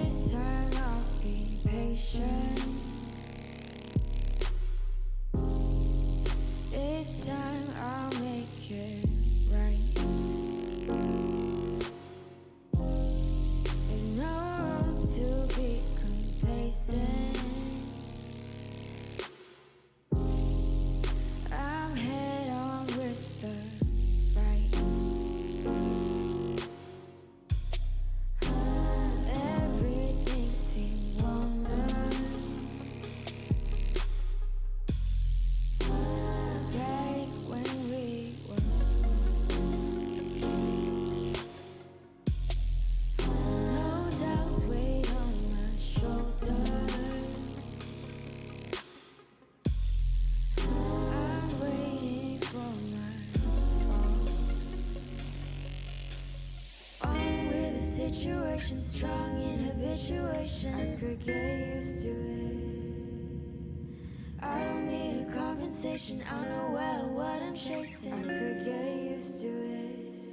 This time I'll be patient. This time I'll make it right. There's no room to be complacent. I'm head on with the fight. Everything seemed longer. Back when we were small. No doubts weighed on my shoulders. I'm waiting for my fall. On with the situation, strong in habituation. I could get used to this. I don't need a compensation. I know well what I'm chasing. I could get used to this.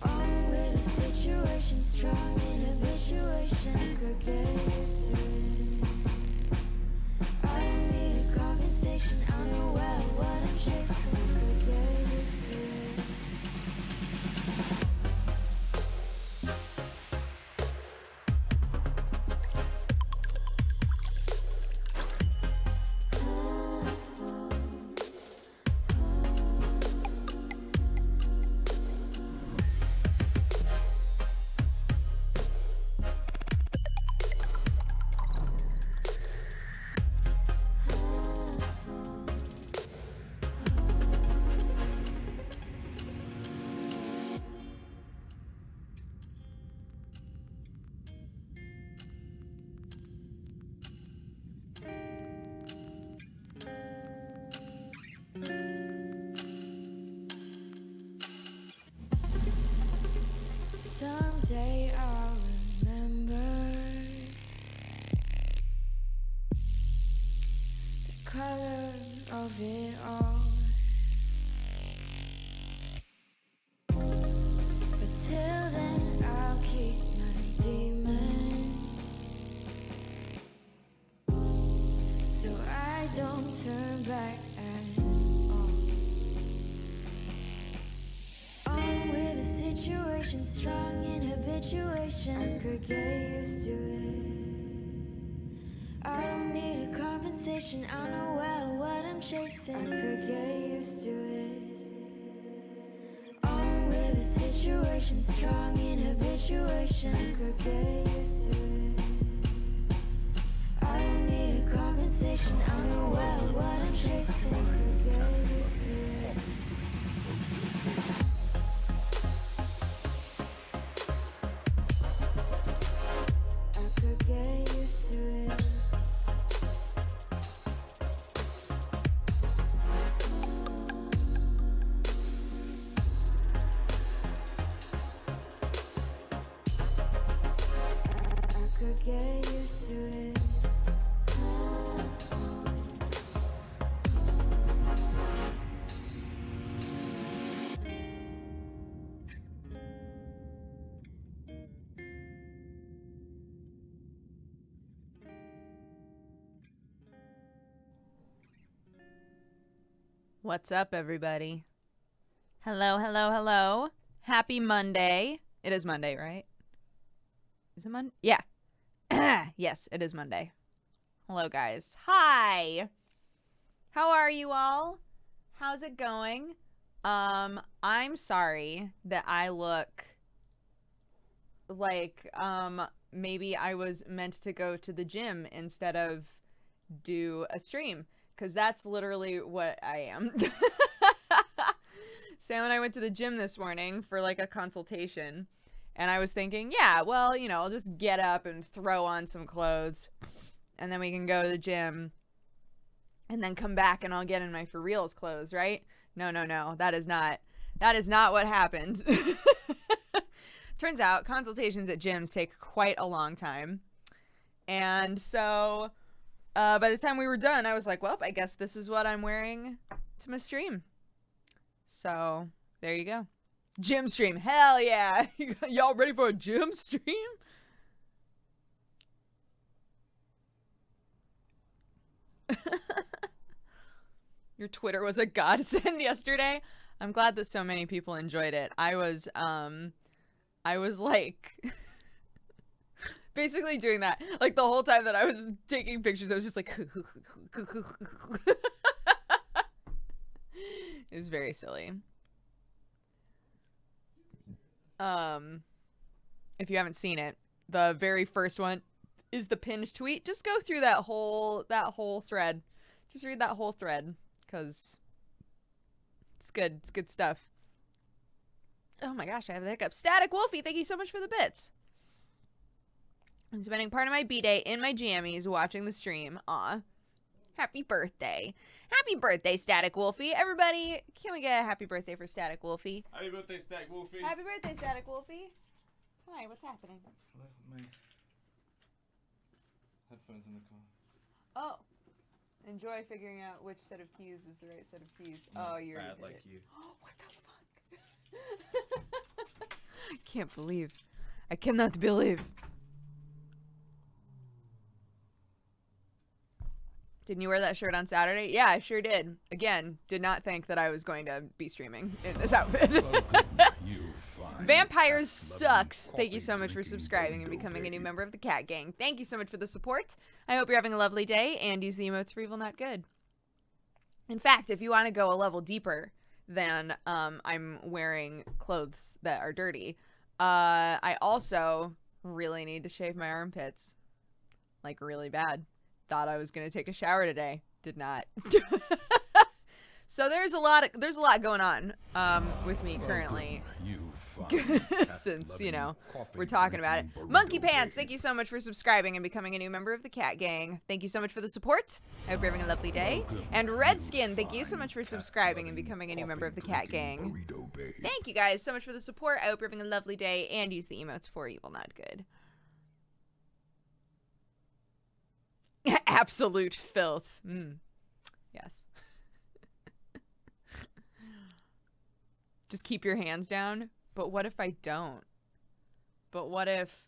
On with the situation, strong in habituation. I could get used to it. I don't need a compensation. I know well what I'm chasing. I could get used to it. Someday I'll remember the color of it all. But till then I'll keep my demon, so I don't turn back at all. On with the situation, strong in habituation. I could get used to this. I don't need a compensation. I know well what I'm chasing. I could get used to this. On with the situation, strong in habituation. I could get used to this. I don't need a compensation. I know well what I'm chasing. I could get used to it. I could get used to it. I could get used to it. What's up, everybody? Hello, hello, hello. Happy Monday. It is Monday, right? Is it Monday? Yeah. Yes, it is Monday. Hello, guys. Hi. How are you all? How's it going? I'm sorry that I look like maybe I was meant to go to the gym instead of do a stream, because that's literally what I am. Sam and I went to the gym this morning for like a consultation, and I was thinking, yeah, well, you know, I'll just get up and throw on some clothes, and then we can go to the gym, and then come back and I'll get in my for reals clothes, right? No, that is not what happened. Turns out consultations at gyms take quite a long time, and so by the time we were done, I was like, well, I guess this is what I'm wearing to my stream. So there you go. Gym stream. Hell yeah. Y'all ready for a gym stream? Your Twitter was a godsend yesterday. I'm glad that so many people enjoyed it. I was like basically doing that. Like the whole time that I was taking pictures, I was just like it was very silly. If you haven't seen it, the very first one is the pinned tweet. Just go through that whole thread. Just read that whole thread, because it's good. It's good stuff. Oh my gosh, I have the hiccups. Static Wolfie, thank you so much for the bits. I'm spending part of my B-day in my jammies watching the stream. Aw. Happy birthday. Happy birthday, Static Wolfie. Everybody, can we get a happy birthday for Static Wolfie? Happy birthday, Static Wolfie. Happy birthday, Static Wolfie. Hi, what's happening? I left my headphones in the car. Oh. Enjoy figuring out which set of keys is the right set of keys. Not Oh, you're bad like you. What the fuck? I can't believe. I cannot believe. Didn't you wear that shirt on Saturday? Yeah, I sure did. Again, did not think that I was going to be streaming in this outfit. Vampires sucks. Thank you so much for subscribing and becoming a new member of the Cat Gang. Thank you so much for the support. I hope you're having a lovely day, and use the emotes for evil, not good. In fact, if you want to go a level deeper than I'm wearing clothes that are dirty, I also really need to shave my armpits. Like, really bad. Thought I was going to take a shower today. Did not. So there's a lot going on with me currently. Since, you know, we're talking about it. Monkey Pants, thank you so much for subscribing and becoming a new member of the Cat Gang. Thank you so much for the support. I hope you're having a lovely day. And Redskin, thank you so much for subscribing and becoming a new member of the Cat Gang. Thank you guys so much for the support. I hope you're having a lovely day, and use the emotes for evil, not good. Absolute filth. Yes. Just keep your hands down. But what if I don't? But what if...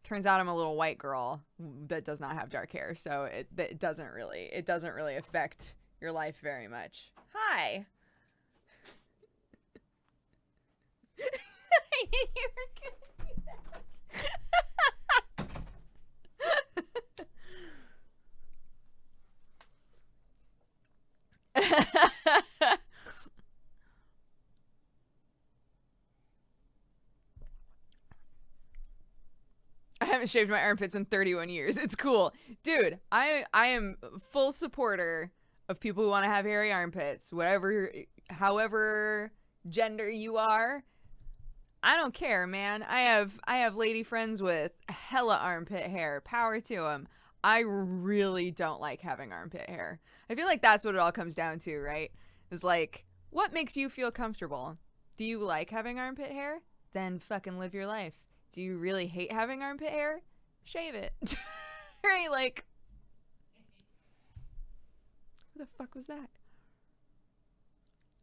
Turns out I'm a little white girl that does not have dark hair, so it doesn't really affect your life very much. Hi. I knew you were gonna do that. I haven't shaved my armpits in 31 years. It's cool. Dude, I am full supporter of people who want to have hairy armpits. However gender you are. I don't care, man. I have lady friends with hella armpit hair. Power to them. I really don't like having armpit hair. I feel like that's what it all comes down to, right? Is like, what makes you feel comfortable? Do you like having armpit hair? Then fucking live your life. Do you really hate having armpit hair? Shave it. Right? Like, who the fuck was that?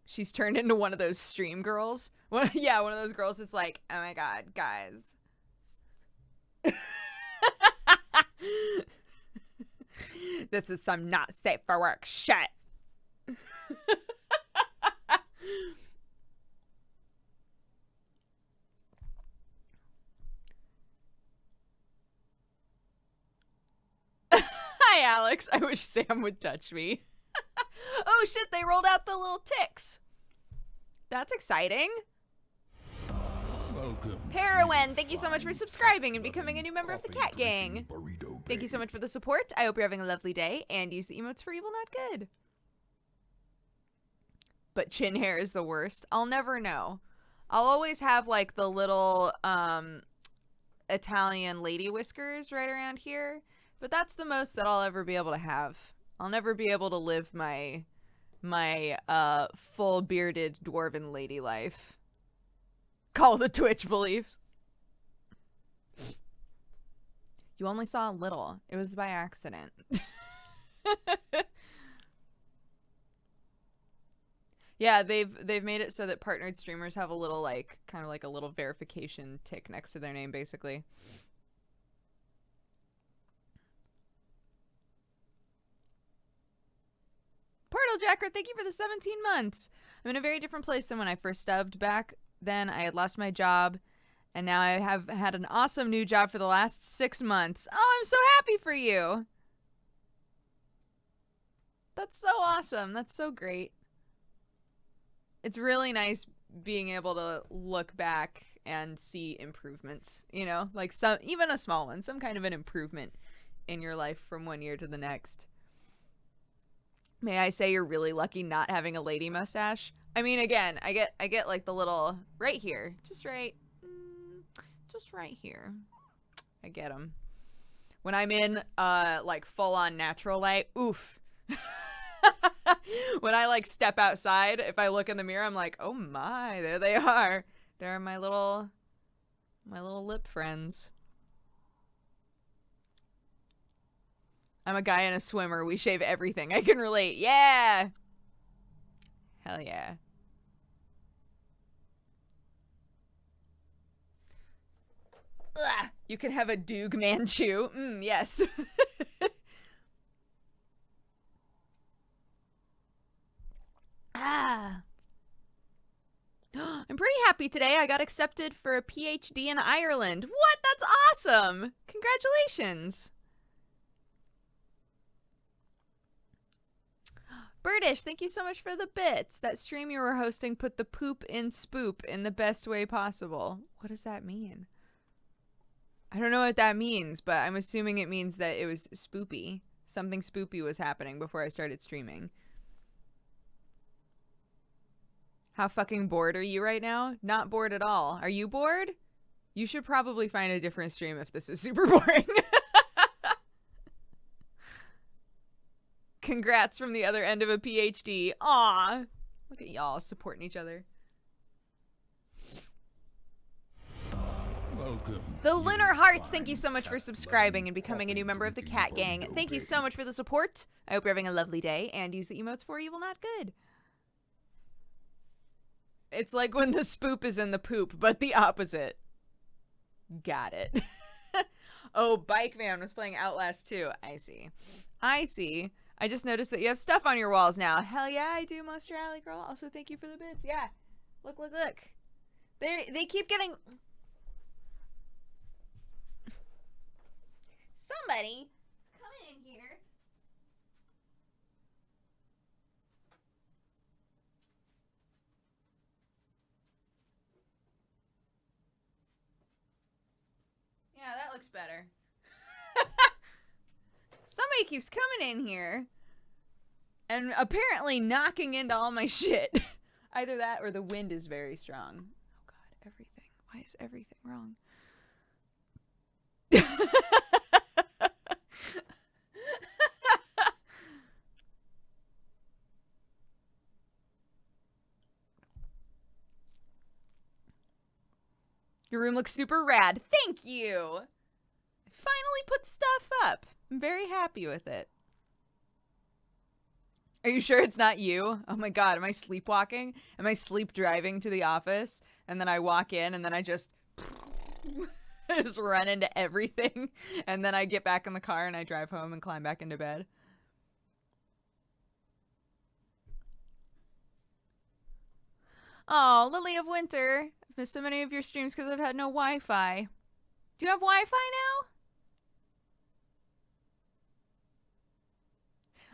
She's turned into one of those stream girls. One of those girls that's like, oh my god, guys. This is some not safe for work shit. Hi, Alex. I wish Sam would touch me. Oh shit, they rolled out the little ticks. That's exciting. Heroin, thank you so much for subscribing and becoming a new member of the Cat Gang. Thank you so much for the support. I hope you're having a lovely day, and use the emotes for evil, not good. But chin hair is the worst. I'll never know. I'll always have like the little Italian lady whiskers right around here, but that's the most that I'll ever be able to have. I'll never be able to live my full bearded dwarven lady life. Call the Twitch beliefs. You only saw a little. It was by accident. Yeah, they've made it so that partnered streamers have a little kind of like a little verification tick next to their name, basically. Jacker, thank you for the 17 months. I'm in a very different place than when I first subbed. Back then, I had lost my job, and now I have had an awesome new job for the last 6 months. Oh, I'm so happy for you. That's so awesome. That's so great. It's really nice being able to look back and see improvements, you know, like some, even a small one, some kind of an improvement in your life from one year to the next. May I say you're really lucky not having a lady mustache? I mean, again, I get like the little right here, just right here. I get them. When I'm in like full on natural light, oof. When I like step outside, if I look in the mirror, I'm like, oh my, there they are. They're my little lip friends. I'm a guy and a swimmer. We shave everything. I can relate. Yeah. Hell yeah. Ugh. You can have a Doog Manchu. Yes. I'm pretty happy today. I got accepted for a PhD in Ireland. What? That's awesome. Congratulations. Birdish, thank you so much for the bits. That stream you were hosting put the poop in spoop in the best way possible. What does that mean? I don't know what that means, but I'm assuming it means that it was spoopy. Something spoopy was happening before I started streaming. How fucking bored are you right now? Not bored at all. Are you bored? You should probably find a different stream if this is super boring. Congrats from the other end of a PhD. Aw. Look at y'all supporting each other. Welcome. The Lunar Hearts, thank you so much for subscribing and becoming a new member of the Cat Gang. Thank you so much for the support. I hope you're having a lovely day and use the emotes for evil, not good. It's like when the spoop is in the poop, but the opposite. Got it. Oh, Bike Man was playing Outlast 2. I see. I see. I just noticed that you have stuff on your walls now. Hell yeah, I do, Monster Alley Girl. Also, thank you for the bits. Yeah. Look, look, look. They keep getting... Somebody, come in here. Yeah, that looks better. Somebody keeps coming in here and apparently knocking into all my shit. Either that or the wind is very strong. Oh god, everything. Why is everything wrong? Your room looks super rad. Thank you. I finally put stuff up. I'm very happy with it. Are you sure it's not you? Oh my god, am I sleepwalking? Am I sleep driving to the office? And then I walk in and then I just just run into everything. And then I get back in the car and I drive home and climb back into bed. Oh, Lily of Winter. I've missed so many of your streams because I've had no Wi-Fi. Do you have Wi-Fi now?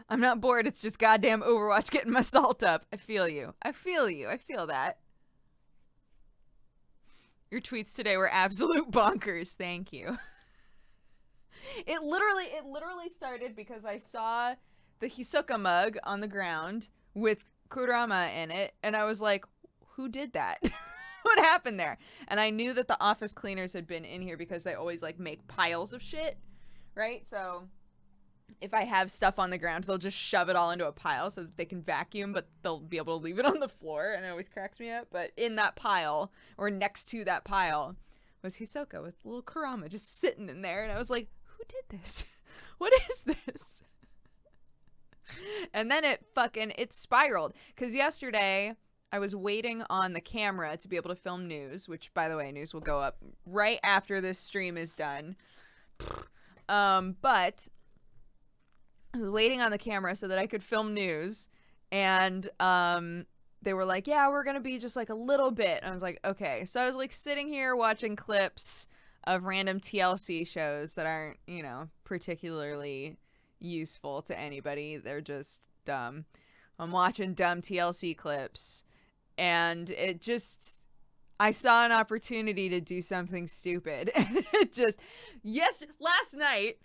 I'm not bored, it's just goddamn Overwatch getting my salt up. I feel you. I feel you. I feel that. Your tweets today were absolute bonkers. Thank you. It literally started because I saw the Hisoka mug on the ground with Kurama in it, and I was like, who did that? What happened there? And I knew that the office cleaners had been in here because they always like make piles of shit, right? So if I have stuff on the ground, they'll just shove it all into a pile so that they can vacuum, but they'll be able to leave it on the floor, and it always cracks me up. But in that pile, or next to that pile, was Hisoka with little Kurama just sitting in there, and I was like, who did this? What is this? And then it spiraled, because yesterday I was waiting on the camera to be able to film news, which, by the way, news will go up right after this stream is done. But I was waiting on the camera so that I could film news, And they were like, yeah, we're gonna be just like a little bit. And I was like, okay. So I was like sitting here watching clips of random TLC shows that aren't, you know, particularly useful to anybody. They're just dumb. I'm watching dumb TLC clips, and it just, I saw an opportunity to do something stupid. And it just, yes, last night,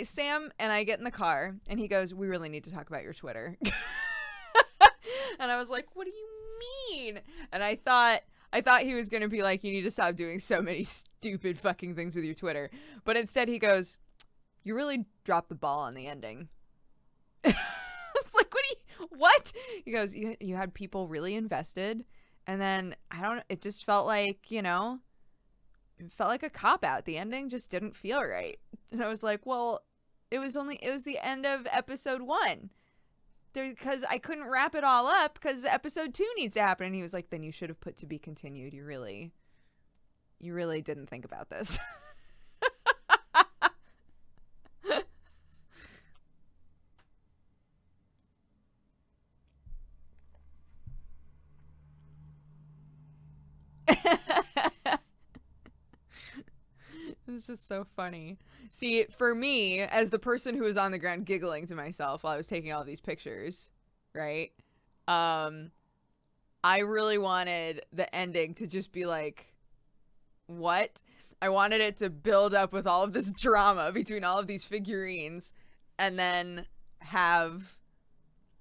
Sam and I get in the car, and he goes, we really need to talk about your Twitter. And I was like, what do you mean? And I thought he was going to be like, you need to stop doing so many stupid fucking things with your Twitter. But instead he goes, you really dropped the ball on the ending. It's like, what? He goes, you had people really invested. And then, it just felt like, you know, it felt like a cop-out. The ending just didn't feel right. And I was like, well, it was the end of episode 1. Because I couldn't wrap it all up because episode 2 needs to happen. And he was like, then you should have put to be continued. You really didn't think about this. It's just so funny. See, for me, as the person who was on the ground giggling to myself while I was taking all these pictures, right? I really wanted the ending to just be like, what? I wanted it to build up with all of this drama between all of these figurines, and then have,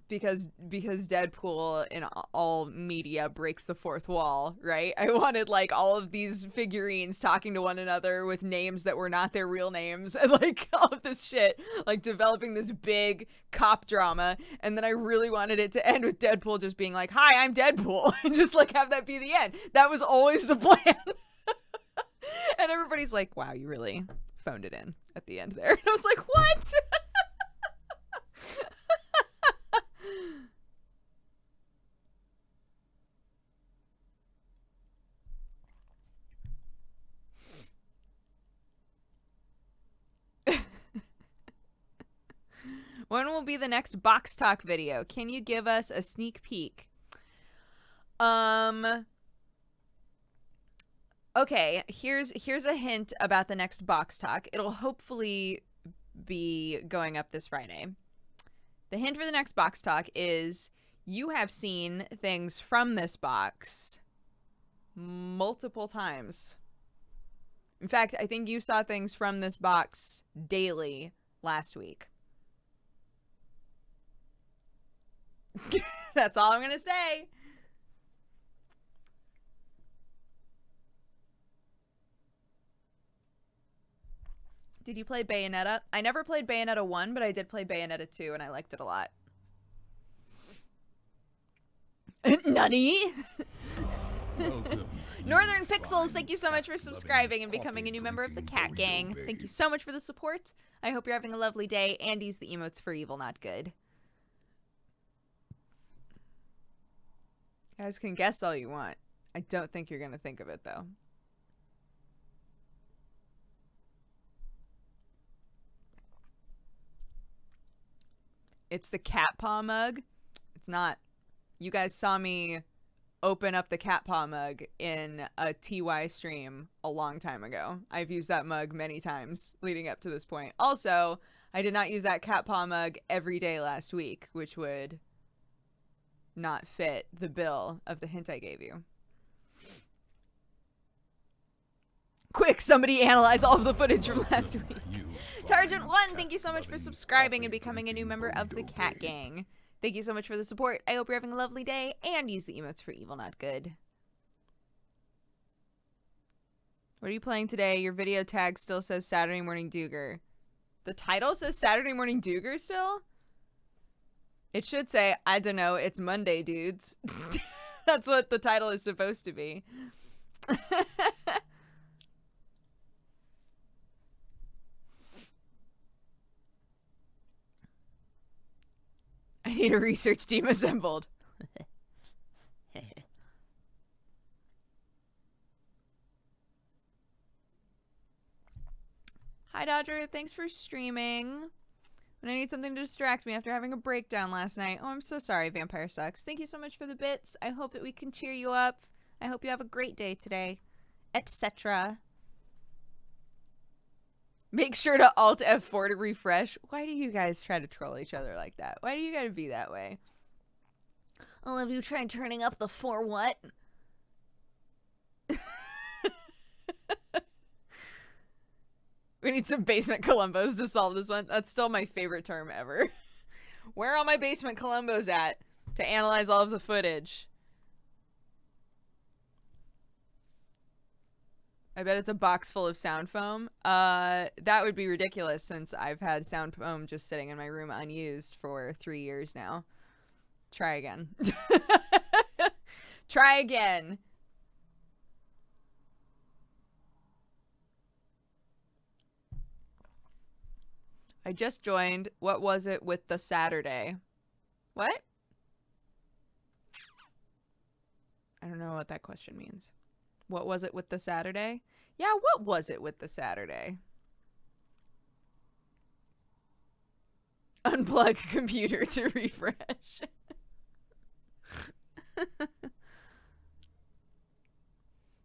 because Deadpool in all media breaks the fourth wall, right? I wanted like all of these figurines talking to one another with names that were not their real names, and like all of this shit, like developing this big cop drama. And then I really wanted it to end with Deadpool just being like, hi, I'm Deadpool, and just like have that be the end. That was always the plan. And everybody's like, wow, you really phoned it in at the end there. And I was like, what? When will be the next box talk video? Can you give us a sneak peek? Okay, here's a hint about the next box talk. It'll hopefully be going up this Friday. The hint for the next box talk is you have seen things from this box multiple times. In fact, I think you saw things from this box daily last week. That's all I'm gonna say. Did you play Bayonetta? I never played Bayonetta 1, but I did play Bayonetta 2, and I liked it a lot. Nani? Northern Pixels, thank you so much for subscribing and becoming a new member of the Cat Gang. Thank you so much for the support. I hope you're having a lovely day, and use the emotes for evil, not good. You guys can guess all you want. I don't think you're gonna think of it, though. It's the cat paw mug. It's not. You guys saw me open up the cat paw mug in a TY stream a long time ago. I've used that mug many times leading up to this point. Also, I did not use that cat paw mug every day last week, which would not fit the bill of the hint I gave you. Quick, somebody analyze all of the footage from last week. Targent1, thank you so much for subscribing and becoming a new member of the Cat Gang. Thank you so much for the support. I hope you're having a lovely day, and use the emotes for evil, not good. What are you playing today? Your video tag still says Saturday Morning Dooger. The title says Saturday Morning Dooger still? It should say, I don't know, it's Monday, dudes. That's what the title is supposed to be. I need a research team assembled. Hi, Dodger. Thanks for streaming. When I need something to distract me after having a breakdown last night. Oh, I'm so sorry, Vampire Sucks. Thank you so much for the bits. I hope that we can cheer you up. I hope you have a great day today. Etc. Make sure to Alt F4 to refresh. Why do you guys try to troll each other like that? Why do you gotta be that way? All of you tried turning up the for what? We need some basement Columbos to solve this one. That's still my favorite term ever. Where are all my basement Columbos at to analyze all of the footage? I bet it's a box full of sound foam. That would be ridiculous since I've had sound foam just sitting in my room unused for 3 years now. Try again. Try again. I just joined. What was it with the Saturday? What? I don't know what that question means. What was it with the Saturday? Yeah, what was it with the Saturday? Unplug computer to refresh.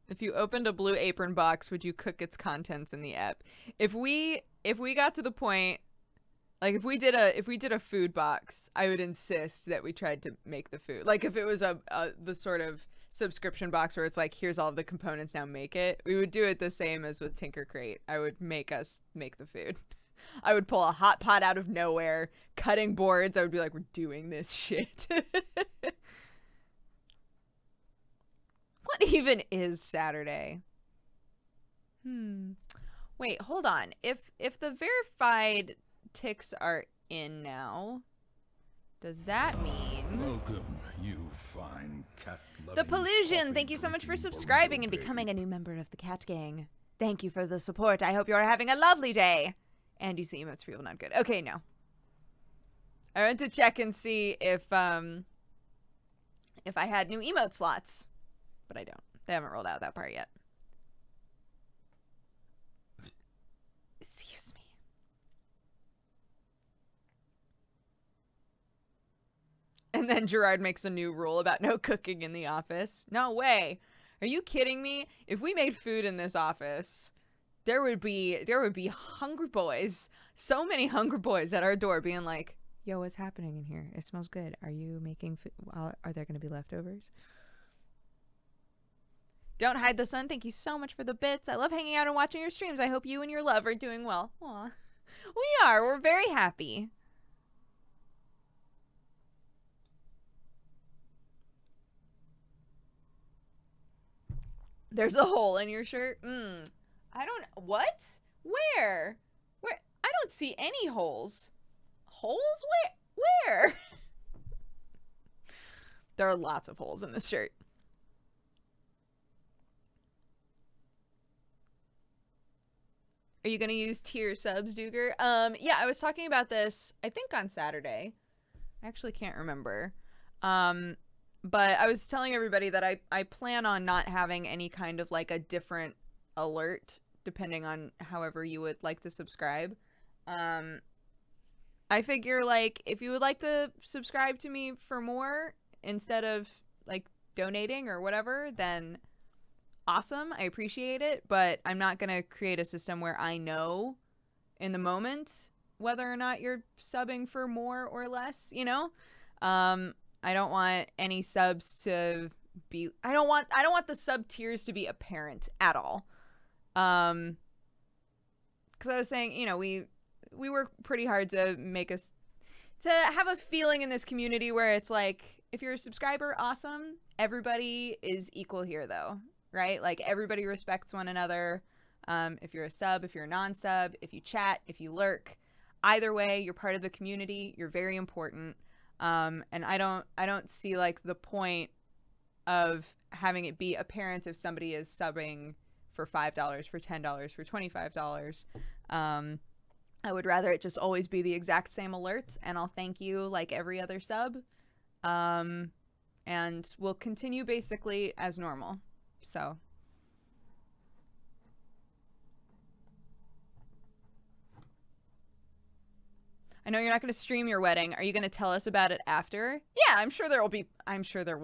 If you opened a Blue Apron box, would you cook its contents in the app? If we got to the point, like if we did a food box, I would insist that we tried to make the food. Like if it was the sort of subscription box where it's like, here's all of the components, now make it. We would do it the same as with Tinker Crate. I would make us make the food. I would pull a hot pot out of nowhere, cutting boards. I would be like, we're doing this shit. What even is Saturday? Wait, hold on. If the verified ticks are in now, does that mean... Welcome, you fine cat. The Pollution, thank you so much for subscribing and becoming a new member of the Cat Gang. Thank you for the support. I hope you're having a lovely day. And use the emotes for people not good. Okay, no. I went to check and see if I had new emote slots. But I don't. They haven't rolled out that part yet. Excuse me. And then Gerard makes a new rule about no cooking in the office. No way. Are you kidding me? If we made food in this office, there would be hungry boys. So many hungry boys at our door being like, yo, what's happening in here? It smells good. Are you making food? Are there going to be leftovers? Don't Hide the Sun, thank you so much for the bits. I love hanging out and watching your streams. I hope you and your love are doing well. Aw. We are. We're very happy. There's a hole in your shirt? I don't... What? Where? Where? I don't see any holes. Holes? Where? There are lots of holes in this shirt. Are you going to use tier subs, Duger? Yeah, I was talking about this, I think on Saturday. I actually can't remember. But I was telling everybody that I plan on not having any kind of like a different alert depending on however you would like to subscribe. I figure like if you would like to subscribe to me for more instead of like donating or whatever, then awesome. I appreciate it, but I'm not going to create a system where I know in the moment whether or not you're subbing for more or less, you know? I don't want any subs to be I don't want the sub tiers to be apparent at all. Cuz I was saying, you know, we work pretty hard to make us to have a feeling in this community where it's like if you're a subscriber, awesome. Everybody is equal here though, right? Like everybody respects one another. If you're a sub, if you're a non-sub, if you chat, if you lurk, either way, you're part of the community. You're very important. And I don't see like the point of having it be apparent if somebody is subbing for $5, for $10, for $25. I would rather it just always be the exact same alert, and I'll thank you like every other sub. And we'll continue basically as normal. So. I know you're not going to stream your wedding. Are you going to tell us about it after? Yeah, I'm sure there will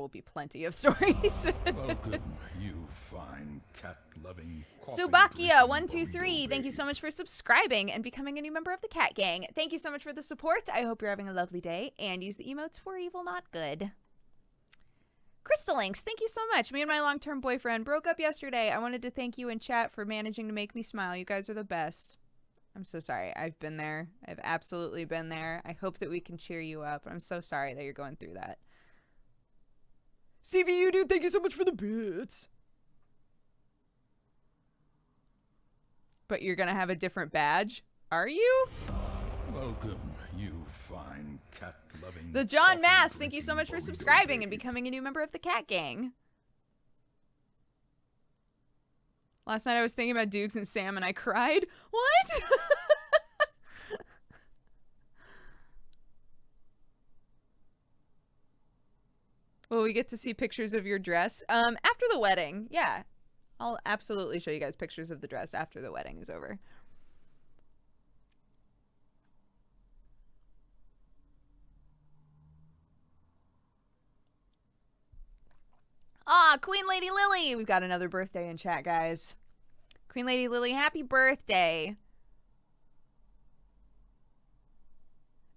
be plenty of stories. Welcome, you fine cat-loving. Subakia123, thank you so much for subscribing and becoming a new member of the Cat Gang. Thank you so much for the support. I hope you're having a lovely day and use the emotes for evil, not good. Crystal thank you so much. Me and my long-term boyfriend broke up yesterday. I wanted to thank you in chat for managing to make me smile. You guys are the best. I'm so sorry. I've been there. I've absolutely been there. I hope that we can cheer you up. I'm so sorry that you're going through that. CVU, dude, thank you so much for the bits. But you're going to have a different badge? Are you? Welcome, you fine cat-loving. The John Mass, thank you so much for subscribing and becoming a new member of the Cat Gang. Last night I was thinking about Dukes and Sam and I cried. What? Will we get to see pictures of your dress? After the wedding, yeah. I'll absolutely show you guys pictures of the dress after the wedding is over. Ah, Queen Lady Lily! We've got another birthday in chat, guys. Queen Lady Lily, happy birthday.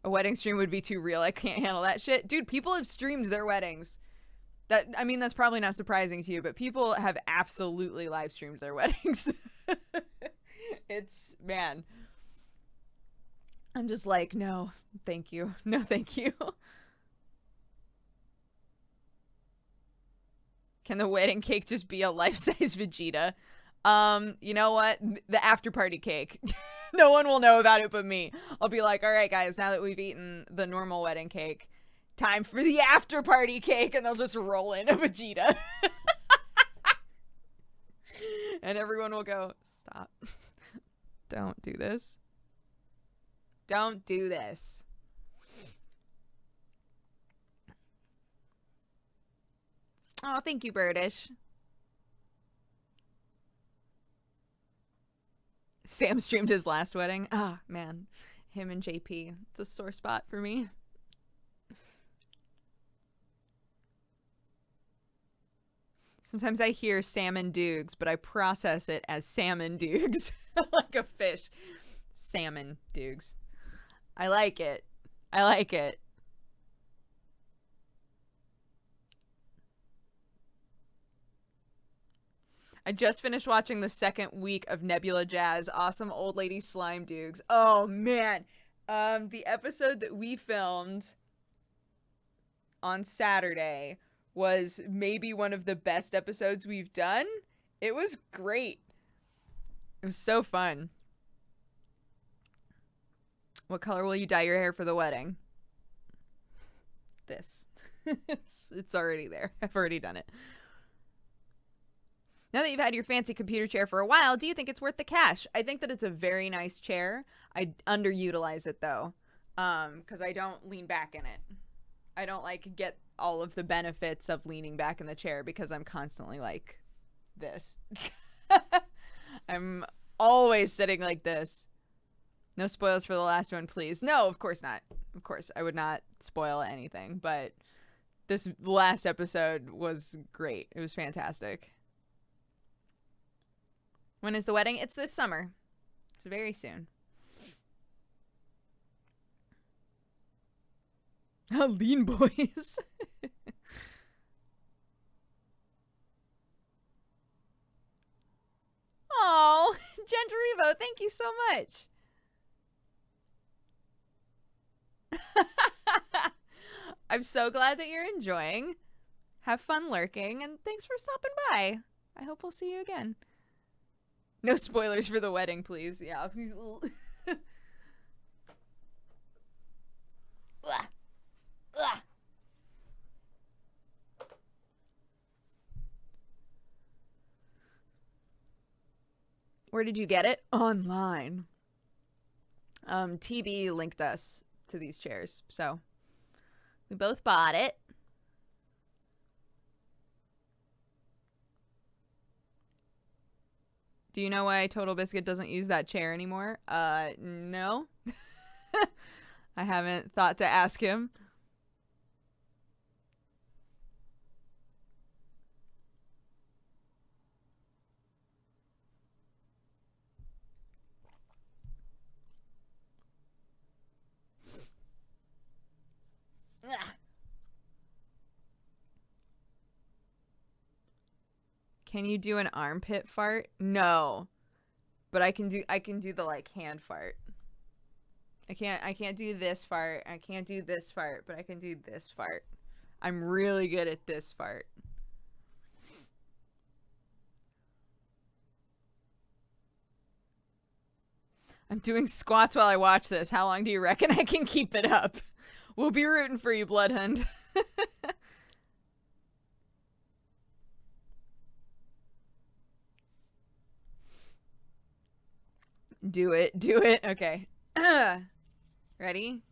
A wedding stream would be too real. I can't handle that shit. Dude, people have streamed their weddings. I mean, that's probably not surprising to you, but people have absolutely live streamed their weddings. It's, man. I'm just like, no, thank you. No, thank you. Can the wedding cake just be a life-size Vegeta? You know what? The after-party cake. No one will know about it but me. I'll be like, all right, guys, now that we've eaten the normal wedding cake, time for the after-party cake, and they'll just roll in a Vegeta. And everyone will go, stop. Don't do this. Don't do this. Oh, thank you, Birdish. Sam streamed his last wedding. Ah, oh, man. Him and JP. It's a sore spot for me. Sometimes I hear salmon dukes, but I process it as salmon dukes. Like a fish. Salmon dukes. I like it. I like it. I just finished watching the second week of Nebula Jazz. Awesome old lady slime dukes. Oh, man. The episode that we filmed on Saturday was maybe one of the best episodes we've done. It was great. It was so fun. What color will you dye your hair for the wedding? This. It's already there. I've already done it. Now that you've had your fancy computer chair for a while, do you think it's worth the cash? I think that it's a very nice chair. I underutilize it though, because I don't lean back in it. I don't like get all of the benefits of leaning back in the chair because I'm constantly like this. I'm always sitting like this. No spoils for the last one, please. No, of course not. Of course, I would not spoil anything, but this last episode was great. It was fantastic. When is the wedding? It's this summer. It's very soon. Lean boys. Oh, Genderivo, thank you so much. I'm so glad that you're enjoying. Have fun lurking, and thanks for stopping by. I hope we'll see you again. No spoilers for the wedding, please. Yeah, please. Where did you get it? Online. TB linked us to these chairs, so we both bought it. Do you know why Total Biscuit doesn't use that chair anymore? No. I haven't thought to ask him. Can you do an armpit fart? No. But I can do the like hand fart. I can't do this fart. I can't do this fart, but I can do this fart. I'm really good at this fart. I'm doing squats while I watch this. How long do you reckon I can keep it up? We'll be rooting for you, Bloodhound. Do it. Do it. Okay. Ready?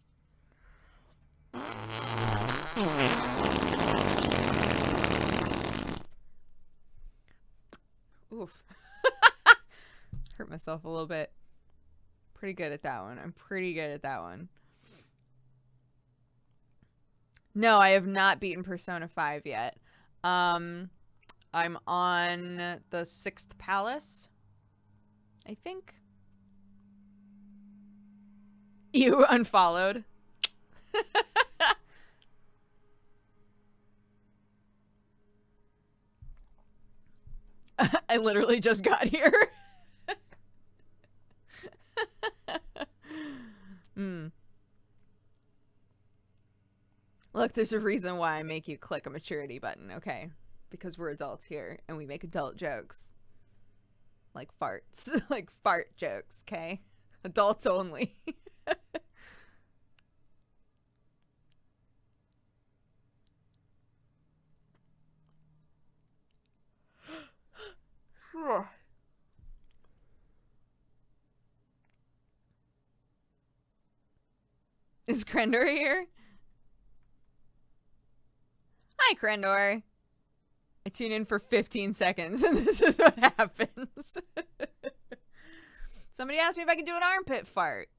Oof. Hurt myself a little bit. Pretty good at that one. I'm pretty good at that one. No, I have not beaten Persona 5 yet. I'm on the 6th Palace, I think. You unfollowed. I literally just got here. Look, there's a reason why I make you click a maturity button, okay? Because we're adults here and we make adult jokes. Like farts. Like fart jokes, okay? Adults only. Is Krendor here? Hi, Krendor. I tune in for 15 seconds and this is what happens. Somebody asked me if I could do an armpit fart.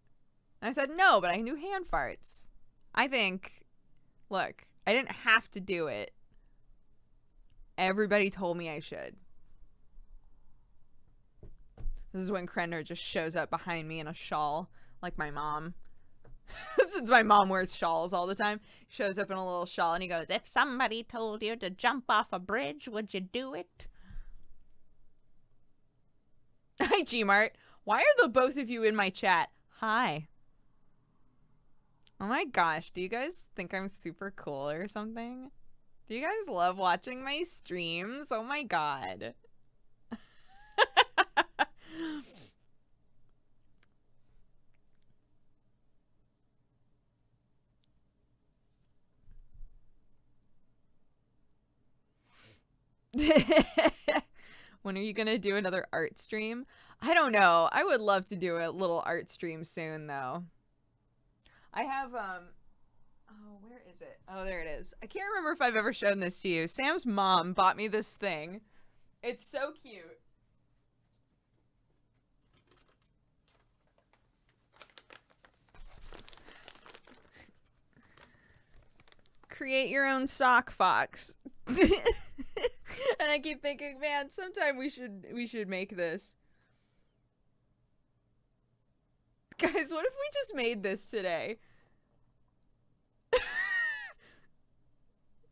And I said no, but I can do hand farts. I think, look, I didn't have to do it. Everybody told me I should. This is when Krendor just shows up behind me in a shawl, like my mom. Since my mom wears shawls all the time, shows up in a little shawl and he goes, "If somebody told you to jump off a bridge, would you do it?" Hi, Gmart. Why are the both of you in my chat? Hi. Oh my gosh, do you guys think I'm super cool or something? Do you guys love watching my streams? Oh my god. When are you gonna do another art stream? I don't know. I would love to do a little art stream soon, though. I have, oh, where is it? Oh, there it is. I can't remember if I've ever shown this to you. Sam's mom bought me this thing. It's so cute. Create your own sock fox. And I keep thinking, man, sometime we should make this. Guys, what if we just made this today?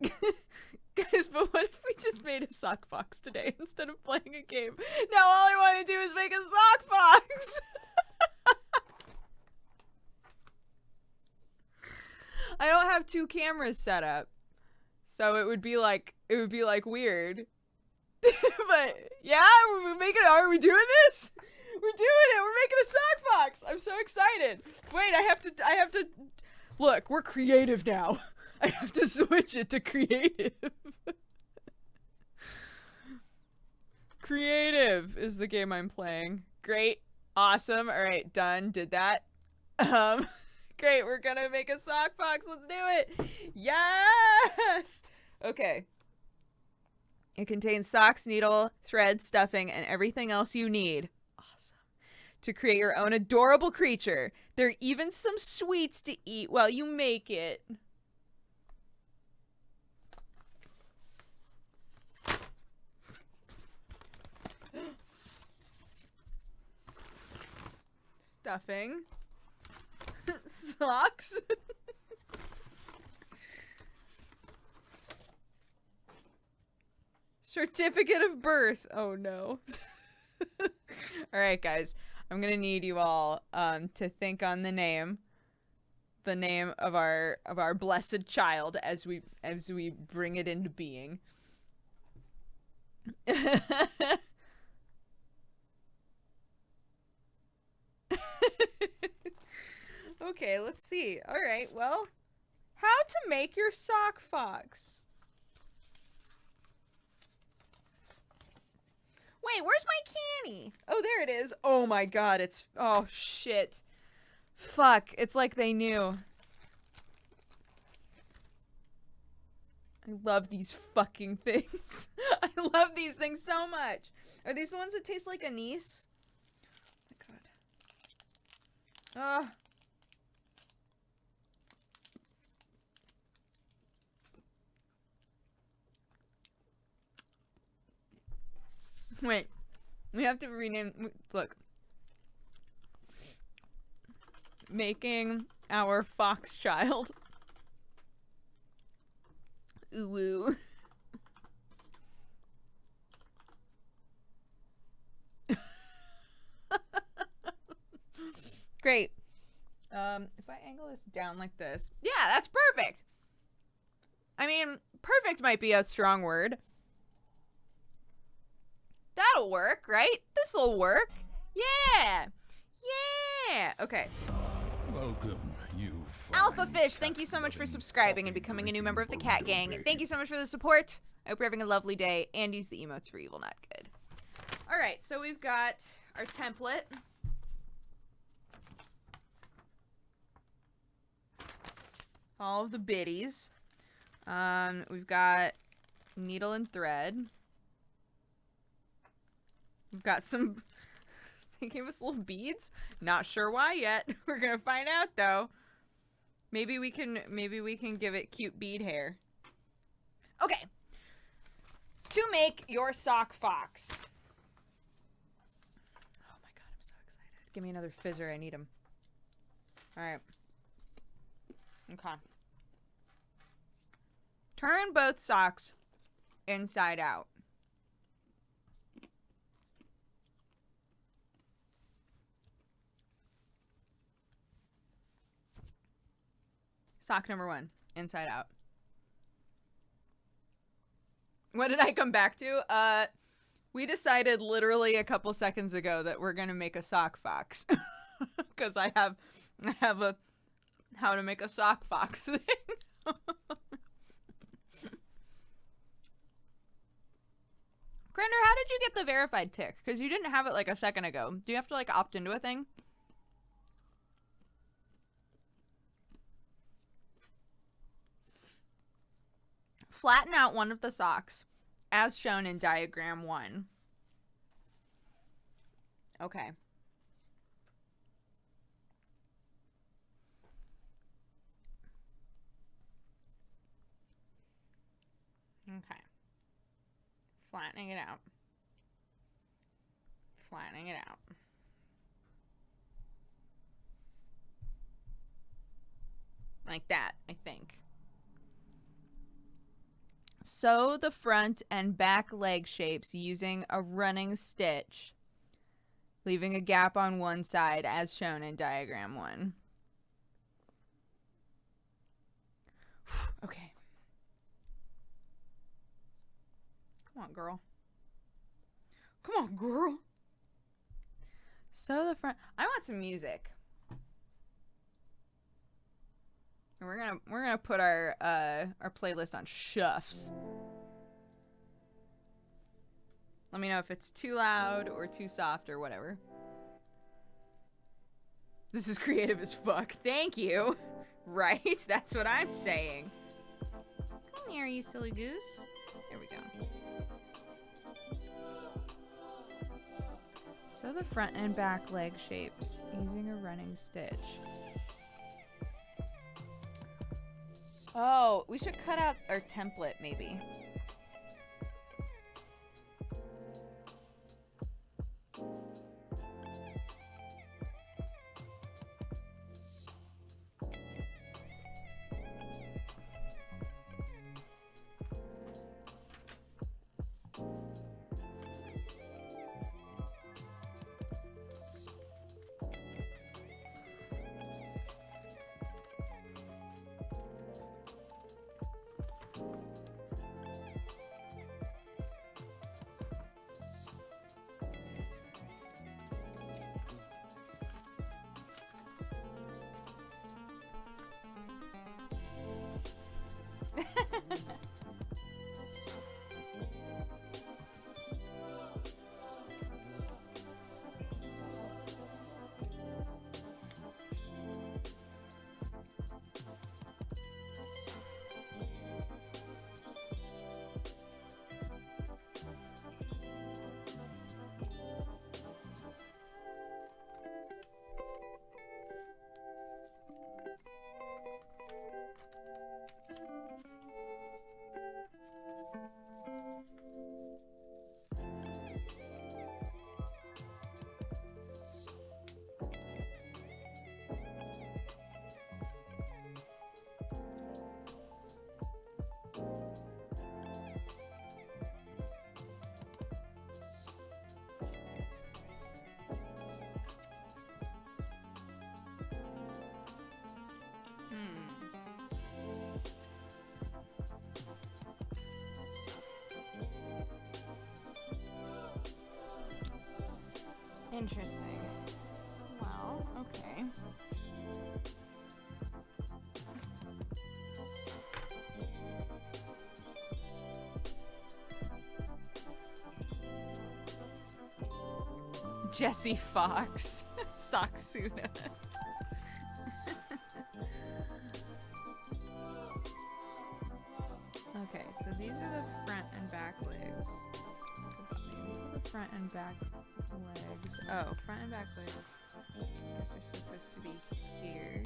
Guys, but what if we just made a sock fox today instead of playing a game? Now all I want to do is make a sock fox! I don't have 2 cameras set up. So it would be like weird. But yeah, we're making it. Are we doing this? We're doing it. We're making a sock fox. I'm so excited. Wait, I have to look, we're creative now. I have to switch it to creative. Creative is the game I'm playing. Great. Awesome. All right, done. Did that. Great, we're gonna make a sock fox. Let's do it. Yes! Okay. It contains socks, needle, thread, stuffing, and everything else you need. Awesome. to create your own adorable creature. There are even some sweets to eat while you make it. Stuffing. Socks. Certificate of birth. Oh no. All right, guys. I'm gonna need you all to think on the name of our blessed child as we bring it into being. Okay, let's see. All right, well, how to make your sock fox. Wait, where's my canny? Oh, there it is. Oh my god, it's... Oh, shit. Fuck, it's like they knew. I love these fucking things. I love these things so much. Are these the ones that taste like anise? Oh my god. Ugh. Wait, we have to rename. Look, making our fox child. Ooh. Great. If I angle this down like this, yeah, that's perfect. I mean, perfect might be a strong word. That'll work, right? This'll work. Yeah. Yeah. Okay. Welcome, you fine Alpha Fish, thank you so much for cat-loving, subscribing and becoming a new member of the Cat Gang. Thank you so much for the support. I hope you're having a lovely day, and use the emotes for evil, not good. All right, so we've got our template. All of the biddies. We've got needle and thread. We've got some... They gave us little beads. Not sure why yet. We're gonna find out though. Maybe we can give it cute bead hair. Okay. To make your sock fox. Oh my god, I'm so excited. Give me another fizzer. I need them. Alright. Okay. Turn both socks inside out. Sock number 1, inside out. What did I come back to? We decided literally a couple seconds ago that we're gonna make a sock fox. Because I have a how to make a sock fox thing. Grinder, how did you get the verified tick? Because you didn't have it like a second ago. Do you have to like opt into a thing? Flatten out one of the socks, as shown in diagram 1. Okay. Okay. Flattening it out. Flattening it out. Like that, I think. Sew the front and back leg shapes using a running stitch, leaving a gap on one side as shown in diagram 1. Okay. Come on, girl. Come on, girl. Sew the front. I want some music. And we're gonna put our playlist on shuffs. Let me know if it's too loud or too soft or whatever. This is creative as fuck. Thank you. Right? That's what I'm saying. Come here, you silly goose. There we go. So the front and back leg shapes using a running stitch. Oh, we should cut out our template maybe. Interesting. Well, okay. Jesse Fox. Saksuna. Okay, so these are the front and back legs. These are the front and back legs. Oh, front and back legs. I guess are supposed to be here.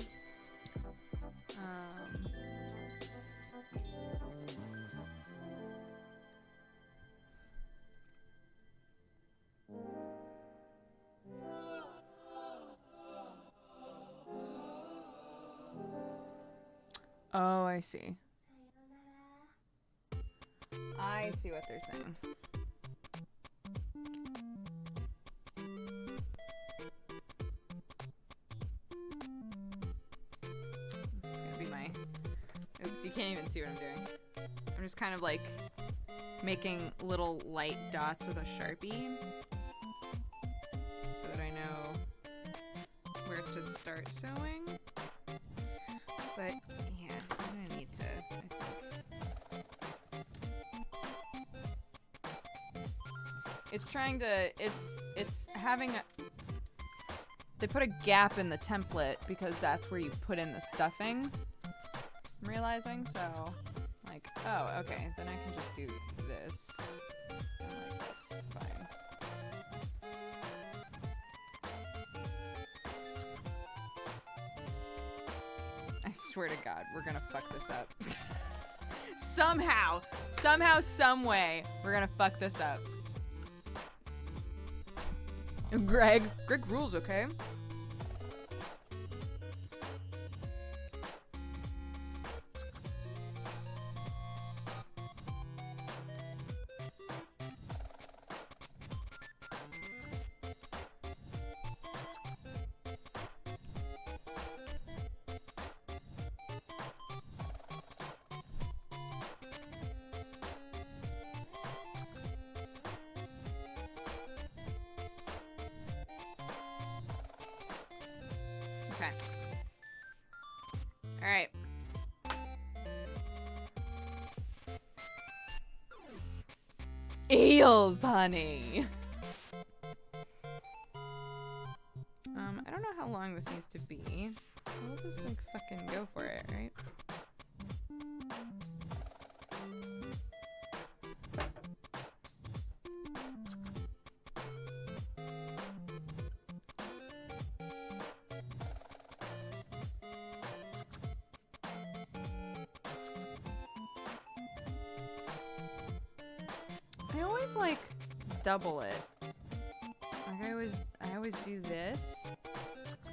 Oh, I see. I see what they're saying. This is gonna be my... Oops, you can't even see what I'm doing. I'm just kind of like making little light dots with a Sharpie so that I know where to start sewing. But yeah, I'm gonna need to, I think. It's trying to, it's having a, they put a gap in the template because that's where you put in the stuffing, I'm realizing, so, like, oh, okay, then I can just do this, and like, that's fine. I swear to God, we're gonna fuck this up. Somehow, some way, we're gonna fuck this up. Greg rules, okay? Okay. All right. Eels, honey. I don't know how long this needs to be. We'll just like fucking go for it, right? always like double it. Like I always do this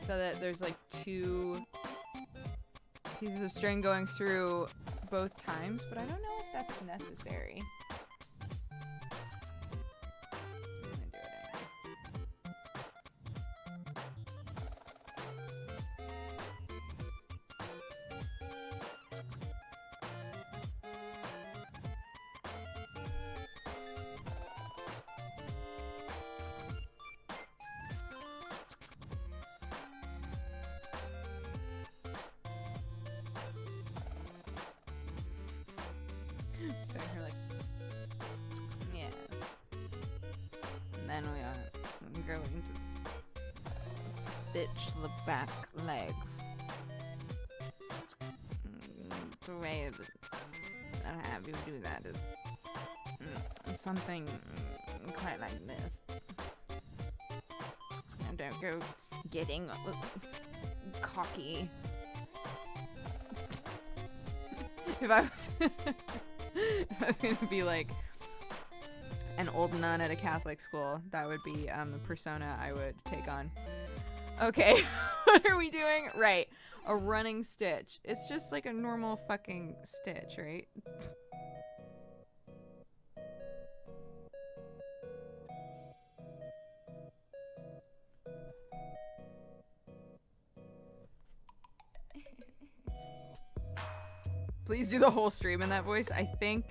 so that there's like 2 pieces of string going through both times, but I don't know if that's necessary. I'm gonna do it anyway. So you're like, yeah. And then we are going to stitch the back legs. The way that I have you do that is something quite like this. And don't go getting cocky. If I was I was gonna be like an old nun at a Catholic school, that would be the persona I would take on. Okay, what are we doing? Right, a running stitch. It's just like a normal fucking stitch, right? Please do the whole stream in that voice. I think,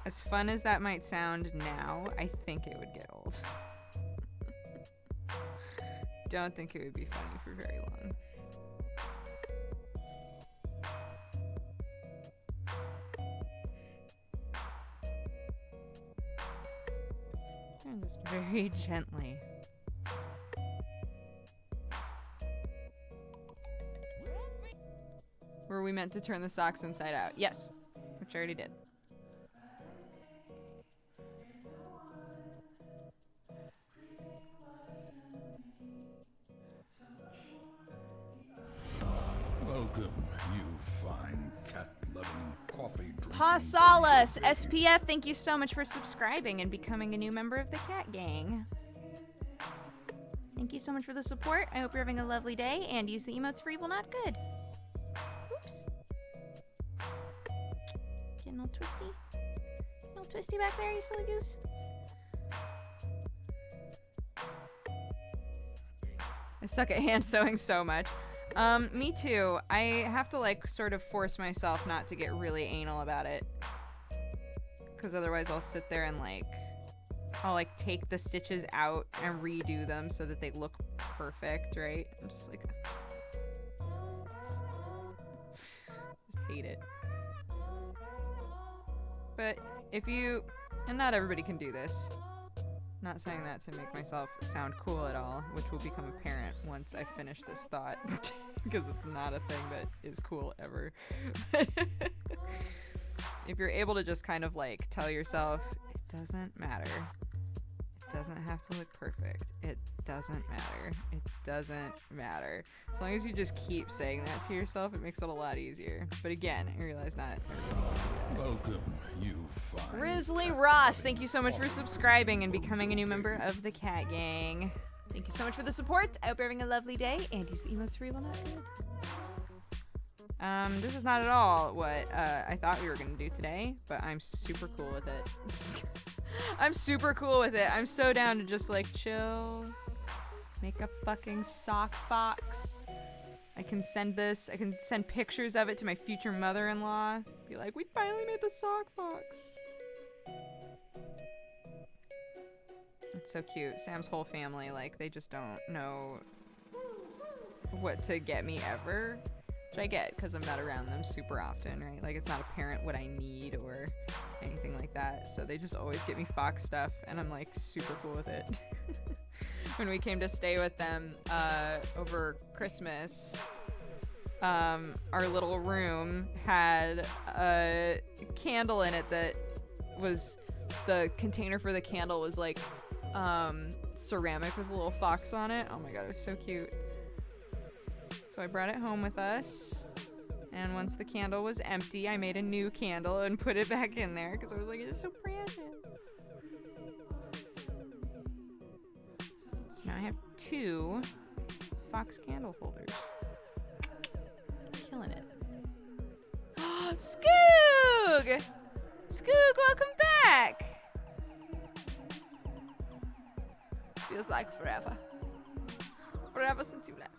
as fun as that might sound now, I think it would get old. Don't think it would be funny for very long. And just very gently. Were we meant to turn the socks inside out? Yes, which I already did. Welcome, you fine cat-loving, coffee-drinking... Pasalas, SPF, thank you so much for subscribing and becoming a new member of the Cat Gang. Thank you so much for the support. I hope you're having a lovely day, and use the emotes for evil, not good. Oops. Getting all twisty. Getting all twisty back there, you silly goose. I suck at hand sewing so much. Me too. I have to like sort of force myself not to get really anal about it. Because otherwise I'll sit there and like, I'll like take the stitches out and redo them so that they look perfect, right? I'm just like, just hate it. But if you, and not everybody can do this. Not saying that to make myself sound cool at all, which will become apparent once I finish this thought, because it's not a thing that is cool ever. If you're able to just kind of like tell yourself, it doesn't matter. It doesn't have to look perfect. It doesn't matter. It doesn't matter. As long as you just keep saying that to yourself, it makes it a lot easier. But again, I realize not everybody can do that. Welcome, you fine... Risley Ross, thank you so much for subscribing and becoming a new member of the Cat Gang. Thank you so much for the support. I hope you're having a lovely day, and use the emotes for evil, not good. This is not at all what I thought we were gonna do today, but I'm super cool with it. I'm super cool with it. I'm so down to just like chill, make a fucking sock box. I can send pictures of it to my future mother-in-law. Be like, we finally made the sock box. It's so cute. Sam's whole family, like, they just don't know what to get me ever. Which I get, because I'm not around them super often, right? Like, it's not apparent what I need or anything like that. So they just always get me Fox stuff, and I'm, like, super cool with it. When we came to stay with them over Christmas, our little room had a candle in it that was... The container for the candle was, like, ceramic with a little fox on it. Oh my god, it was so cute. So I brought it home with us, and once the candle was empty, I made a new candle and put it back in there because I was like, it's so precious. I have 2 box candle holders. Killing it. Skoog! Skoog, welcome back! Feels like forever. Forever since you left.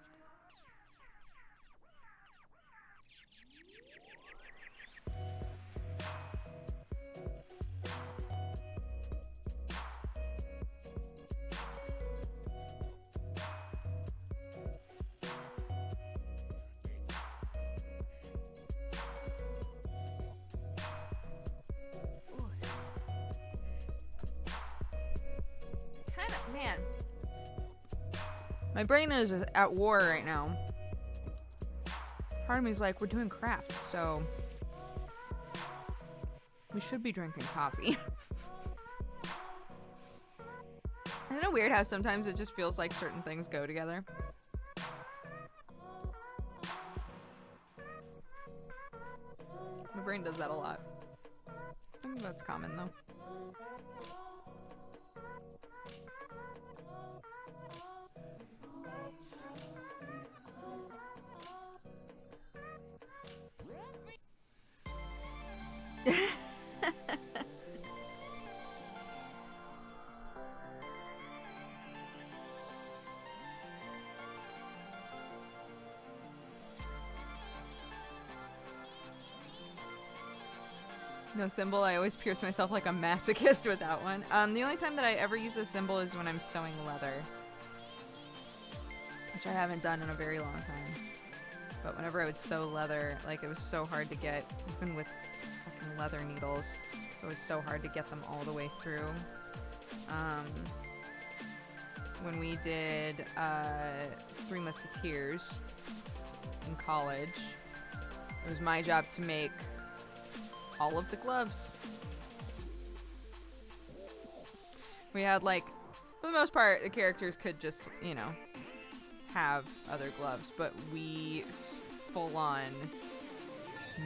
Man, my brain is at war right now. Part of me is like, we're doing crafts, so we should be drinking coffee. Isn't it weird how sometimes it just feels like certain things go together? My brain does that a lot. I think that's common though. No thimble, I always pierce myself like a masochist with that one. The only time that I ever use a thimble is when I'm sewing leather. Which I haven't done in a very long time. But whenever I would sew leather, like it was so hard to get, even with fucking leather needles, it's always so hard to get them all the way through. When we did Three Musketeers in college, it was my job to make all of the gloves. We had like, for the most part, the characters could just, you know, have other gloves, but we full-on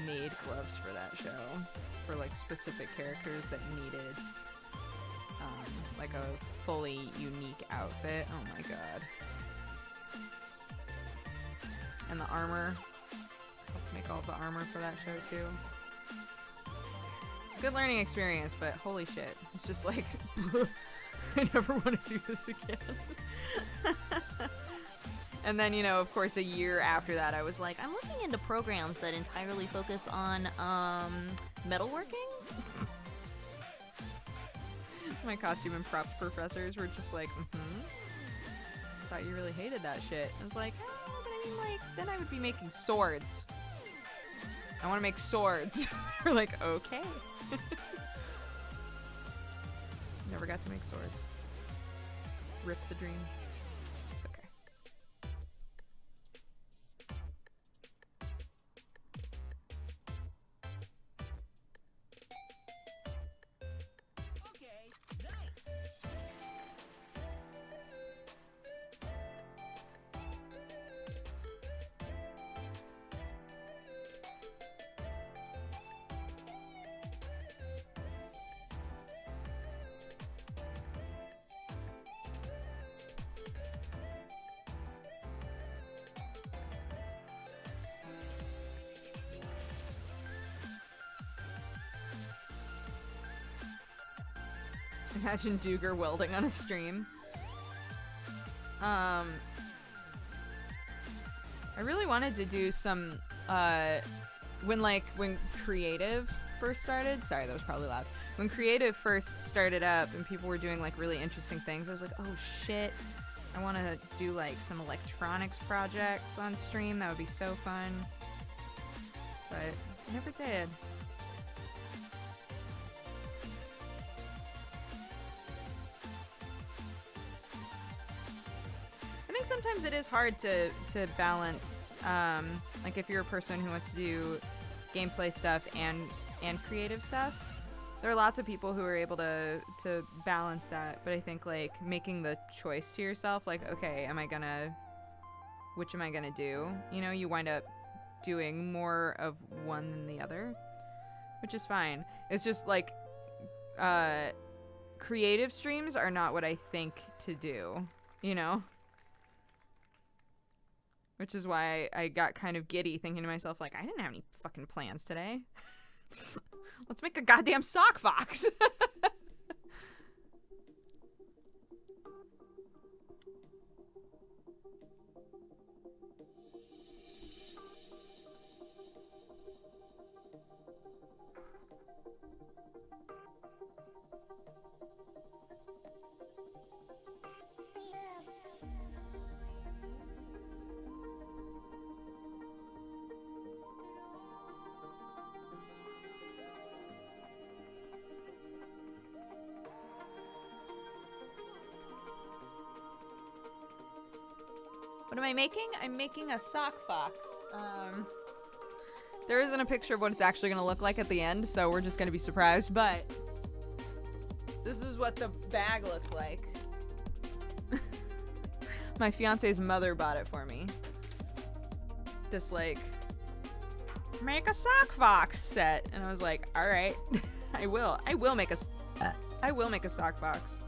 made gloves for that show for like specific characters that needed like a fully unique outfit. Oh my god. And the armor. Helped make all the armor for that show too. It's a good learning experience, but holy shit. It's just like I never want to do this again. And then, you know, of course, a year after that, I was like, I'm looking into programs that entirely focus on metalworking. My costume and prop professors were just like, thought you really hated that shit. I was like, oh, but I mean, like, then I would be making swords. I want to make swords. We're like, okay. Never got to make swords. Rip the dream. It's okay. Imagine Duger welding on a stream. I really wanted to do some, when Creative first started, sorry, that was probably loud. When Creative first started up and people were doing like really interesting things, I was like, oh shit, I want to do like some electronics projects on stream. That would be so fun. But I never did. Sometimes it is hard to balance, like if you're a person who wants to do gameplay stuff and creative stuff. There are lots of people who are able to balance that, but I think like making the choice to yourself, like, okay, which am I gonna do? You know, you wind up doing more of one than the other, which is fine. It's just like, creative streams are not what I think to do. you know? Which is why I got kind of giddy thinking to myself, like, I didn't have any fucking plans today. Let's make a goddamn sock fox. What am I making? I'm making a sock fox. There isn't a picture of what it's actually going to look like at the end, so we're just going to be surprised, but this is what the bag looked like. My fiance's mother bought it for me. This, like, make a sock fox set. And I was like, all right, I will make a sock fox.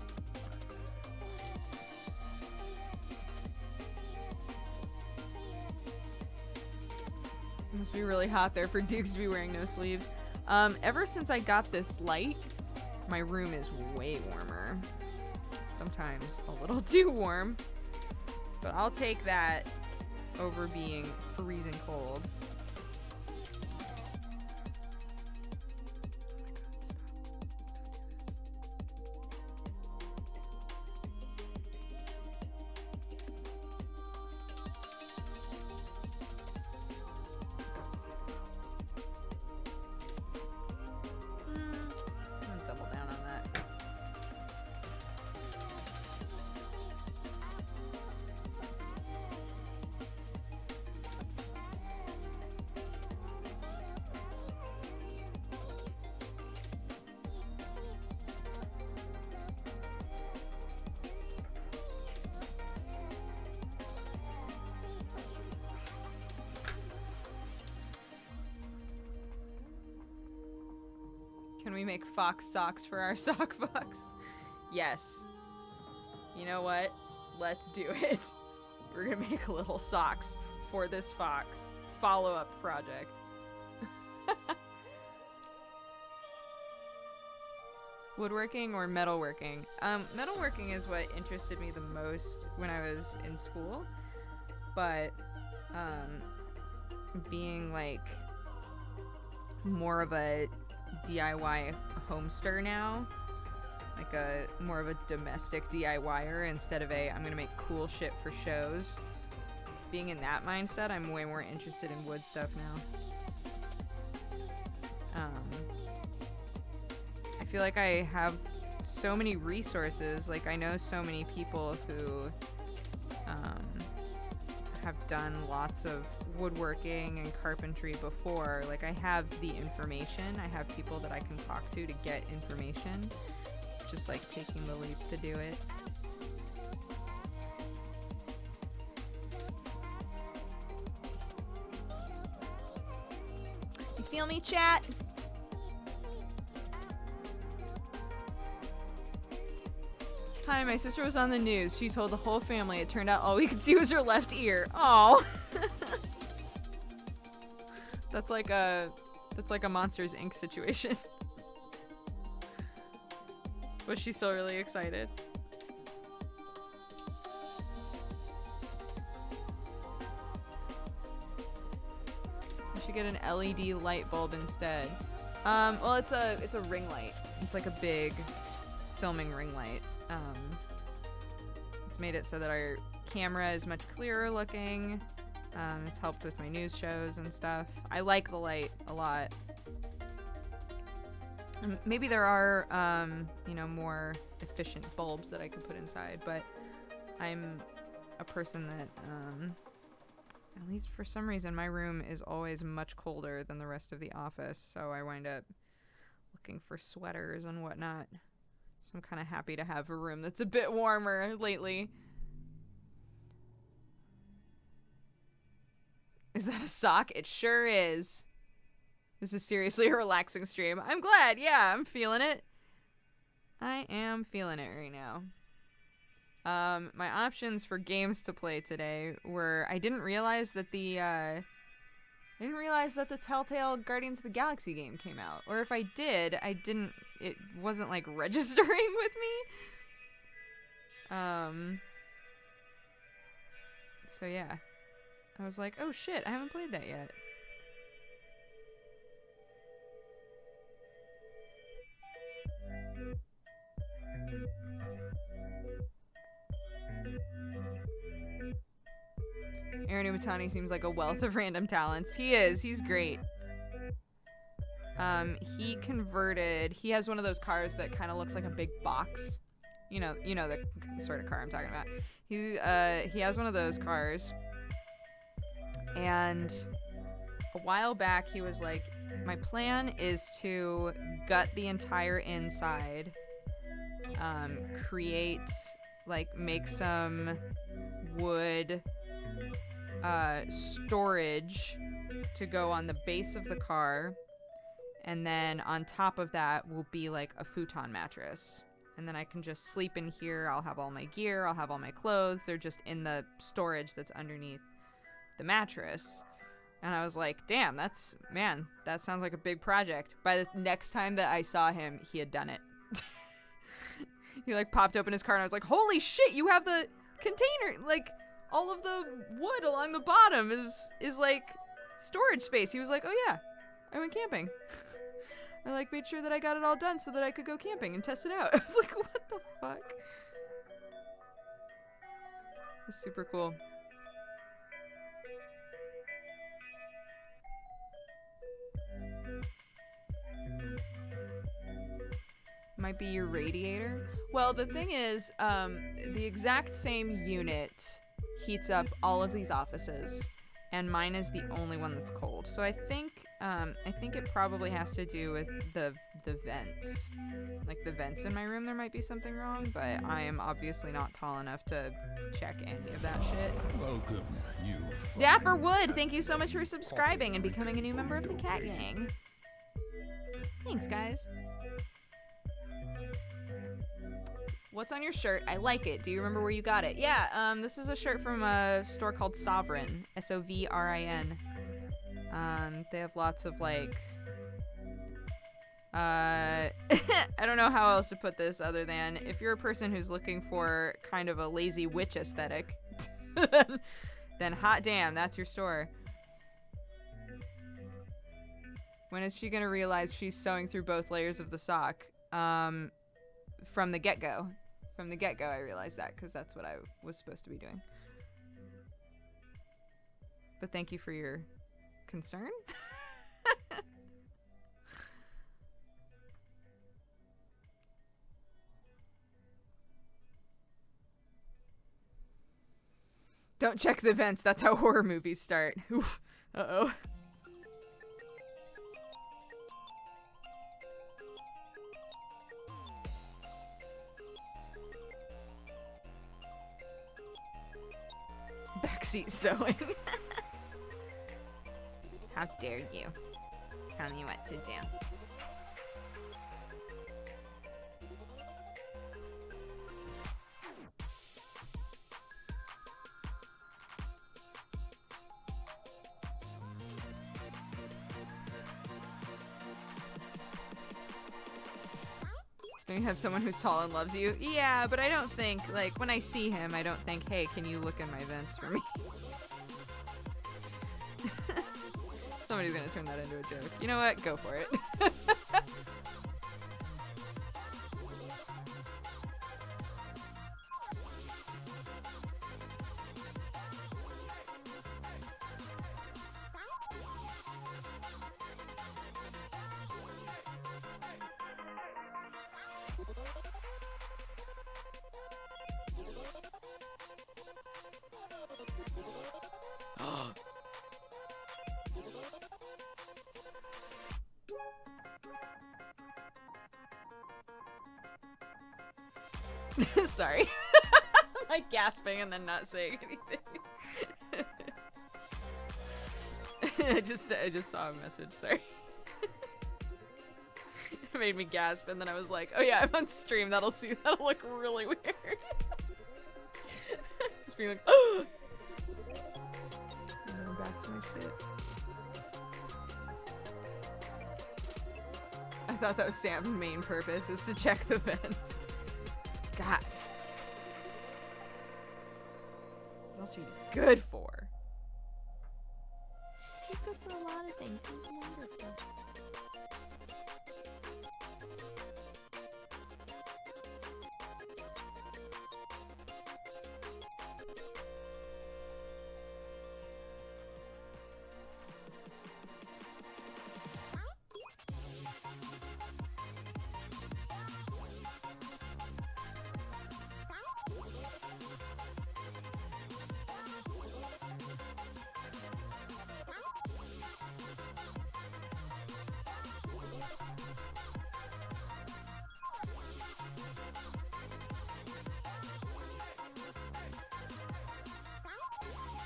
It must be really hot there for Dukes to be wearing no sleeves. Ever since I got this light, my room is way warmer. Sometimes a little too warm. But I'll take that over being freezing cold. Can we make fox socks for our sock fox? Yes. You know what? Let's do it. We're gonna make little socks for this fox. Follow-up project. Woodworking or metalworking? Metalworking is what interested me the most when I was in school. But, being, like, more of a DIY homester now, like more of a domestic DIYer instead of I'm gonna make cool shit for shows. Being in that mindset, I'm way more interested in wood stuff now. I feel like I have so many resources. Like, I know so many people who have done lots of woodworking and carpentry before. Like, I have the information. I have people that I can talk to get information. It's just like taking the leap to do it. You feel me, chat? Hi, my sister was on the news. She told the whole family. It turned out all we could see was her left ear. Oh. That's like a Monsters Inc. situation. Was she still really excited? You should get an LED light bulb instead. Well, it's a ring light. It's like a big filming ring light. It's made it so that our camera is much clearer looking. It's helped with my news shows and stuff. I like the light a lot. Maybe there are, more efficient bulbs that I could put inside, but I'm a person that, at least for some reason, my room is always much colder than the rest of the office, so I wind up looking for sweaters and whatnot. So I'm kind of happy to have a room that's a bit warmer lately. Is that a sock? It sure is. This is seriously a relaxing stream. I'm glad. Yeah, I'm feeling it. I am feeling it right now. My options for games to play today were I didn't realize that the Telltale Guardians of the Galaxy game came out. Or if I did, it wasn't like registering with me. So yeah. I was like, oh shit, I haven't played that yet. Aaron Umatani seems like a wealth of random talents. He is. He's great. He has one of those cars that kind of looks like a big box. You know the sort of car I'm talking about. He has one of those cars. And a while back he was like, my plan is to gut the entire inside, make some wood storage to go on the base of the car, and then on top of that will be like a futon mattress, and then I can just sleep in here. I'll have all my gear, I'll have all my clothes, they're just in the storage that's underneath the mattress. And I was like, damn, that sounds like a big project. By the next time that I saw him, he had done it. He like popped open his car and I was like, holy shit, you have the container, like all of the wood along the bottom is like storage space. He was like, oh yeah, I went camping. I like made sure that I got it all done so that I could go camping and test it out. I was like, what the fuck? It's super cool. Might be your radiator. Well, the thing is, the exact same unit heats up all of these offices, and mine is the only one that's cold. So I think it probably has to do with the vents. Like the vents in my room, there might be something wrong, but I am obviously not tall enough to check any of that shit. Welcome, you fine Dapper Wood, thank you so much for subscribing and becoming a new member of the Cat Gang. Thanks, guys. What's on your shirt? I like it. Do you remember where you got it? Yeah, this is a shirt from a store called Sovrin. Sovrin. They have lots of like... I don't know how else to put this other than if you're a person who's looking for kind of a lazy witch aesthetic, then hot damn, that's your store. When is she gonna realize she's sewing through both layers of the sock? From the get-go. From the get-go, I realized that, because that's what I was supposed to be doing. But thank you for your concern. Don't check the vents. That's how horror movies start. Oof. Uh-oh. Backseat sewing. How dare you tell me what to do. Don't you have someone who's tall and loves you? Yeah, but I don't think, like, when I see him, I don't think, hey, can you look in my vents for me? Somebody's gonna turn that into a joke. You know what? Go for it. Sorry. I'm like gasping and then not saying anything. I just saw a message, sorry. It made me gasp and then I was like, oh yeah, I'm on stream, that'll look really weird. just being like, oh! And then back to my shit. I thought that was Sam's main purpose, is to check the vents. God. What else are you good for? He's good for a lot of things. He's wonderful.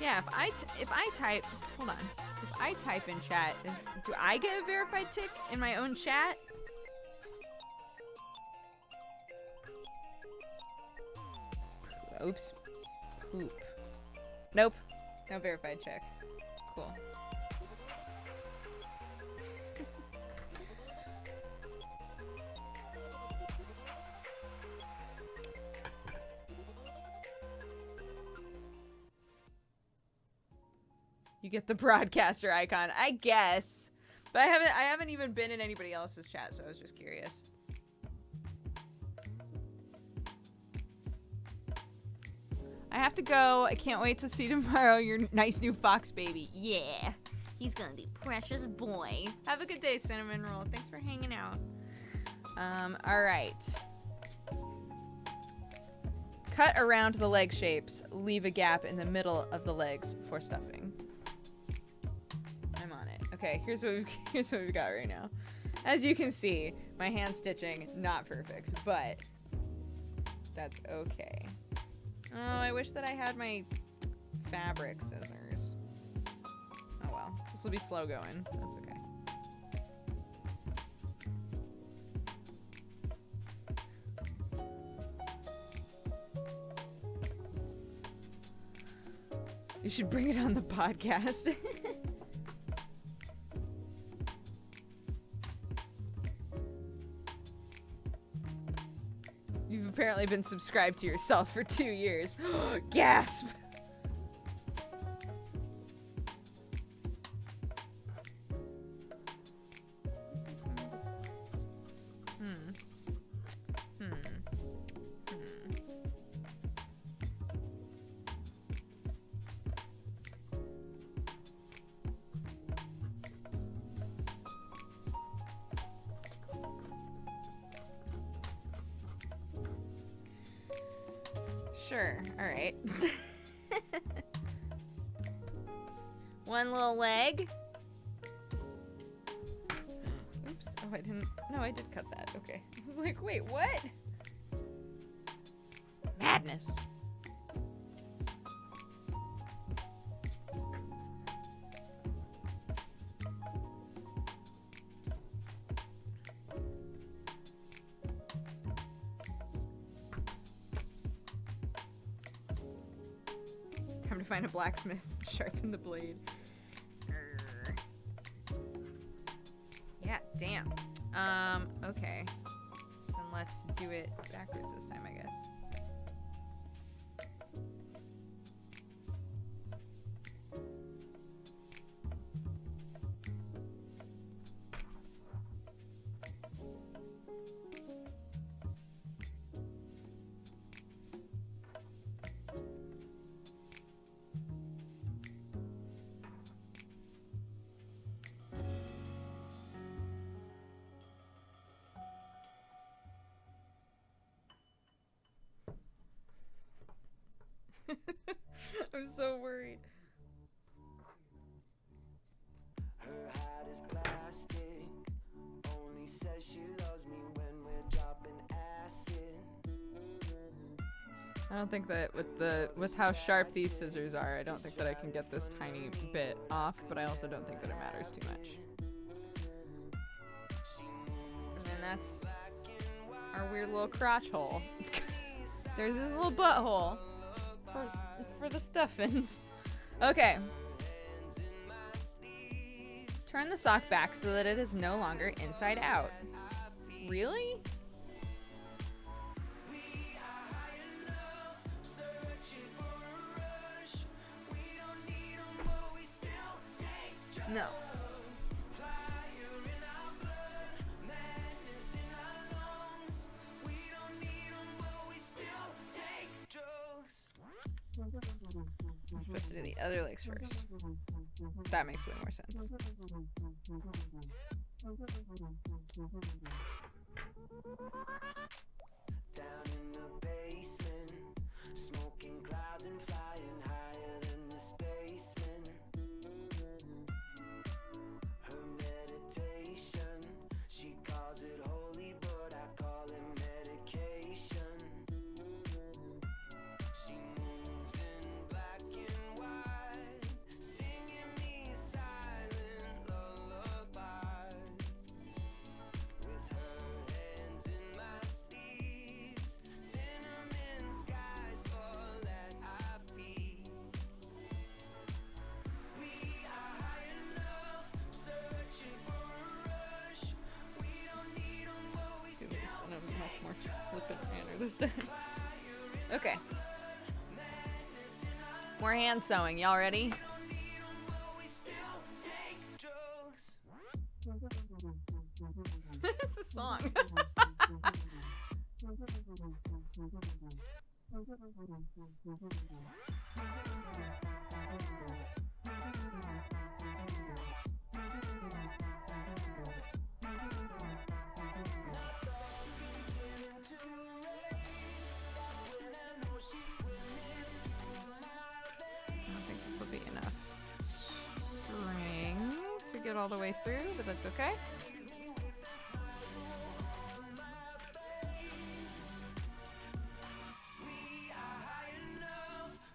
Yeah, if I type, hold on. If I type in chat, do I get a verified tick in my own chat? Oops. Poop. Nope. No verified check. Cool. You get the broadcaster icon, I guess. But I haven't even been in anybody else's chat, so I was just curious. I have to go. I can't wait to see tomorrow your nice new fox baby. Yeah. He's gonna be precious boy. Have a good day, Cinnamon Roll. Thanks for hanging out. Alright. Cut around the leg shapes. Leave a gap in the middle of the legs for stuffing. I'm on it. Okay, here's what we've got right now. As you can see, my hand stitching, not perfect, but that's okay. Oh, I wish that I had my fabric scissors. Oh well. This will be slow going. That's okay. You should bring it on the podcast. You've apparently been subscribed to yourself for 2 years. Gasp! Sure, alright. One little leg. Oops. Oh, I didn't. No, I did cut that. Okay. I was like, wait, what? Madness. Time to find a blacksmith, sharpen the blade. Grr. Yeah, damn. Okay. Then let's do it backwards this time, I guess. I'm so worried. Her heart is plastic. Only says she loves me when we're dropping acid. I don't think that with how sharp these scissors are, I don't think that I can get this tiny bit off, but I also don't think that it matters too much. And then that's our weird little crotch hole. There's this little butthole. for the stuffins. Okay. Turn the sock back so that it is no longer inside out. Really? No. I'm supposed to do the other legs first. That makes way more sense. Down in the basement, smoking clouds and flying higher than the spaceman. Her meditation, she calls it holy, but I call it medication. She moves in black and white, singing me silent lullabies. With her hands in my sleeves, cinnamon skies fall at our feet. We are high enough, searching for a rush. We don't need 'em, but we still In a much more flippant manner this time. Okay. More hand sewing. Y'all ready? take drugs. It's the song. I don't think this will be enough string to get all the way through, but that's okay.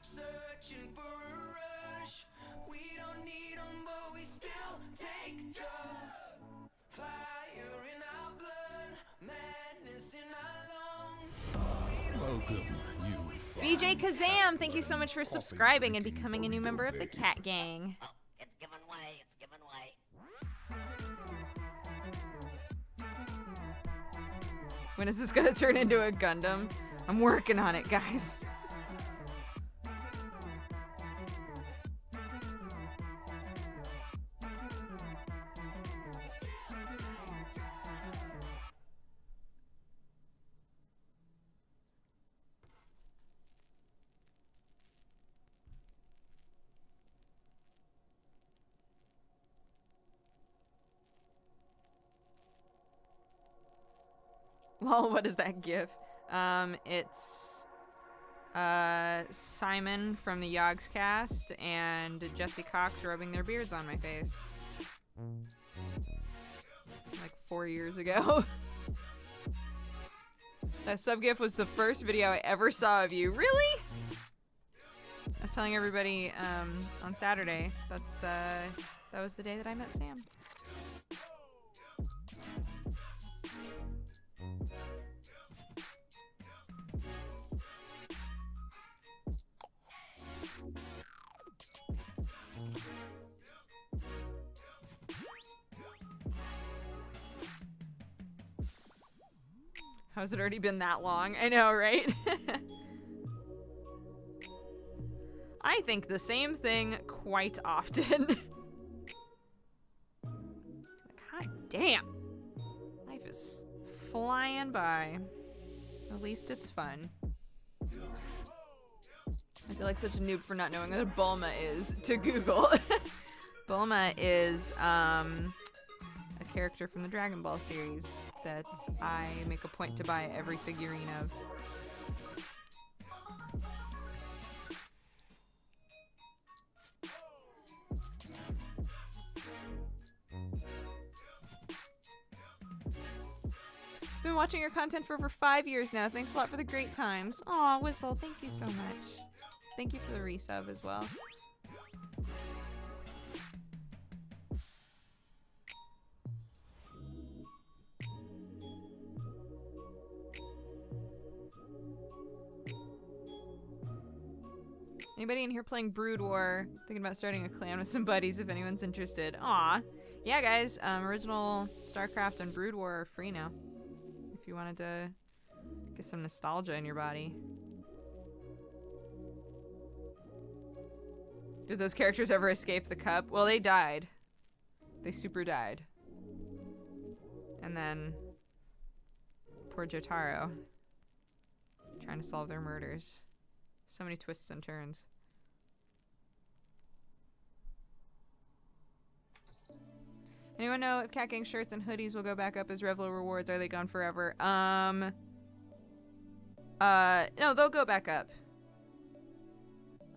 Searching for a rush. We don't need 'em, but we still take drugs. Fire in our blood, madness in our lungs. Welcome, you fine. BJ Kazam, thank you so much for subscribing and becoming a new member of the Cat Gang. Oh, it's giving way, it's giving way. When is this gonna turn into a Gundam? I'm working on it, guys. Well, what is that gif? It's Simon from the Yogs cast and Jesse Cox rubbing their beards on my face. Like 4 years ago. That sub gif was the first video I ever saw of you. Really? I was telling everybody on Saturday that was the day that I met Sam. Has it already been that long? I know, right? I think the same thing quite often. God damn. Life is flying by. At least it's fun. I feel like such a noob for not knowing what a Bulma is to Google. Bulma is a character from the Dragon Ball series that I make a point to buy every figurine of. Been watching your content for over 5 years now. Thanks a lot for the great times. Aw, Whistle, thank you so much. Thank you for the resub as well. Anybody in here playing Brood War? Thinking about starting a clan with some buddies if anyone's interested. Aw. Yeah, guys. Original StarCraft and Brood War are free now. If you wanted to get some nostalgia in your body. Did those characters ever escape the cup? Well, they died. They super died. And then poor Jotaro trying to solve their murders. So many twists and turns. Anyone know if Cat Gang shirts and hoodies will go back up as Revlo rewards? Are they gone forever? No, they'll go back up.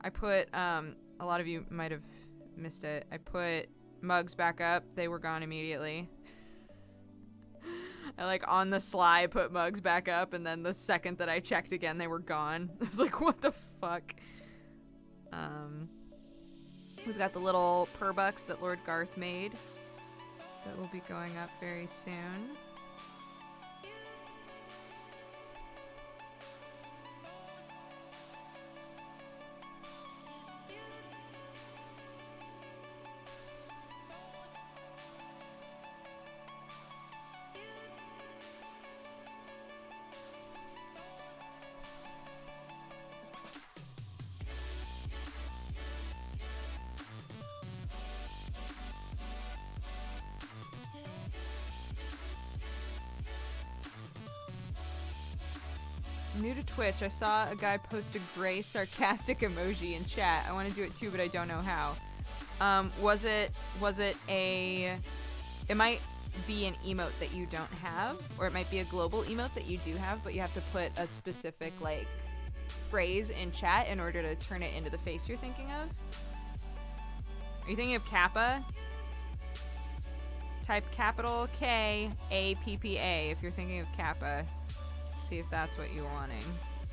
I put, a lot of you might have missed it. I put mugs back up. They were gone immediately. I like on the sly put mugs back up, and then the second that I checked again, they were gone. I was like, what the fuck? We've got the little purbucks that Lord Garth made that will be going up very soon. New to Twitch, I saw a guy post a gray sarcastic emoji in chat. I want to do it too, but I don't know how. Was it a... It might be an emote that you don't have, or it might be a global emote that you do have, but you have to put a specific, like, phrase in chat in order to turn it into the face you're thinking of. Are you thinking of Kappa? Type capital K-A-P-P-A if you're thinking of Kappa. See if that's what you're wanting.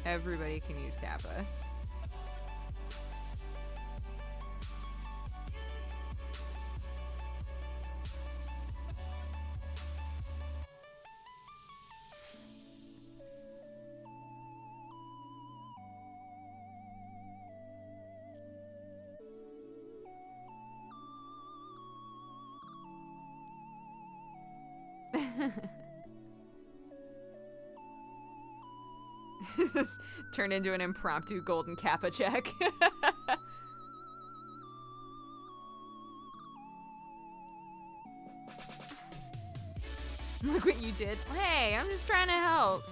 Everybody can use Kappa. This turned into an impromptu golden Kappa check. Look what you did. Hey, I'm just trying to help.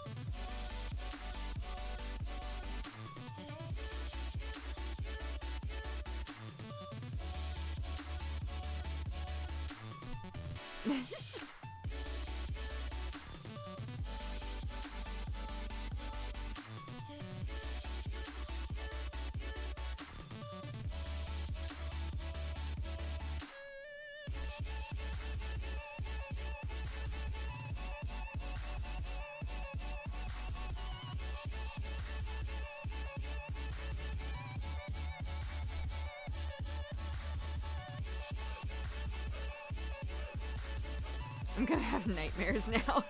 I'm gonna have nightmares now. What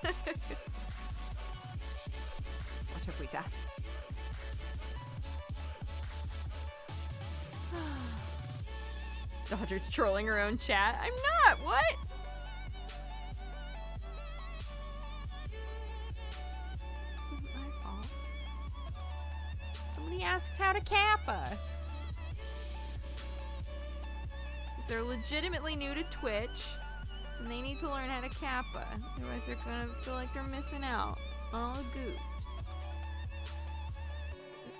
have we done? Dodger's trolling her own chat. I'm not! What? This isn't my fault. Somebody asked how to Kappa. They're legitimately new to Twitch. And they need to learn how to Kappa. Otherwise they're gonna feel like they're missing out on all the goops.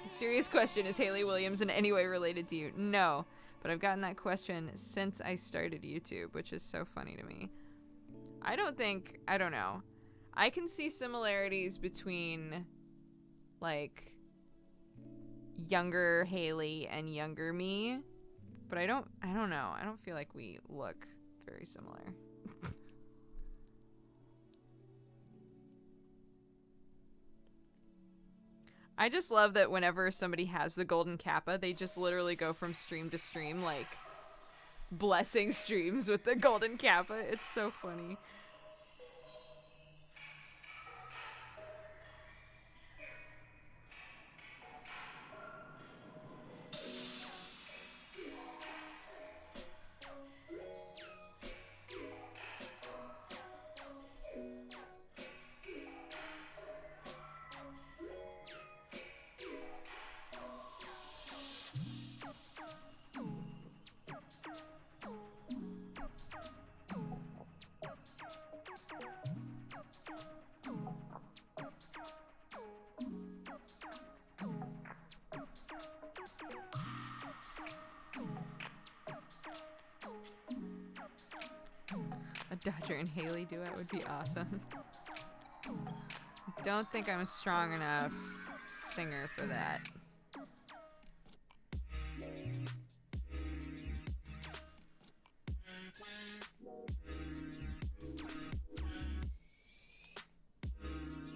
Serious question, is Haley Williams in any way related to you? No. But I've gotten that question since I started YouTube, which is so funny to me. I don't know. I can see similarities between, like, younger Haley and younger me. But I don't know. I don't feel like we look very similar. I just love that whenever somebody has the golden Kappa, they just literally go from stream to stream, like, blessing streams with the golden Kappa. It's so funny. Dodger and Haley duet would be awesome. Don't think I'm a strong enough singer for that.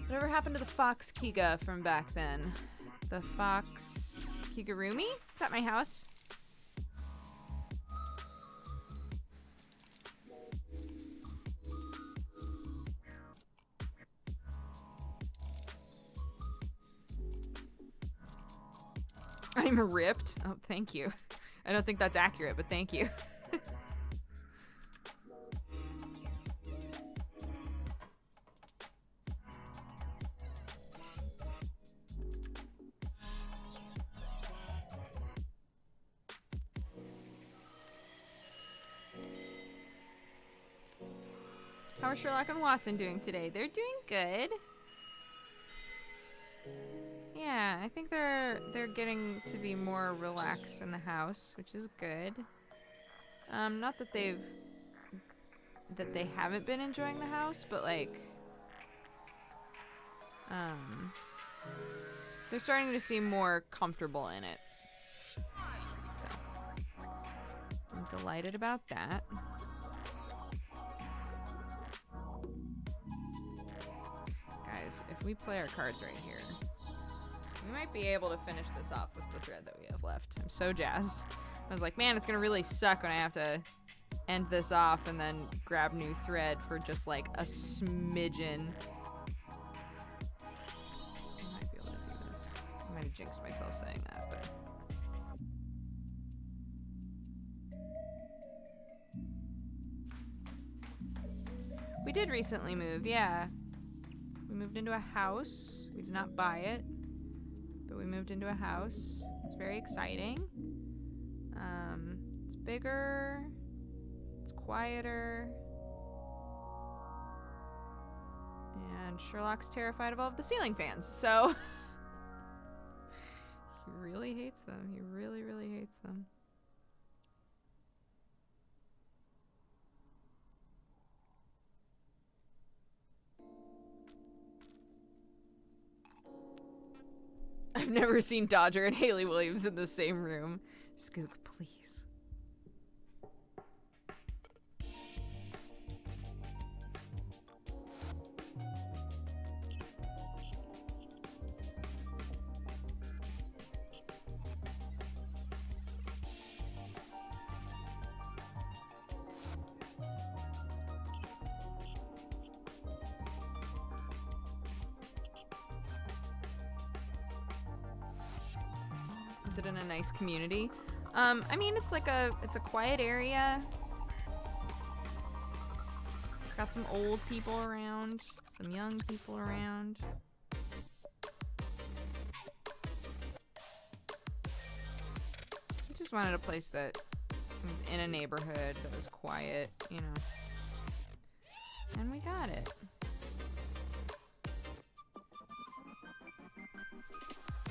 Whatever happened to the Fox Kiga from back then? The Fox Kigurumi? It's at my house. I'm ripped. Oh, thank you. I don't think that's accurate, but thank you. How are Sherlock and Watson doing today? They're doing good. Yeah, I think they're getting to be more relaxed in the house, which is good. Not that they haven't been enjoying the house, but like they're starting to seem more comfortable in it. So, I'm delighted about that. Guys, if we play our cards right here, we might be able to finish this off with the thread that we have left. I'm so jazzed. I was like, man, it's gonna really suck when I have to end this off and then grab new thread for just like a smidgen. I might be able to do this. I might have jinxed myself saying that, but. We did recently move, yeah. We moved into a house. We did not buy it, but we moved into a house. It's very exciting. It's bigger. It's quieter. And Sherlock's terrified of all of the ceiling fans, so he really hates them. He really, really hates them. I've never seen Dodger and Haley Williams in the same room. Skook, please. Is it in a nice community? I mean, it's a quiet area. It's got some old people around, some young people around. I just wanted a place that was in a neighborhood that was quiet, you know. And we got it.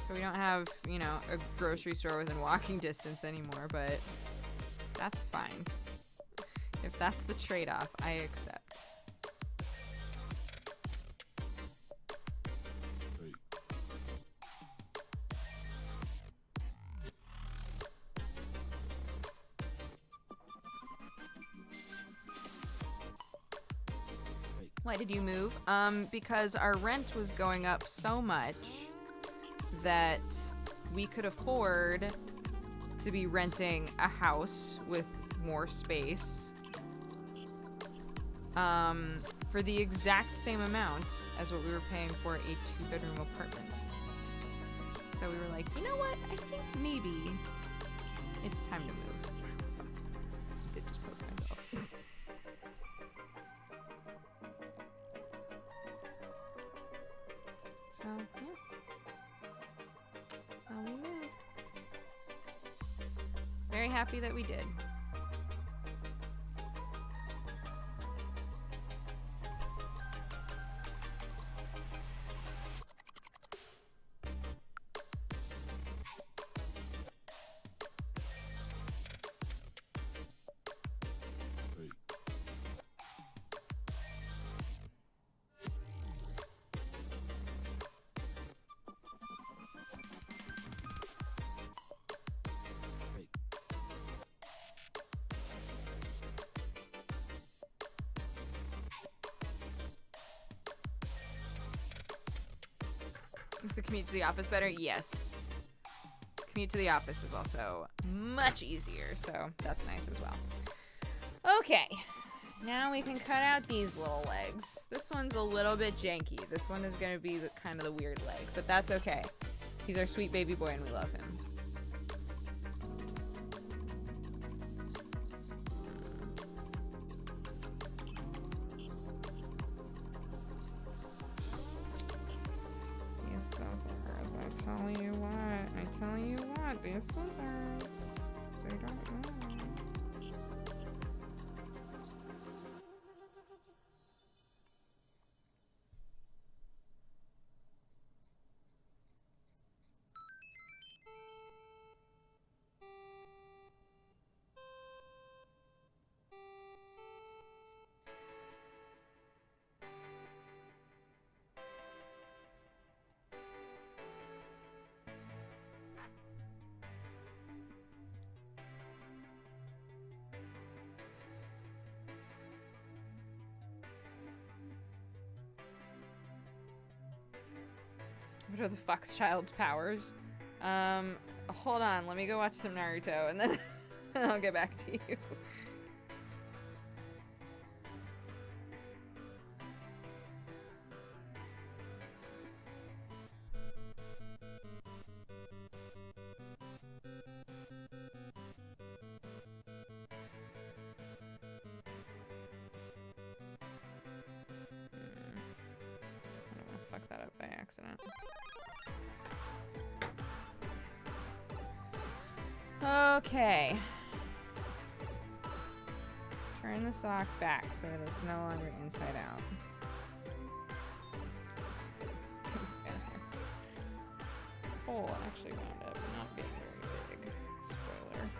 So we don't have, you know, a grocery store within walking distance anymore, but that's fine. If that's the trade-off, I accept. Why did you move? Because our rent was going up so much that we could afford to be renting a house with more space for the exact same amount as what we were paying for a 2-bedroom apartment. So we were like, you know what? I think maybe it's time to move. I did just poke myself. So, yeah. So we moved. Very happy that we did. Is the commute to the office better? Yes. Commute to the office is also much easier, so that's nice as well. Okay. Now we can cut out these little legs. This one's a little bit janky. This one is going to be the kind of the weird leg, but that's okay. He's our sweet baby boy and we love him. I tell you what, these scissors, they don't know. What are the Fox Child's powers? Hold on, let me go watch some Naruto and then I'll get back to you. I don't want to fuck that up by accident. Okay. Turn the sock back so that it's no longer inside out. This hole actually wound up not being very big. Spoiler.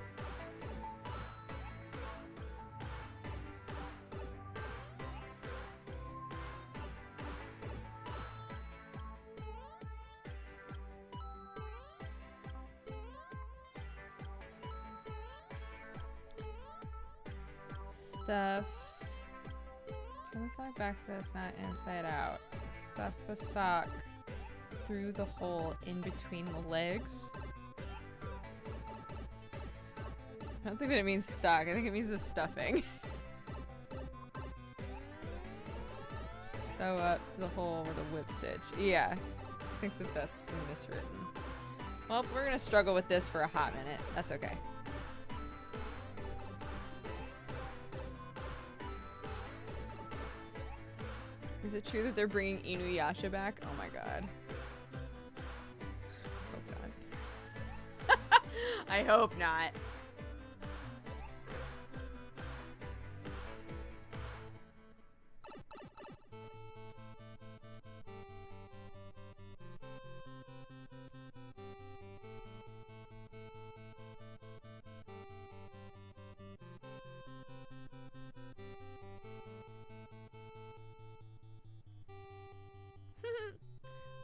Stuff. Turn the sock back so it's not inside out. Stuff the sock through the hole in between the legs. I don't think that it means stock. I think it means the stuffing. Sew up the hole with a whip stitch. Yeah, I think that that's miswritten. Well, we're gonna struggle with this for a hot minute. That's okay. Is it true that they're bringing Inuyasha back? Oh my god. Oh god. I hope not.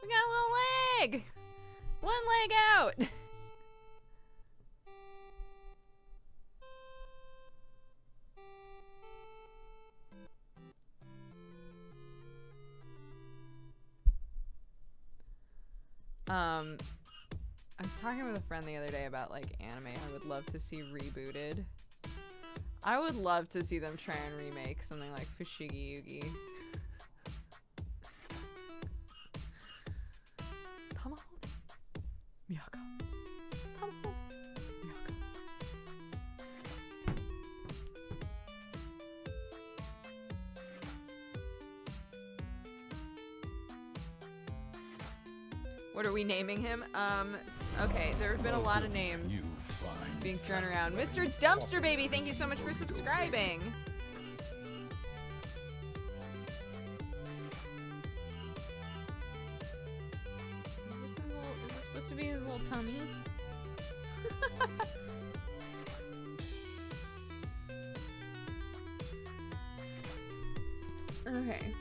We got a little leg! One leg out! I was talking with a friend the other day about like anime I would love to see rebooted. I would love to see them try and remake something like Fushigi Yugi. Miyako. Tamahori. Miyako. What are we naming him? Okay, there have been a lot of names being thrown around. Mr. Dumpster Baby, thank you so much for subscribing. Is this supposed to be his little tummy? Okay.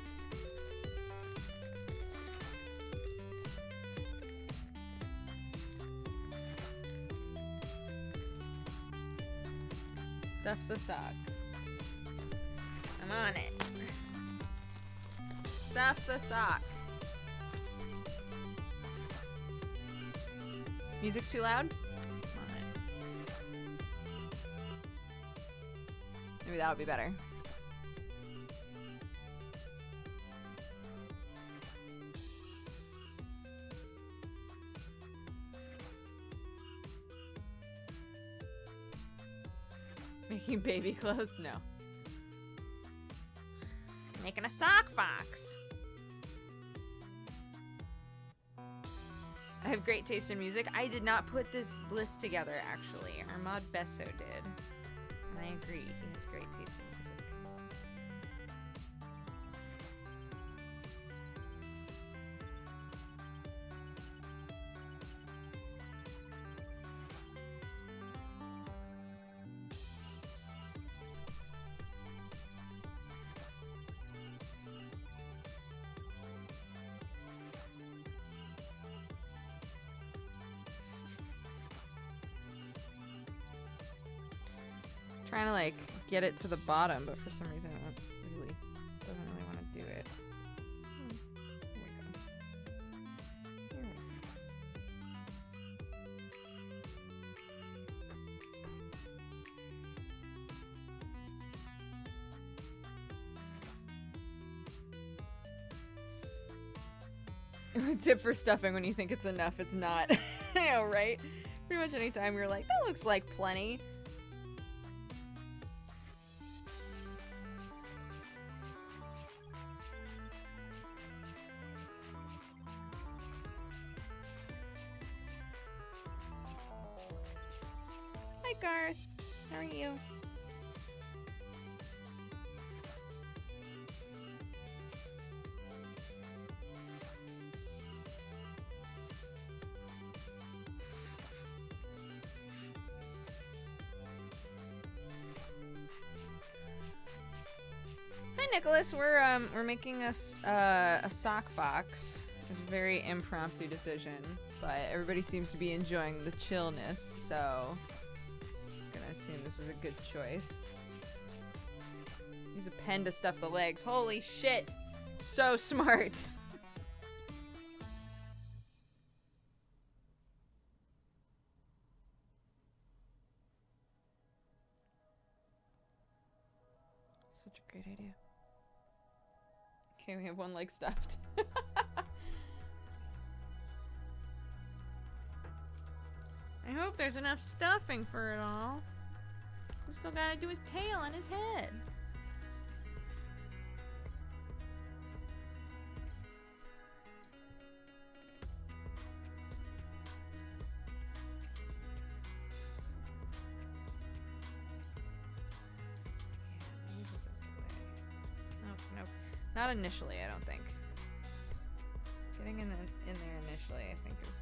Stuff the sock. I'm on it. Stuff the sock. Music's too loud? Come on it. Maybe that would be better. Making baby clothes? No. Making a sock fox. I have great taste in music. I did not put this list together, actually. Armand Besso did. And I agree. He has great taste in music. Trying to like get it to the bottom, but for some reason it doesn't really want to do it. Here we go. Here we go. Tip for stuffing: when you think it's enough, it's not. I know, right? Pretty much anytime you're like, that looks like plenty. Hi, Garth. How are you? Hi, Nicholas. We're making a sock fox. It's a very impromptu decision, but everybody seems to be enjoying the chillness, so I'm gonna assume this was a good choice. Use a pen to stuff the legs. Holy shit! So smart. Such a great idea. Okay, we have one leg stuffed. I hope there's enough stuffing for it all. We still gotta do his tail and his head. Yeah, maybe this is the way. Nope, nope. Not initially, I don't think. Getting in there initially, I think is...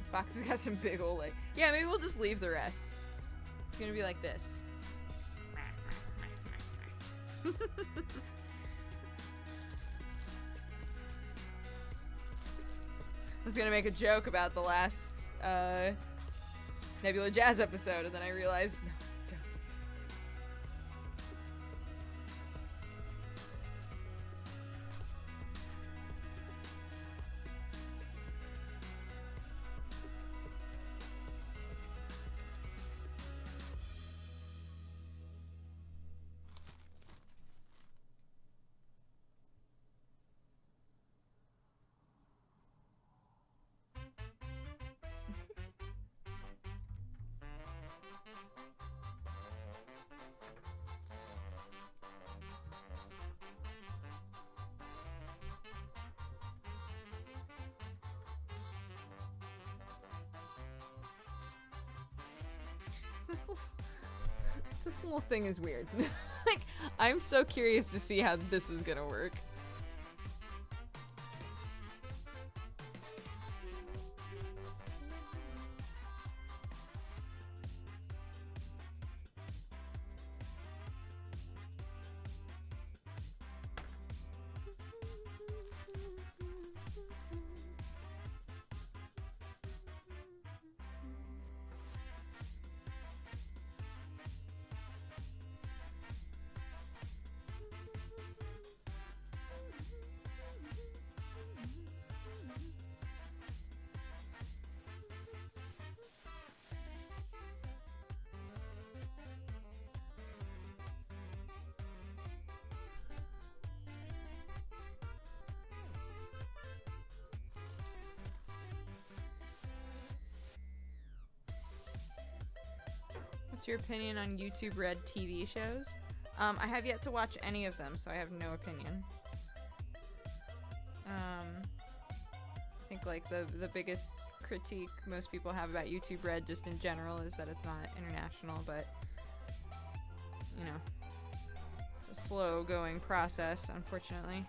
Fox has got some big ol' like... Yeah, maybe we'll just leave the rest. It's gonna be like this. I was gonna make a joke about the last Nebula Jazz episode, and then I realized, no, don't. This little thing is weird. Like, I'm so curious to see how this is gonna work. What's your opinion on YouTube Red TV shows? I have yet to watch any of them, so I have no opinion. I think like the biggest critique most people have about YouTube Red just in general is that it's not international, but you know, it's a slow going process, unfortunately.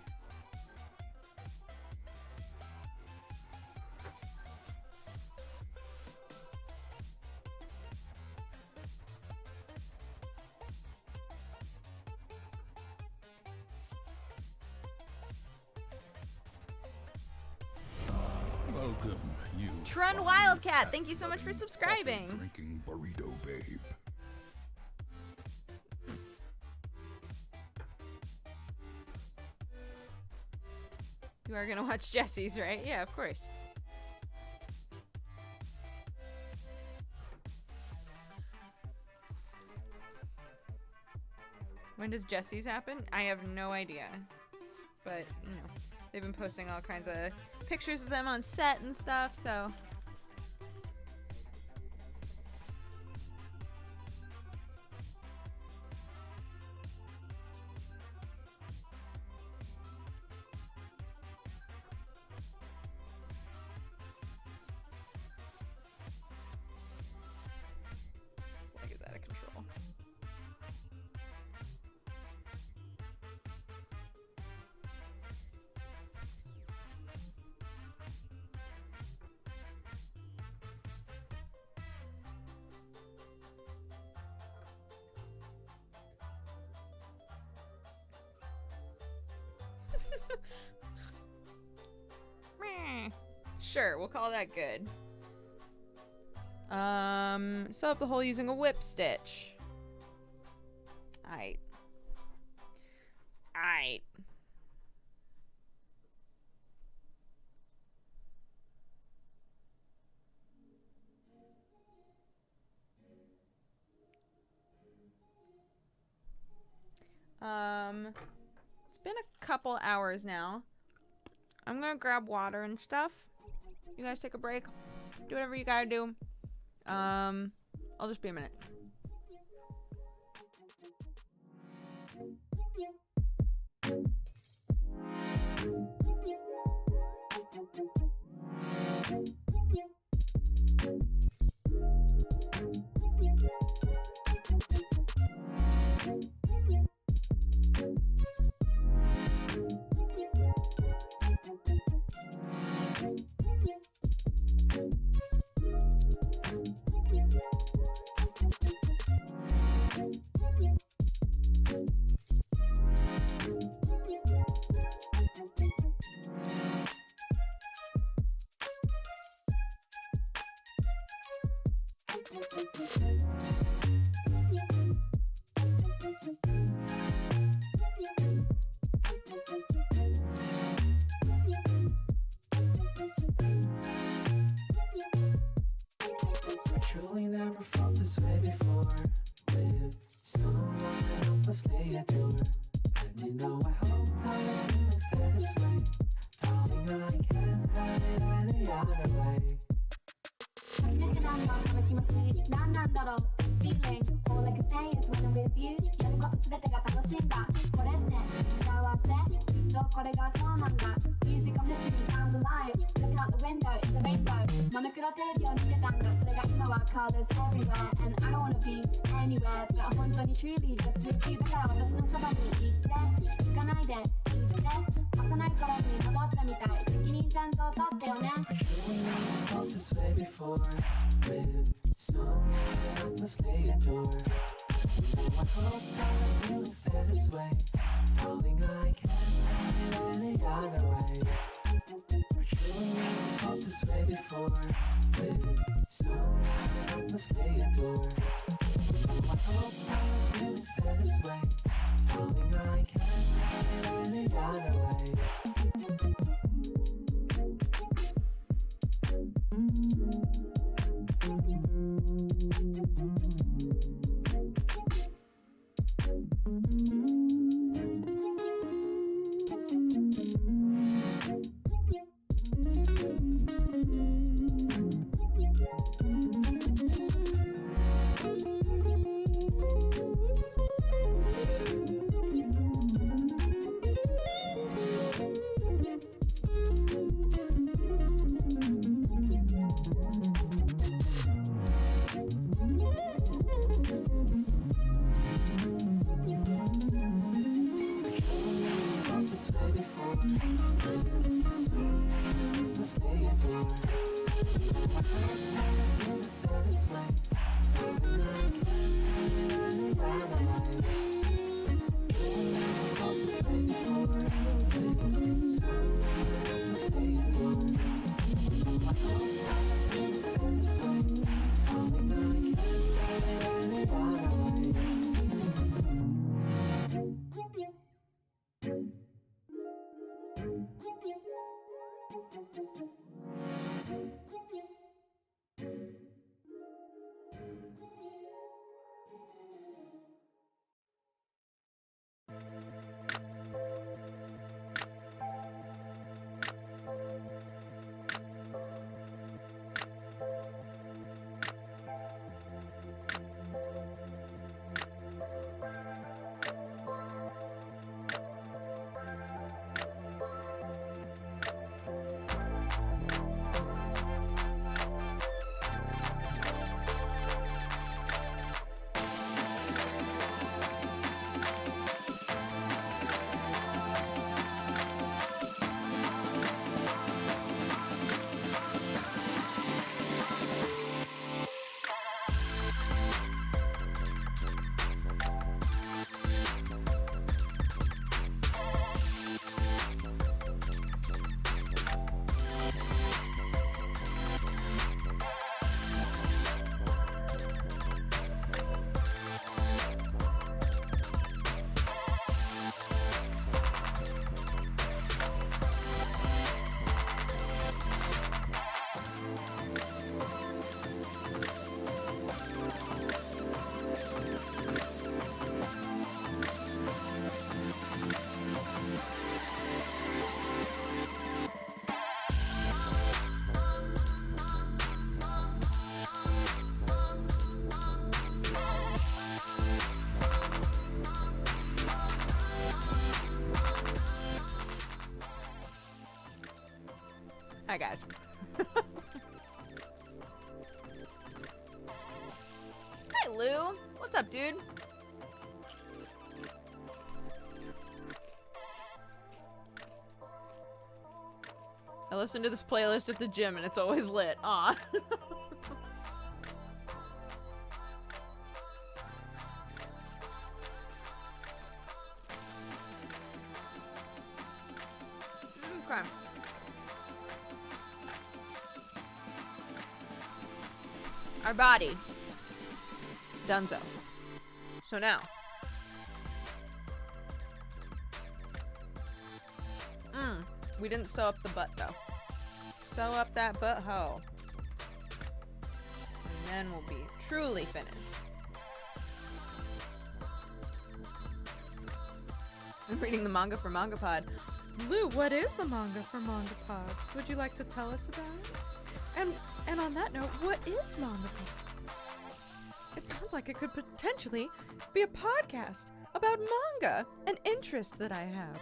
Welcome, you. Trun Wildcat, thank you so much for subscribing. Drinking burrito babe. You are gonna watch Jesse's, right? Yeah, of course. When does Jesse's happen? I have no idea. But, you know, they've been posting all kinds of pictures of them on set and stuff, so. This leg is out of control. Meh. Sure, we'll call that good. Sew up the hole using a whip stitch. Aight. Aight. It's been a couple hours now. I'm gonna grab water and stuff. You guys take a break. Do whatever you gotta do. I'll just be a minute. Truly never felt this way before. With someone I helplessly adore. And you know I hope that my feelings stay this way. Darling, I can't have it any other way. 初めてなんだこの気持ち何なんだろう This feeling All I can say is when I'm with you やることすべてが楽しいんだこれって幸せどこれがそうなんだ Music I'm listening sounds alive Look out the window, it's a rainbow モノクロテレビを見てたんだそれが今は colors everywhere And I don't wanna be anywhere But 本当に truly just with you だから私のそばにいて行かないでいて幼い頃に戻ったみたい責任ちゃんと取ってよね I truly never felt this way before With someone endlessly adore I hope my feelings stay this way Darling, I can't find any other way I truly never felt this way before With someone endlessly adore I hope my feelings stay this way Darling, I can't find any other way this way before So let's stay adore I hope let's stay this way Darling, I can't run away I felt this way before So let's stay adore I hope let's stay this way Darling, I can't run away Hi, guys. Hi, Lou. What's up, dude? I listen to this playlist at the gym and it's always lit. Aw. Okay. Our body. Dunzo. So now. We didn't sew up the butt though. Sew up that butthole. And then we'll be truly finished. I'm reading the manga for MangaPod. Lou, what is the manga for MangaPod? Would you like to tell us about it? And on that note, what is MangaPod? It sounds like it could potentially be a podcast about manga, an interest that I have.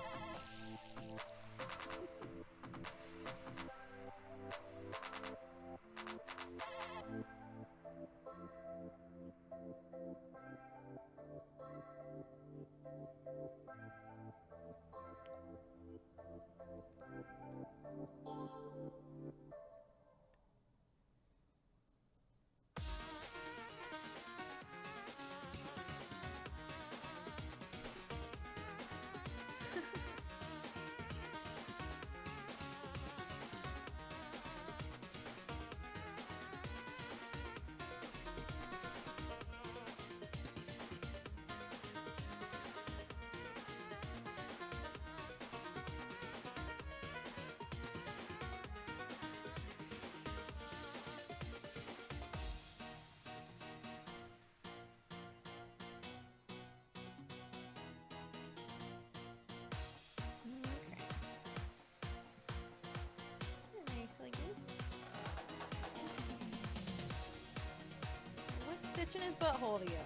pushing his butthole together.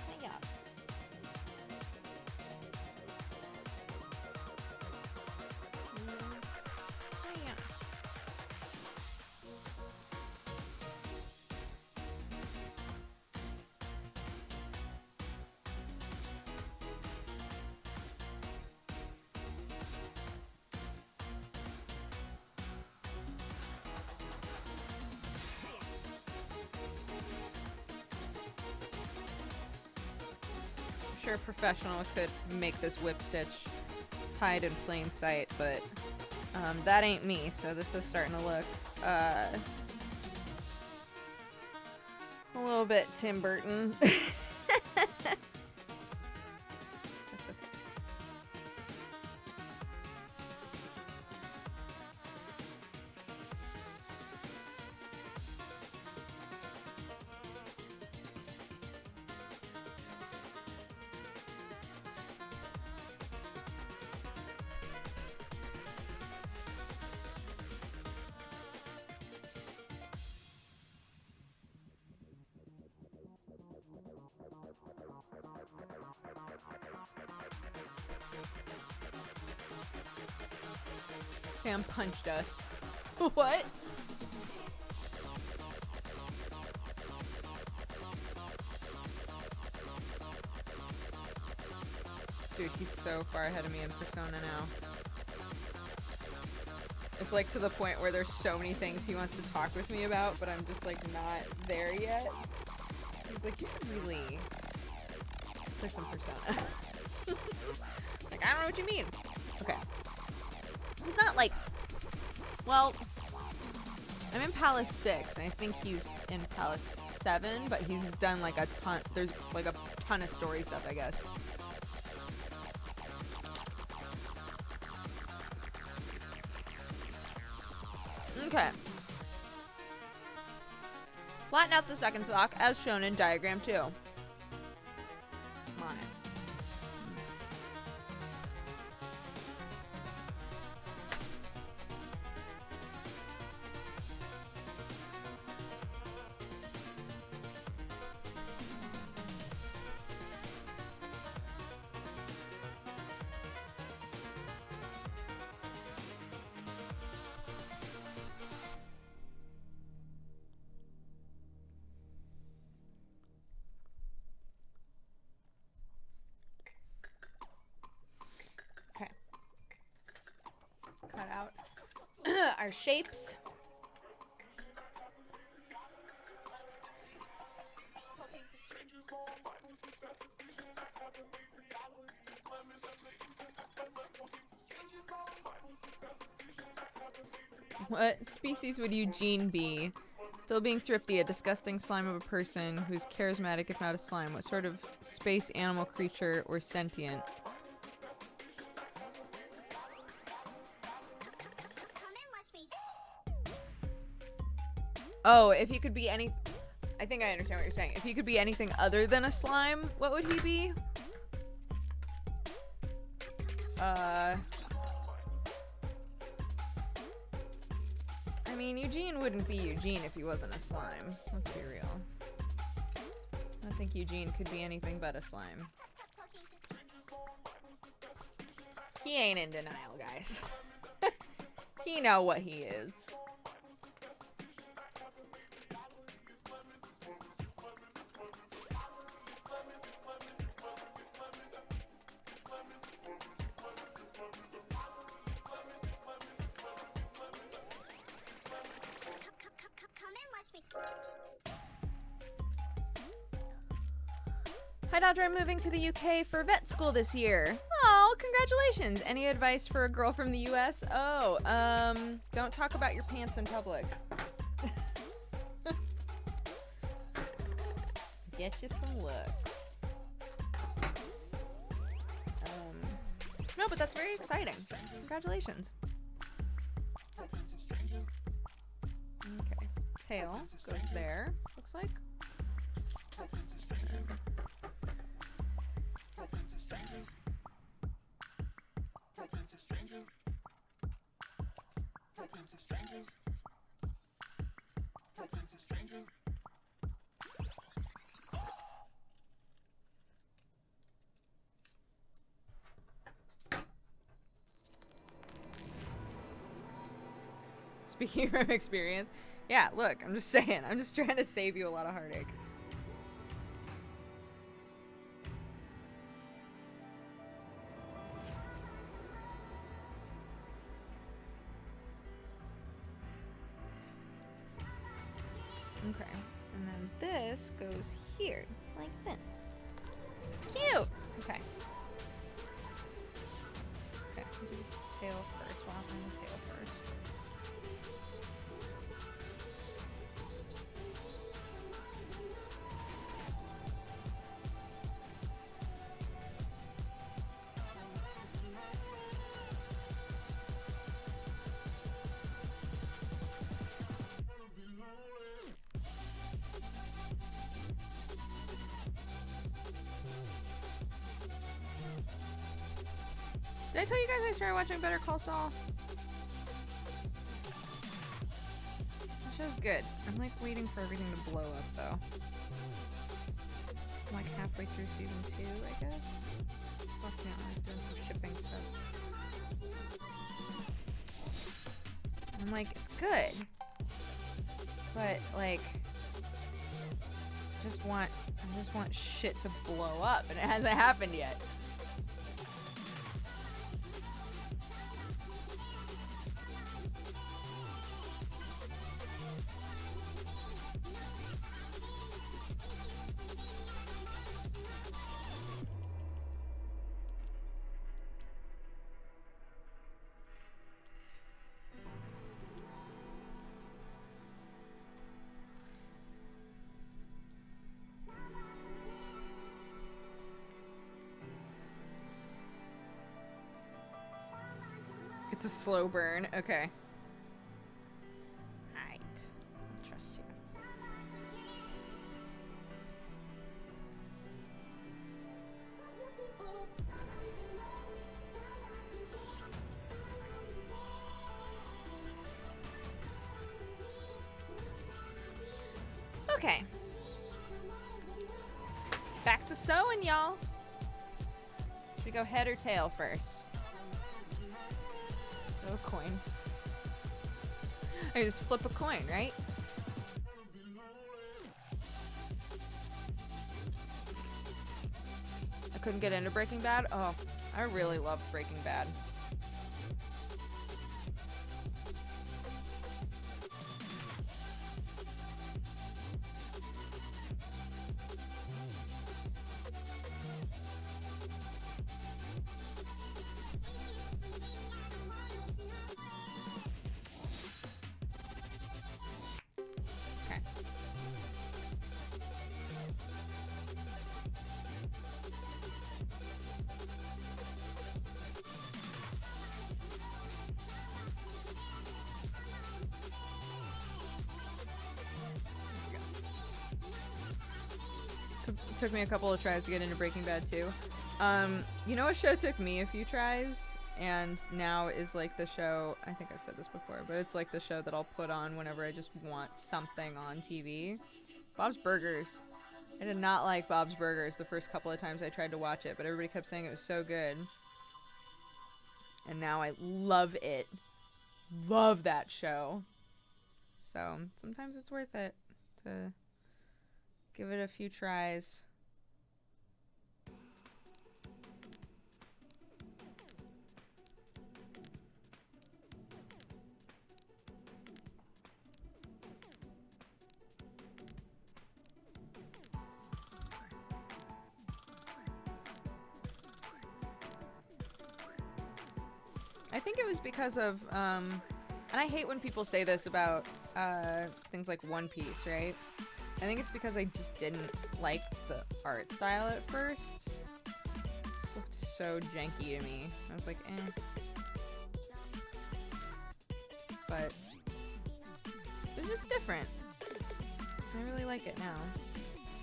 Hang up. Hang up. I'm sure a professional could make this whip stitch hide in plain sight, but that ain't me, so this is starting to look a little bit Tim Burton. That's okay. Sam punched us. What? Dude, he's so far ahead of me in Persona now. It's like to the point where there's so many things he wants to talk with me about, but I'm just like not there yet. He's like, you should really play some Persona. Like, I don't know what you mean. Okay. He's not like, well, I'm in Palace 6, and I think he's in Palace 7, but he's done like a ton, there's like a ton of story stuff, I guess. Okay. Flatten out the second sock, as shown in diagram 2. Come on in. Cut out our shapes. What species would Eugene be? Still being thrifty, a disgusting slime of a person who's charismatic if not a slime. What sort of space animal, creature, or sentient? Oh, if he could be any... I think I understand what you're saying. If he could be anything other than a slime, what would he be? I mean, Eugene wouldn't be Eugene if he wasn't a slime. Let's be real. I think Eugene could be anything but a slime. He ain't in denial, guys. He know what he is. Hi, Dodger. I'm moving to the UK for vet school this year. Oh, congratulations. Any advice for a girl from the US? Oh, don't talk about your pants in public. Get you some looks. No, but that's very exciting. Congratulations. Okay. Tail goes there, looks like. speaking from experience. Yeah, look, I'm just saying. I'm just trying to save you a lot of heartache. Okay, and then this goes here, like this. Cute! Okay. Okay, we'll do the tail first. We'll outline the tail first. Did I tell you guys I started watching Better Call Saul? That show's good. I'm like waiting for everything to blow up though. I'm like halfway through season 2, I guess. Fuck no, I was doing some shipping stuff. I'm like, it's good. But like I just want shit to blow up and it hasn't happened yet. It's a slow burn. Okay. Alright. I trust you. Okay. Back to sewing, y'all. Should we go head or tail first? Oh, a coin. I just flip a coin, right? I couldn't get into Breaking Bad? Oh, I really loved Breaking Bad. Okay. Took me a couple of tries to get into Breaking Bad too. You know, a show took me a few tries and now is like the show, I think I've said this before, but it's like the show that I'll put on whenever I just want something on TV. Bob's Burgers. I did not like Bob's Burgers the first couple of times I tried to watch it, but everybody kept saying it was so good. And now I love it. Love that show. So sometimes it's worth it to give it a few tries. I think it was because of, and I hate when people say this about things like One Piece, right? I think it's because I just didn't like the art style at first. It just looked so janky to me. I was like, eh. But it was just different. I really like it now.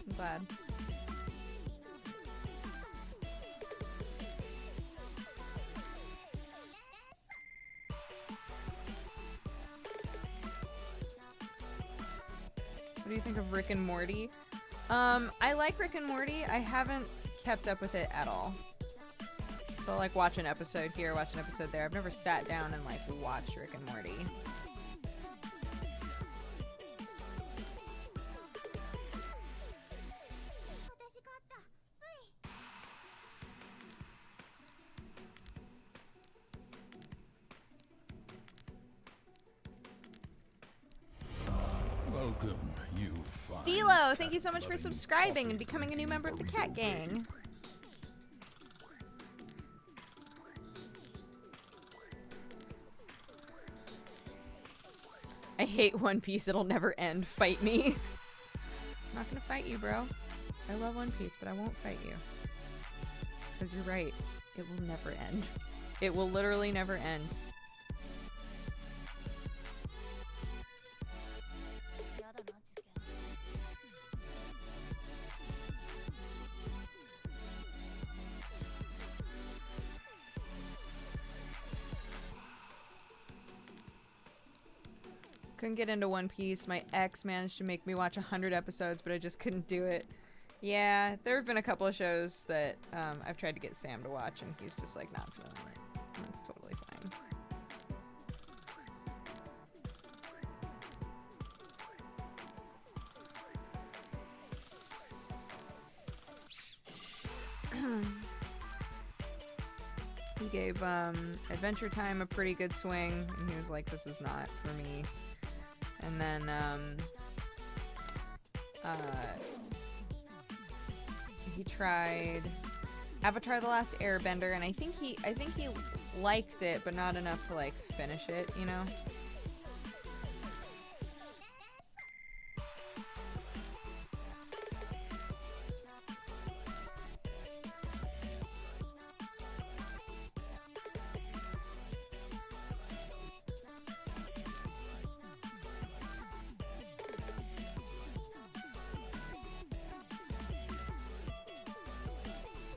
I'm glad. What do you think of Rick and Morty? I like Rick and Morty. I haven't kept up with it at all. So I'll like watch an episode here, watch an episode there. I've never sat down and like watched Rick and Morty. Welcome, you fine Stilo, thank you so much for cat-loving, subscribing and becoming a new member of the Cat Gang. I hate One Piece, it'll never end. Fight me. I'm not gonna fight you, bro. I love One Piece, but I won't fight you. Because you're right. It will never end. It will literally never end. Couldn't get into One Piece. My ex managed to make me watch 100 episodes, but I just couldn't do it. Yeah, there have been a couple of shows that I've tried to get Sam to watch, and he's just like not feeling it. That's totally fine. He gave Adventure Time a pretty good swing, and he was like, this is not for me. And then he tried Avatar: The Last Airbender, and I think he liked it, but not enough to like finish it, you know?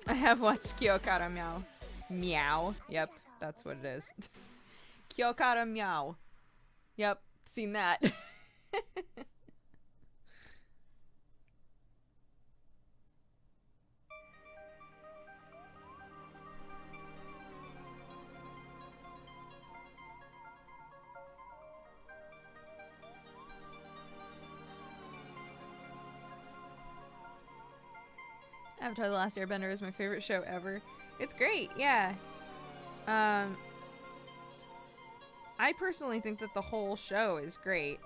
I have watched Kyokara Meow. Meow. Yep, that's what it is. Kyokara Meow. Yep, seen that. Avatar: The Last Airbender is my favorite show ever. It's great, yeah. I personally think that the whole show is great.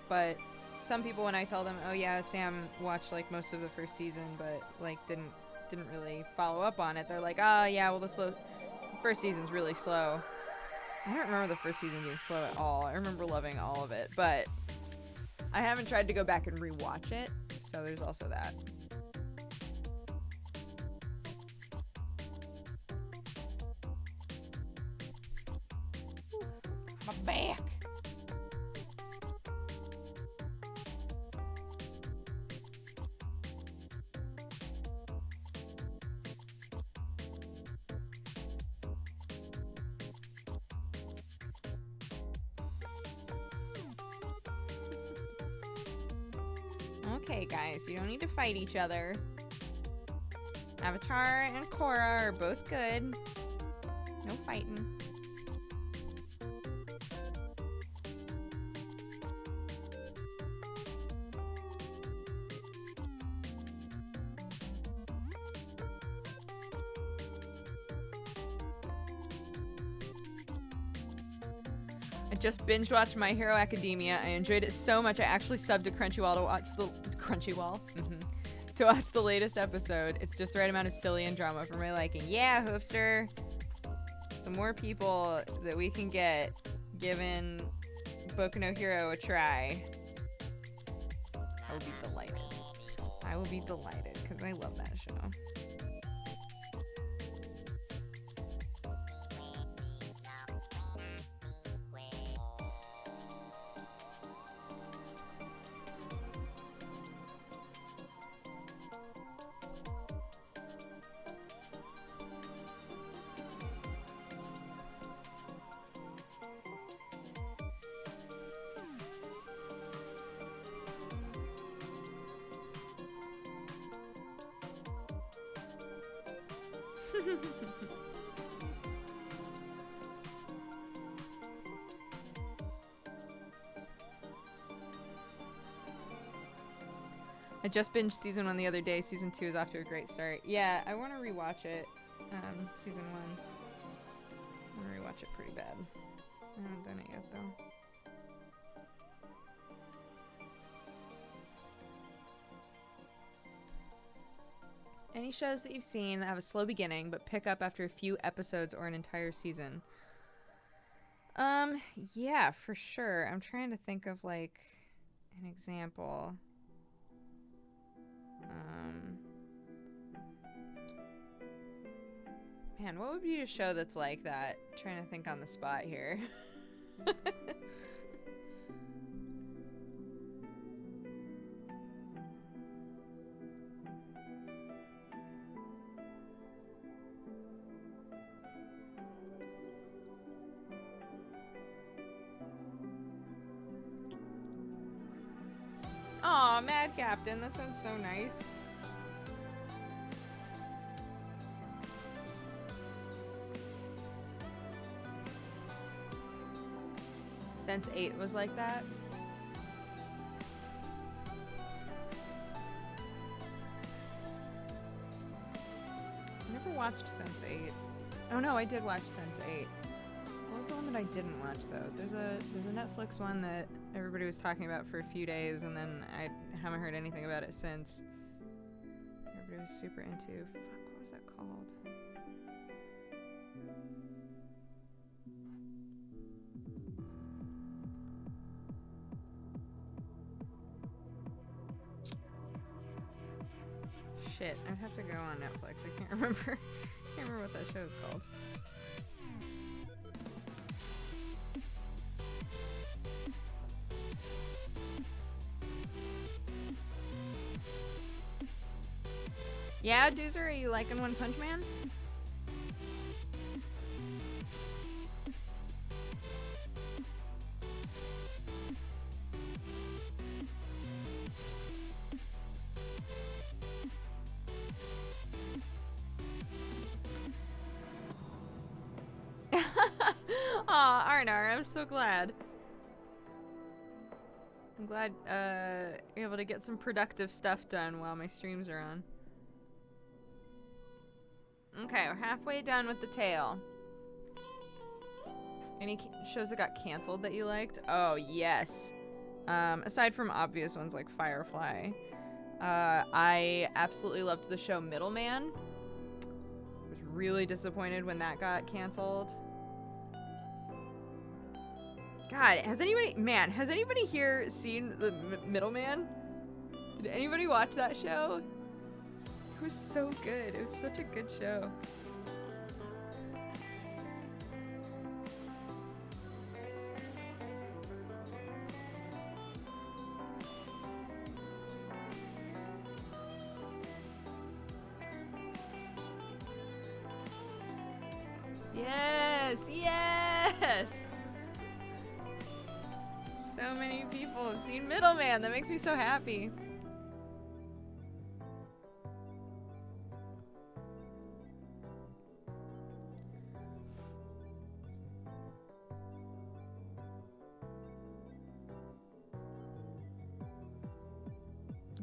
But some people, when I tell them, oh yeah, Sam watched like most of the first season, but like didn't really follow up on it, they're like, oh yeah, well the first season's really slow. I don't remember the first season being slow at all. I remember loving all of it, but I haven't tried to go back and rewatch it, so there's also that. My back. Okay, guys, you don't need to fight each other. Avatar and Korra are both good. No fighting. I just binge watched My Hero Academia. I enjoyed it so much I actually subbed to Crunchyroll to watch the to watch the latest episode. It's just the right amount of silly and drama for my liking. Yeah, Hoofster. The more people that we can get giving Boku no Hero a try, I will be delighted. I will be delighted because I love that show. I just binged season 1 the other day. Season 2 is off to a great start. Yeah, I want to rewatch it. Season 1. I want to rewatch it pretty bad. I haven't done it yet, though. Any shows that you've seen that have a slow beginning but pick up after a few episodes or an entire season? Yeah, for sure. I'm trying to think of like an example. Man, what would be a show that's like that? Trying to think on the spot here. Aw, Mad Captain, that sounds so nice. Sense8 was like that. I never watched Sense8. Oh no, I did watch Sense8. What was the one that I didn't watch though? There's a Netflix one that everybody was talking about for a few days, and then I haven't heard anything about it since. Everybody was super into. Fuck, what was that called? Shit, I'd have to go on Netflix. I can't remember. Can't remember what that show is called. Yeah, Doozer, are you liking One Punch Man? Aw, Arnar, I'm so glad. I'm glad you're able to get some productive stuff done while my streams are on. Okay, we're halfway done with the tale. Any shows that got canceled that you liked? Oh, yes. Aside from obvious ones like Firefly, I absolutely loved the show Middleman. I was really disappointed when that got canceled. God, has anybody here seen the Middleman? Did anybody watch that show? It was so good. It was such a good show. Yes, yes! So many people have seen Middleman. That makes me so happy.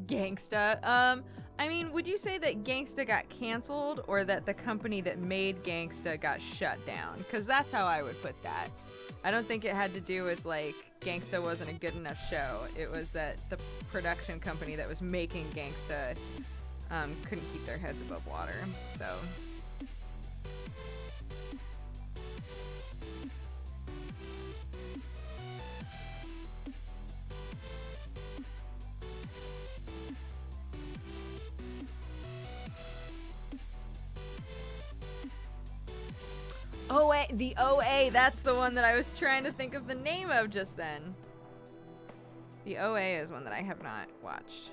Gangsta. I mean, would you say that Gangsta got canceled or that the company that made Gangsta got shut down? Because that's how I would put that. I don't think it had to do with, like, Gangsta wasn't a good enough show. It was that the production company that was making Gangsta couldn't keep their heads above water. So... OA, the OA, that's the one that I was trying to think of the name of just then. The OA is one that I have not watched.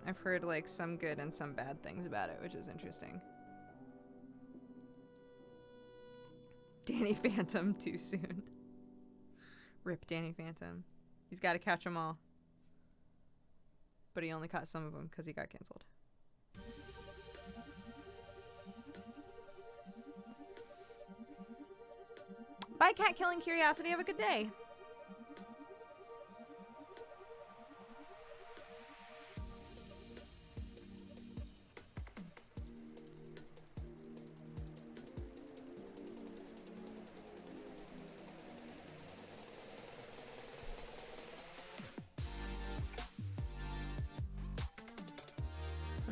I've heard like some good and some bad things about it, which is interesting. Danny Phantom too soon. Rip Danny Phantom. He's got to catch them all. But he only caught some of them because he got canceled. Bye, cat killing curiosity. Have a good day.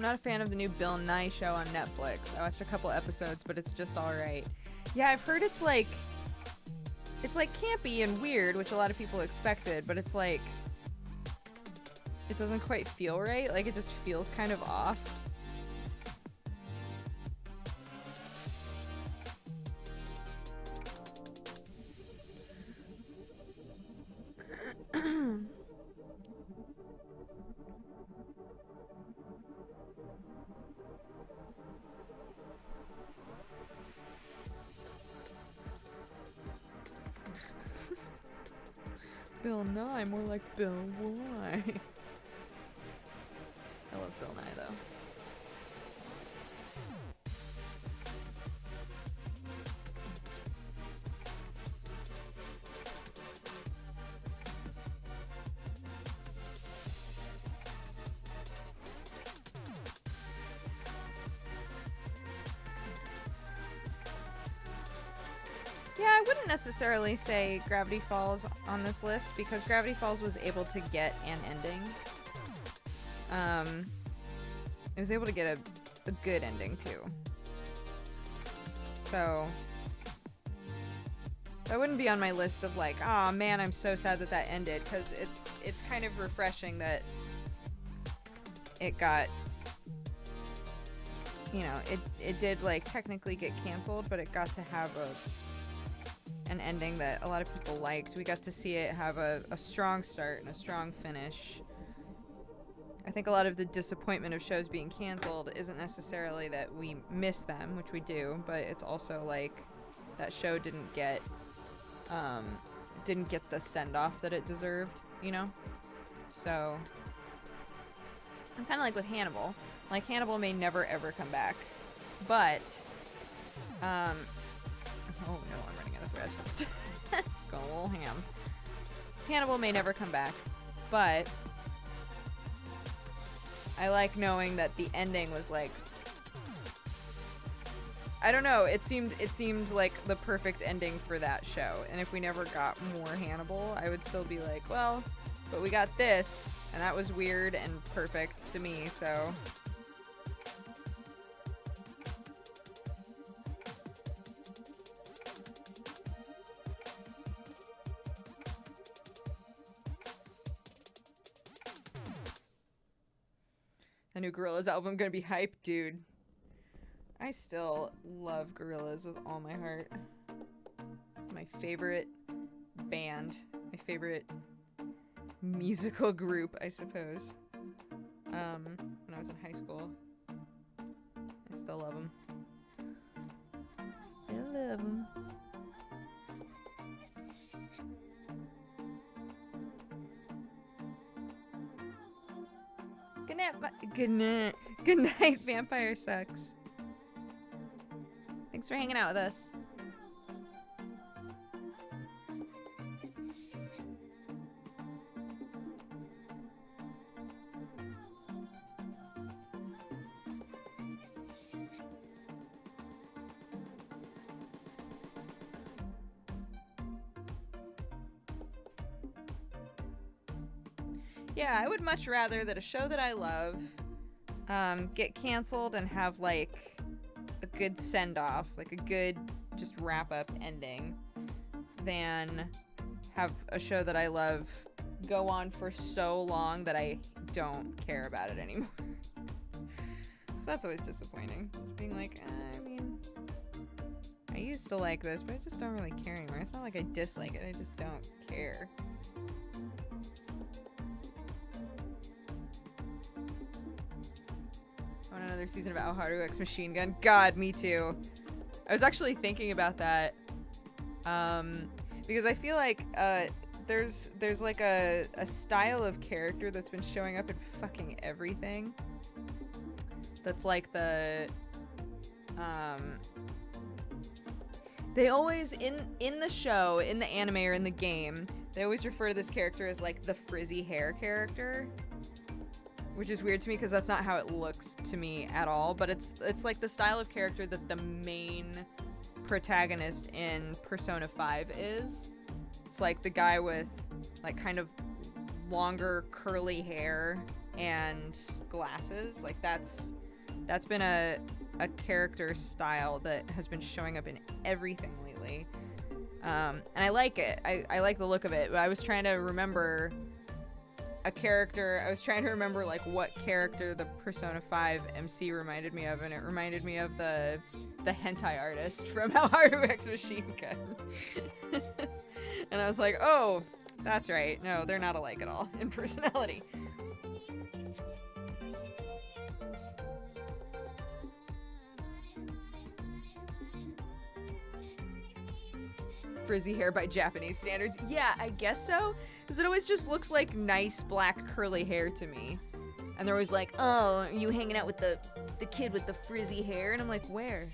I'm not a fan of the new Bill Nye show on Netflix. I watched a couple episodes, but it's just alright. Yeah, I've heard it's like campy and weird, which a lot of people expected, but it's like, it doesn't quite feel right. Like, it just feels kind of off. Bill Nye, more like Bill Y. I love Bill Nye though. Yeah, I wouldn't necessarily say Gravity Falls on this list because Gravity Falls was able to get an ending. It was able to get a good ending too. So that wouldn't be on my list of like, oh man, I'm so sad that that ended, because it's kind of refreshing that it got, you know, it did like technically get canceled, but it got to have an ending that a lot of people liked. We got to see it have a strong start and a strong finish. I think a lot of the disappointment of shows being canceled isn't necessarily that we miss them, which we do, but it's also like that show didn't get the send-off that it deserved, you know? So I'm kind of like with Hannibal. Like, Hannibal may never ever come back, but oh no, I'm running out of thread. Going a little ham. Hannibal may never come back, but I like knowing that the ending was like, I don't know, it seemed like the perfect ending for that show. And if we never got more Hannibal, I would still be like, well, but we got this, and that was weird and perfect to me, so. The new Gorillaz album gonna be hype, dude. I still love Gorillaz with all my heart. My favorite band, my favorite musical group, I suppose. When I was in high school. I still love them. Still love them. Good night, Vampire Sucks. Thanks for hanging out with us. Yeah, I would much rather that a show that I love get canceled and have like a good send-off, like a good just wrap-up ending, than have a show that I love go on for so long that I don't care about it anymore. So that's always disappointing. Just being like, I mean, I used to like this, but I just don't really care anymore. It's not like I dislike it, I just don't care. I want another season of Alharu X Machine Gun. God, me too. I was actually thinking about that, because I feel like there's like a style of character that's been showing up in fucking everything. That's like the they always in the show, in the anime, or in the game, they always refer to this character as like the frizzy hair character. Which is weird to me because that's not how it looks to me at all, but it's like the style of character that the main protagonist in Persona 5 is. It's like the guy with like kind of longer curly hair and glasses. Like that's been a character style that has been showing up in everything lately. And I like it. I like the look of it. But I was trying to remember a character. I was trying to remember like what character the Persona 5 MC reminded me of, and it reminded me of the hentai artist from How Haru X Machine Gun. And I was like, oh, that's right. No, they're not alike at all in personality. Frizzy hair by Japanese standards. Yeah, I guess so. Because it always just looks like nice black curly hair to me. And they're always like, oh, you hanging out with the kid with the frizzy hair? And I'm like, where?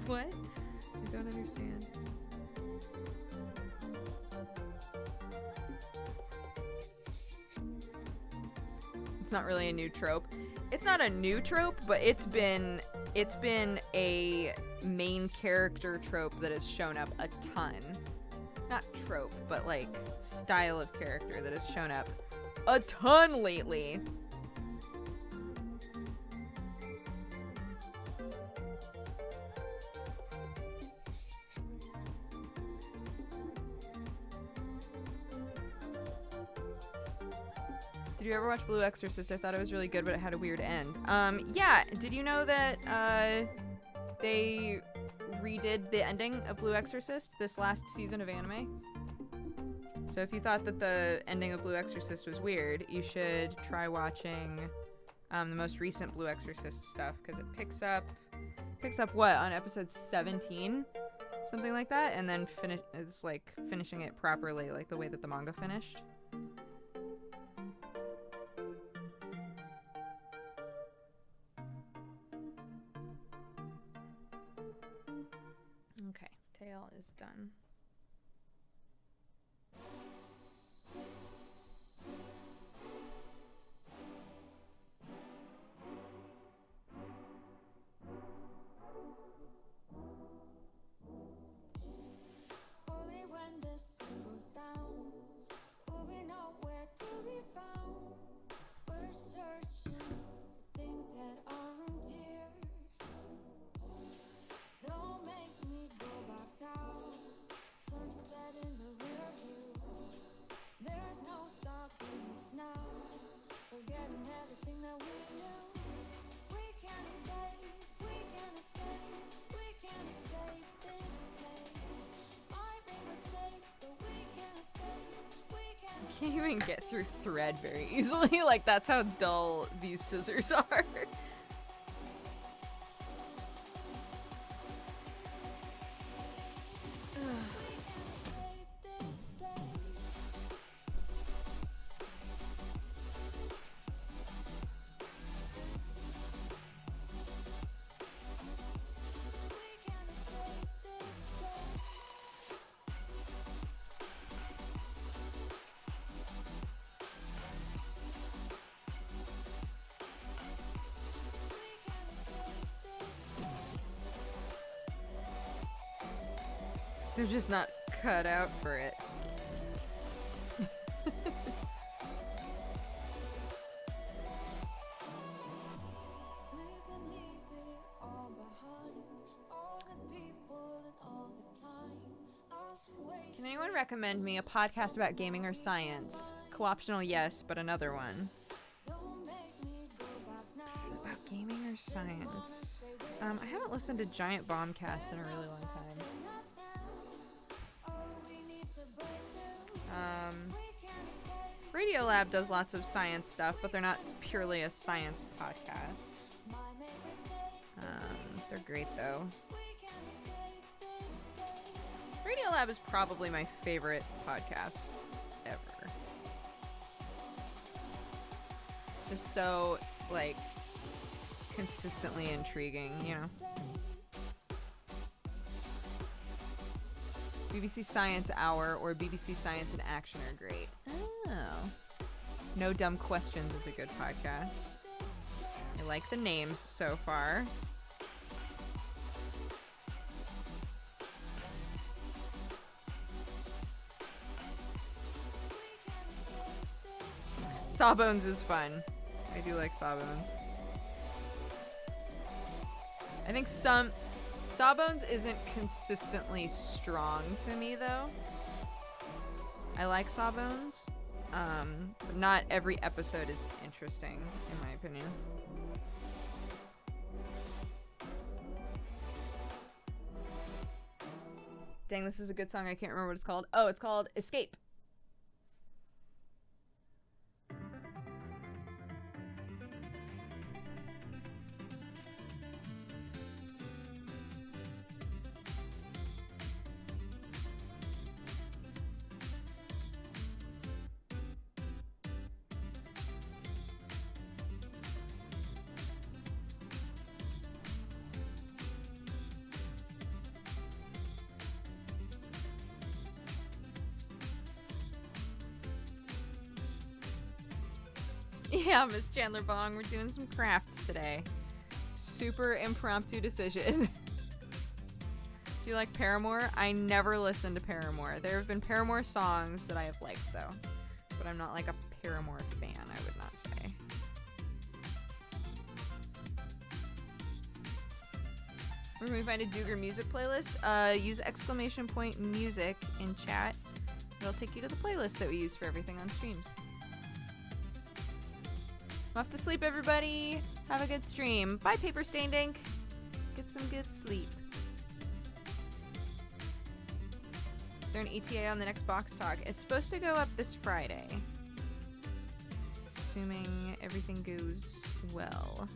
What? I don't understand. It's not really a new trope. It's not a new trope, but it's been a main character trope that has shown up a ton. Not trope, but like style of character that has shown up a ton lately. Did you ever watch Blue Exorcist? I thought it was really good, but it had a weird end. Yeah, did you know that they redid the ending of Blue Exorcist this last season of anime? So if you thought that the ending of Blue Exorcist was weird, you should try watching the most recent Blue Exorcist stuff, because it picks up what, on episode 17? Something like that, and then it's like finishing it properly, like the way that the manga finished. Okay, tail is done. Only when the sun goes down will we know where to be found. We're searching for things that aren't here. Don't make me go back now. Sunset in the rear view. There's no stopping us now. Forgetting everything that we knew. We can't escape. We can't escape. We can't escape this place. Might make mistakes, but we can't escape. We can't I can't even get through thread very easily. Like, that's how dull these scissors are. escape this place. We can't escape this place. We can't escape this place. They're just not cut out for it. We can leave it all behind. All the people and all the time. Lost and wasted. Can anyone recommend me a podcast about gaming or science? Co-optional, yes, but another one. Don't make me go back now. About gaming or science? I haven't listened to Giant Bombcast in a really long time. Oh, we need to break through. We can't escape. Radiolab does lots of science stuff, but they're not purely a science podcast. Might make mistakes. They're great though. We can't escape this place. Radiolab is probably my favorite podcast ever. It's just so, like, consistently intriguing, you know? BBC Science Hour or BBC Science in Action are great. Oh. No Dumb Questions is a good podcast. I like the names so far. Sawbones is fun. I do like Sawbones. I think Sawbones isn't consistently strong to me though. I like Sawbones, but not every episode is interesting in my opinion. Dang, this is a good song. I can't remember what it's called. Oh, it's called Escape. Yeah, Miss Chandler Bong, we're doing some crafts today. Super impromptu decision. Do you like Paramore? I never listened to Paramore. There have been Paramore songs that I have liked though, but I'm not like a Paramore fan, I would not say. Where can we find a Dooger music playlist? Use !music in chat. It'll take you to the playlist that we use for everything on streams. I'm off to sleep, everybody. Have a good stream. Bye, Paper Stained Ink. Get some good sleep. Is there an ETA on the next box talk? It's supposed to go up this Friday. Assuming everything goes well.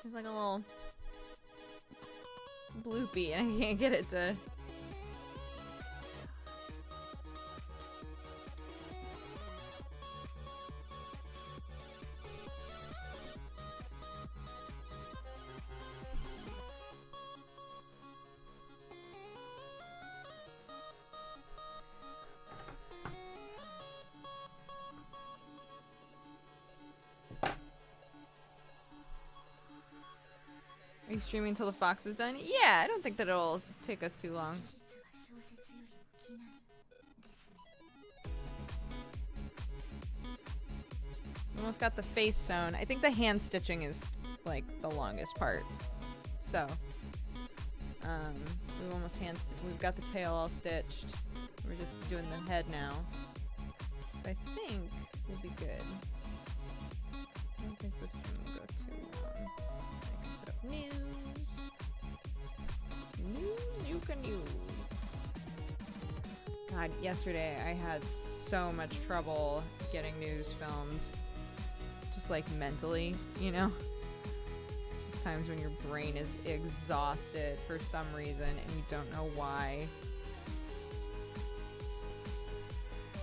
There's like a little bloopy and I can't get it to... Are you streaming until the fox is done? Yeah, I don't think that it'll take us too long. Almost got the face sewn. I think the hand stitching is like the longest part. So, we've almost we've got the tail all stitched. We're just doing the head now. So I think we'll be good. I don't think this one will go too long. I can put up news. News you can use. God, yesterday I had so much trouble getting news filmed. Just like mentally, you know? Just times when your brain is exhausted for some reason and you don't know why.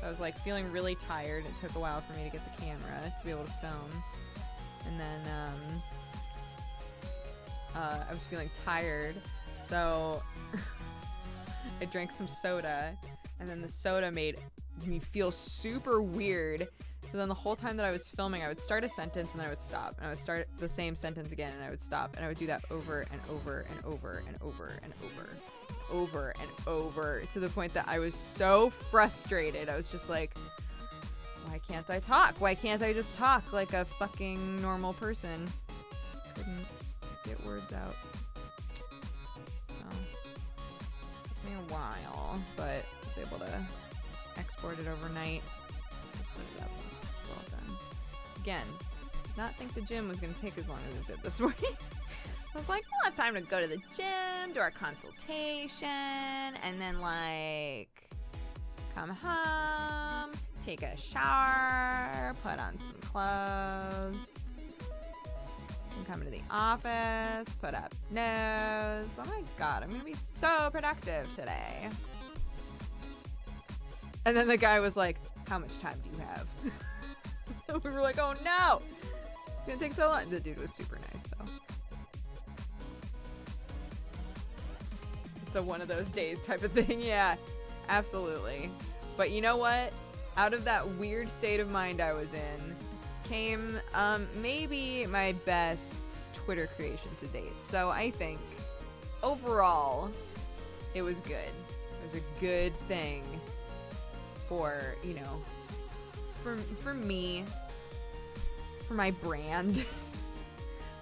So I was like feeling really tired. It took a while for me to get the camera to be able to film. And then I was feeling tired, so I drank some soda, and then the soda made me feel super weird. So then the whole time that I was filming, I would start a sentence and then I would stop, and I would start the same sentence again and I would stop, and I would do that over and over and over and over and over and over, to the point that I was so frustrated. I was just like, why can't I talk? Why can't I just talk like a fucking normal person? Couldn't get words out. So, took me a while, but I was able to export it overnight. Put it up. It's all done. Again, did not think the gym was gonna take as long as it did this morning. I was like, we'll have time to go to the gym, do our consultation, and then like come home, take a shower, put on some clothes, and come to the office, put up nose. Oh my god, I'm gonna be so productive today. And then the guy was like, how much time do you have? We were like, oh no! It's gonna take so long. The dude was super nice though. It's a one of those days type of thing. Yeah, absolutely. But you know what? Out of that weird state of mind I was in came maybe my best Twitter creation to date. So I think overall it was good. It was a good thing for, you know, for me, for my brand.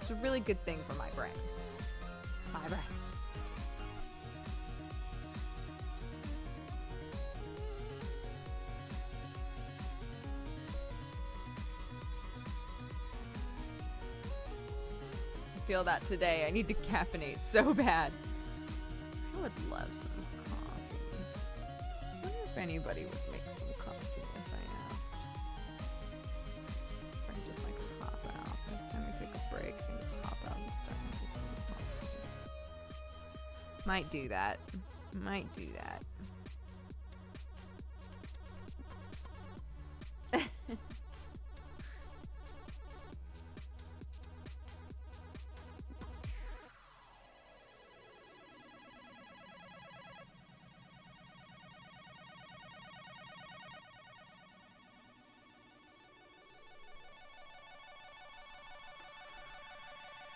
It's a really good thing for my brand. My brand. I feel that today. I need to caffeinate so bad. I would love some coffee. I wonder if anybody would make some coffee if I asked. Or just like hop out. Next time we take a break, I can just hop out and start making some coffee. Might do that. Might do that.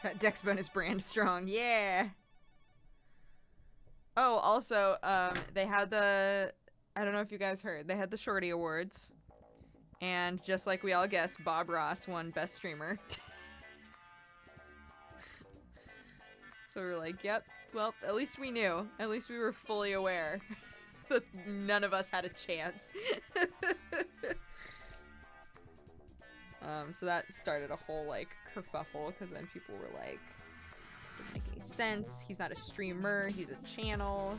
That Dex bonus brand strong, yeah. Oh, also, they had the, I don't know if you guys heard, they had the Shorty Awards, and just like we all guessed, Bob Ross won Best Streamer. So we were like, yep, well, at least we knew. At least we were fully aware that none of us had a chance. So that started a whole, like, kerfuffle, because then people were like, doesn't make any sense, he's not a streamer, he's a channel.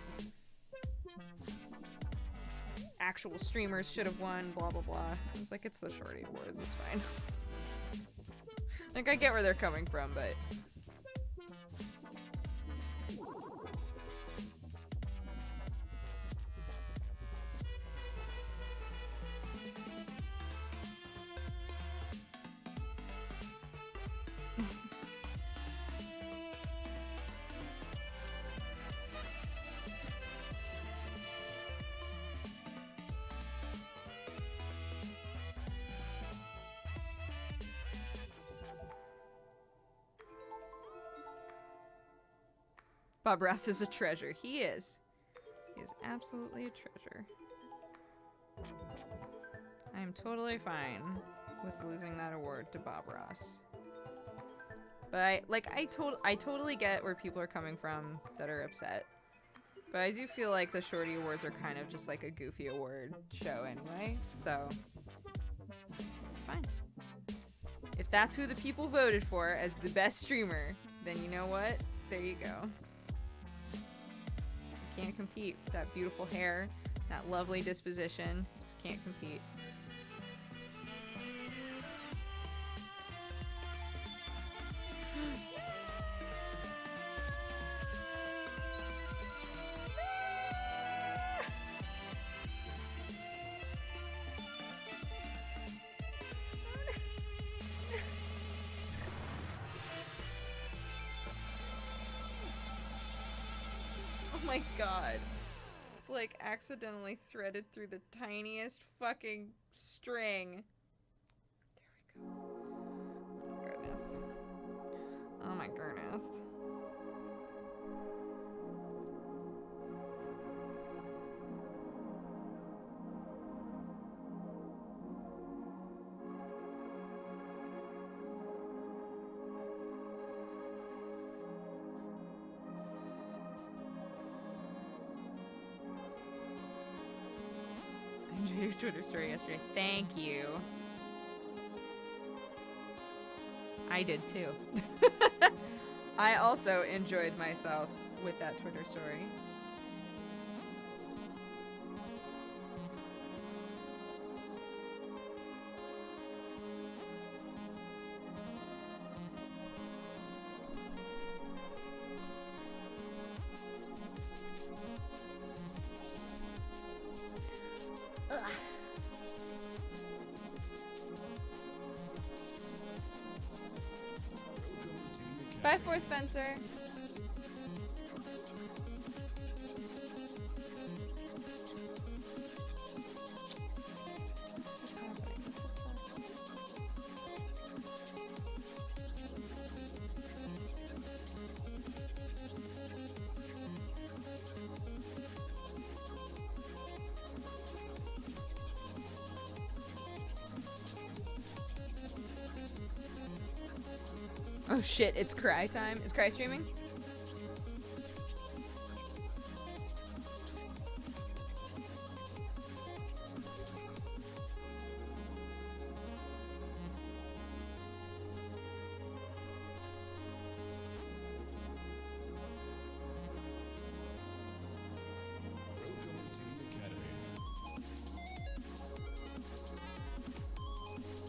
Actual streamers should have won, blah, blah, blah. I was like, it's the Shorty Awards, it's fine. Like, I get where they're coming from, but... Bob Ross is a treasure. He is. He is absolutely a treasure. I am totally fine with losing that award to Bob Ross. But I totally get where people are coming from that are upset. But I do feel like the Shorty Awards are kind of just like a goofy award show anyway, so it's fine. If that's who the people voted for as the best streamer, then you know what? There you go. Can't compete. That beautiful hair, that lovely disposition, just can't compete. Oh my god. It's like accidentally threaded through the tiniest fucking string. There we go. Oh goodness. Oh my goodness. Your Twitter story yesterday. Thank you. I did too. I also enjoyed myself with that Twitter story. Bye, Fourth Fencer. Oh shit, it's Cry time. Is Cry streaming?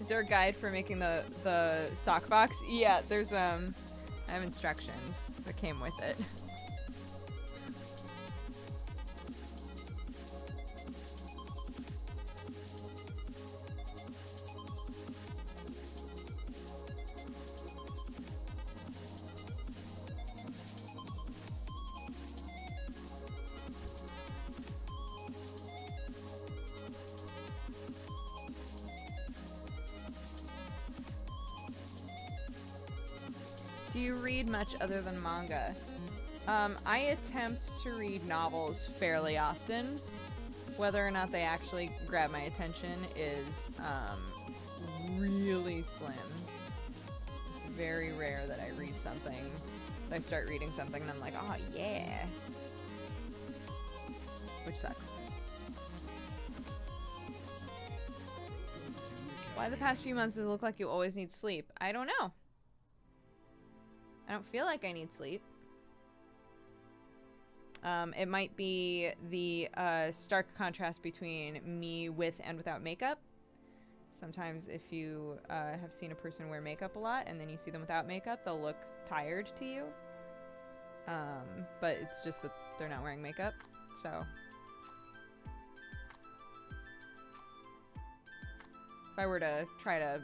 Is there a guide for making the sock box? Yeah, there's I have instructions that came with it. Do you read much other than manga? I attempt to read novels fairly often. Whether or not they actually grab my attention is really slim. It's very rare that I read something, that I start reading something and I'm like, oh yeah. Which sucks. Why the past few months does it look like you always need sleep? I don't know. I don't feel like I need sleep. It might be the stark contrast between me with and without makeup. Sometimes if you have seen a person wear makeup a lot and then you see them without makeup, they'll look tired to you. But it's just that they're not wearing makeup, so. If I were to try to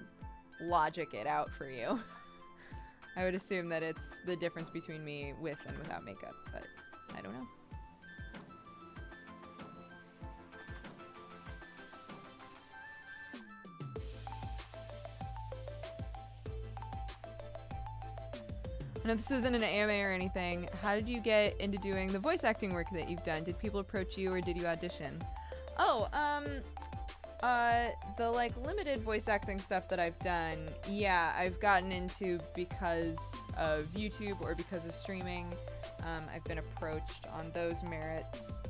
logic it out for you, I would assume that it's the difference between me with and without makeup, but I don't know. I know this isn't an AMA or anything. How did you get into doing the voice acting work that you've done? Did people approach you or did you audition? Oh, the like limited voice acting stuff that I've done, yeah, I've gotten into because of YouTube or because of streaming. I've been approached on those merits.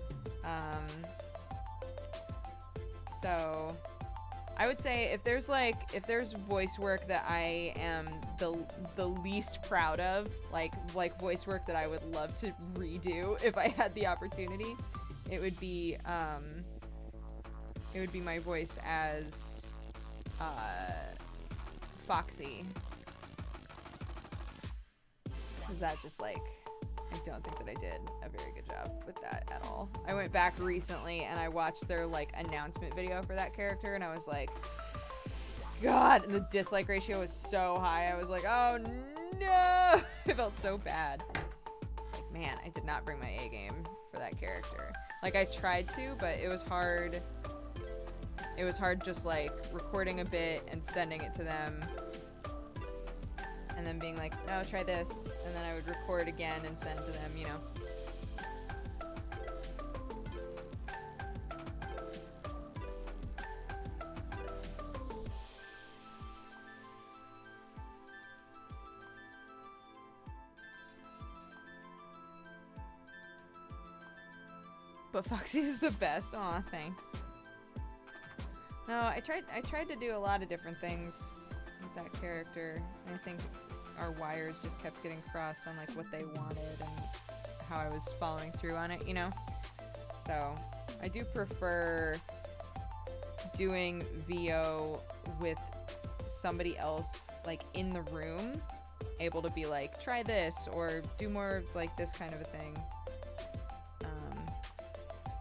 So I would say if there's voice work that I am the least proud of, like voice work that I would love to redo if I had the opportunity, it would be my voice as Foxy. Cause that just like, I don't think that I did a very good job with that at all. I went back recently and I watched their like announcement video for that character and I was like, God, and the dislike ratio was so high. I was like, oh no! I felt so bad. Just like, man, I did not bring my A game for that character. Like I tried to, but it was hard. It was hard just like recording a bit and sending it to them and then being like, no, try this, and then I would record again and send to them, you know. But Foxy is the best. Aw, thanks. No, I tried to do a lot of different things. with that character. I think our wires just kept getting crossed on like what they wanted and how I was following through on it, you know? So I do prefer doing VO with somebody else like in the room, able to be like, try this or do more of like this kind of a thing.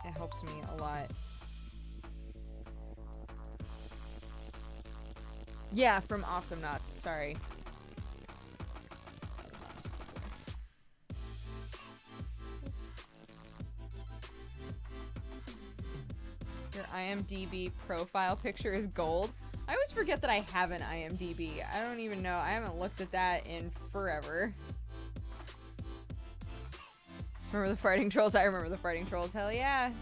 It helps me a lot. Yeah, from Awesome Knots, sorry. Your IMDb profile picture is gold. I always forget that I have an IMDb. I don't even know. I haven't looked at that in forever. Remember the farting trolls? I remember the farting trolls. Hell yeah.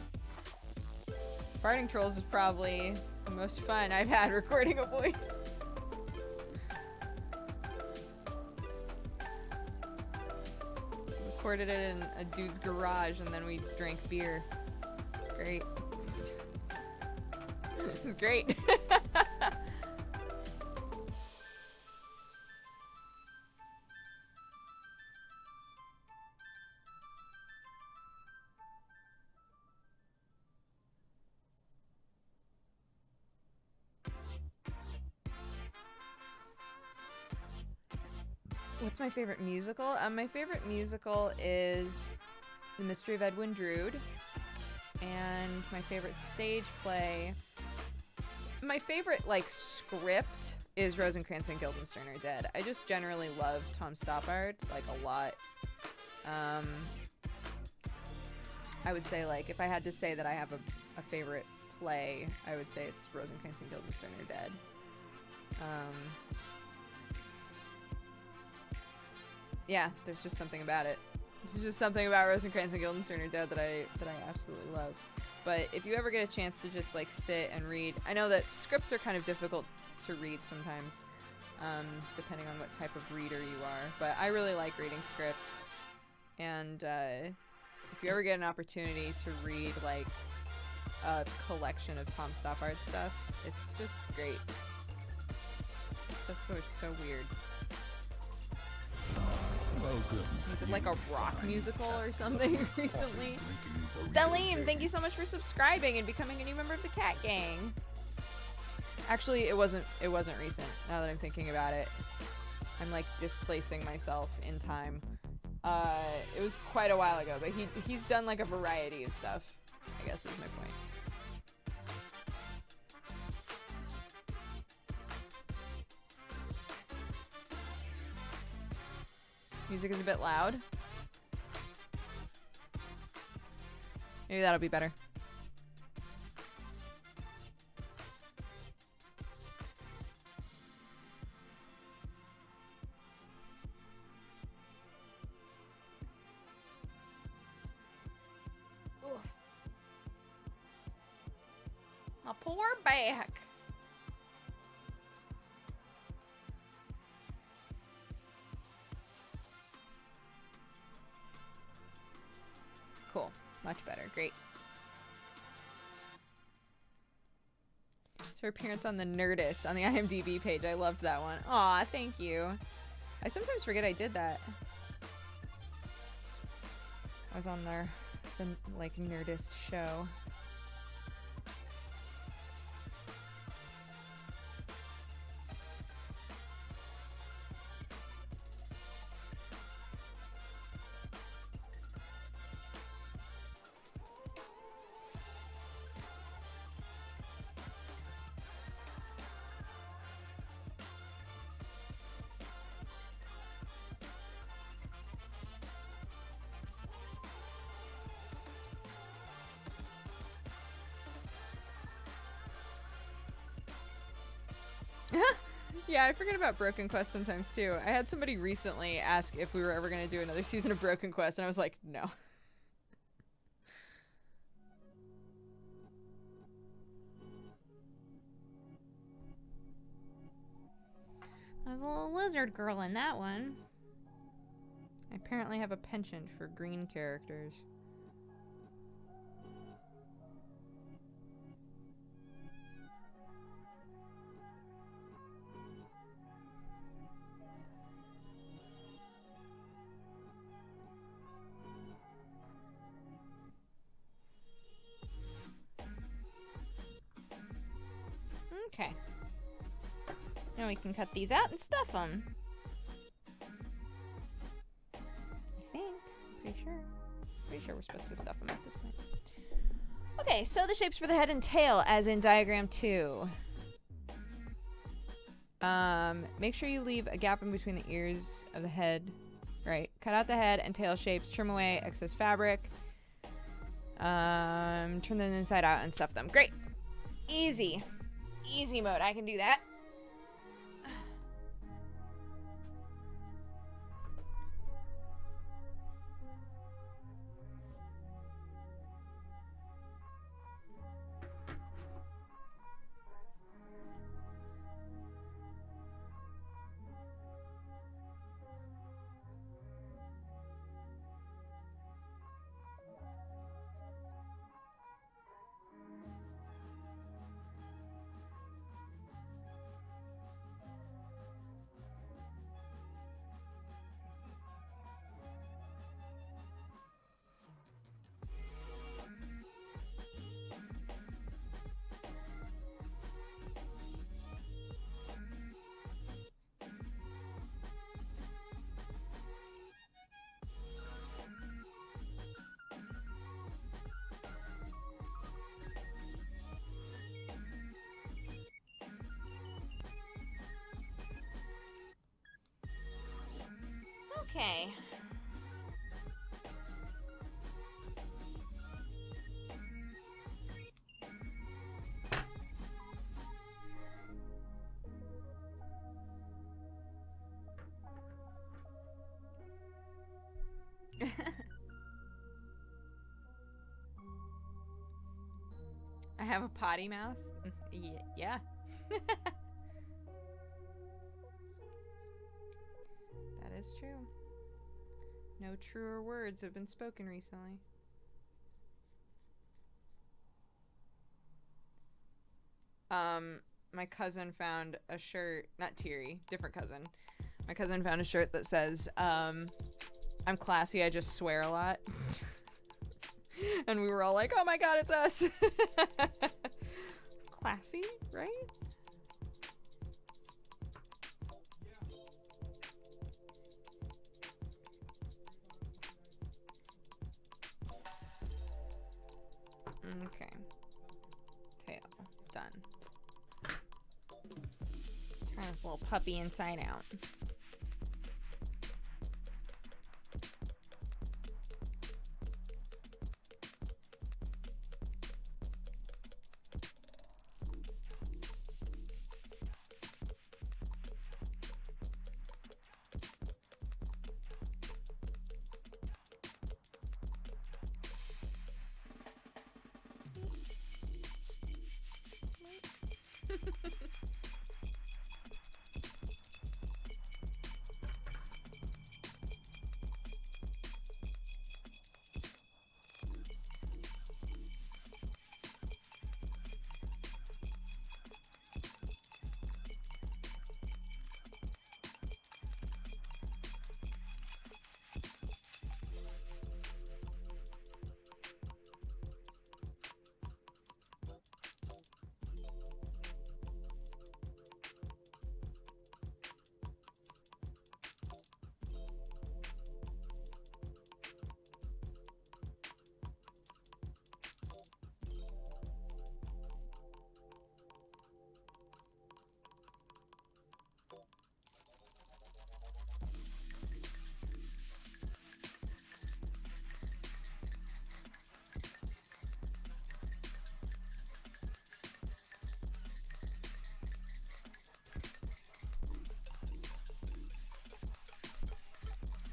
Farting trolls is probably the most fun I've had recording a voice. Recorded it in a dude's garage and then we drank beer. Great. This is great. What's my favorite musical? My favorite musical is The Mystery of Edwin Drood. And my favorite stage play... My favorite, like, script is Rosencrantz and Guildenstern Are Dead. I just generally love Tom Stoppard, like, a lot. I would say, like, if I had to say that I have a favorite play, I would say it's Rosencrantz and Guildenstern Are Dead. Yeah, there's just something about it. There's just something about Rosencrantz and Guildenstern Are Dead that I absolutely love. But if you ever get a chance to just like sit and read, I know that scripts are kind of difficult to read sometimes, depending on what type of reader you are. But I really like reading scripts, and if you ever get an opportunity to read like a collection of Tom Stoppard stuff, it's just great. Stuff's always so weird. Oh, good. He did like a rock musical or something recently. Dalim, thank you so much for subscribing and becoming a new member of the Cat Gang. Actually, it wasn't recent, now that I'm thinking about it. I'm like displacing myself in time. It was quite a while ago, but he's done like a variety of stuff, I guess is my point. Music is a bit loud. Maybe that'll be better. Oof. My poor back. Cool. Much better. Great. It's her appearance on the Nerdist on the IMDb page. I loved that one. Aw, thank you. I sometimes forget I did that. I was on the like Nerdist show. Yeah, I forget about Broken Quest sometimes too. I had somebody recently ask if we were ever going to do another season of Broken Quest, and I was like, no. I was a little lizard girl in that one. I apparently have a penchant for green characters. Okay. Now we can cut these out and stuff them. I think. Pretty sure. Pretty sure we're supposed to stuff them at this point. Okay, so the shapes for the head and tail, as in diagram 2. Make sure you leave a gap in between the ears of the head. Right. Cut out the head and tail shapes. Trim away excess fabric. Turn them inside out and stuff them. Great. Easy. Easy mode. I can do that. Okay. I have a potty mouth? Yeah. That is true. No truer words have been spoken recently. My cousin found a shirt, not Teary, different cousin. My cousin found a shirt that says, I'm classy, I just swear a lot. And we were all like, oh my god, it's us. Classy, right? Okay. Tail. Done. Turn this little puppy inside out.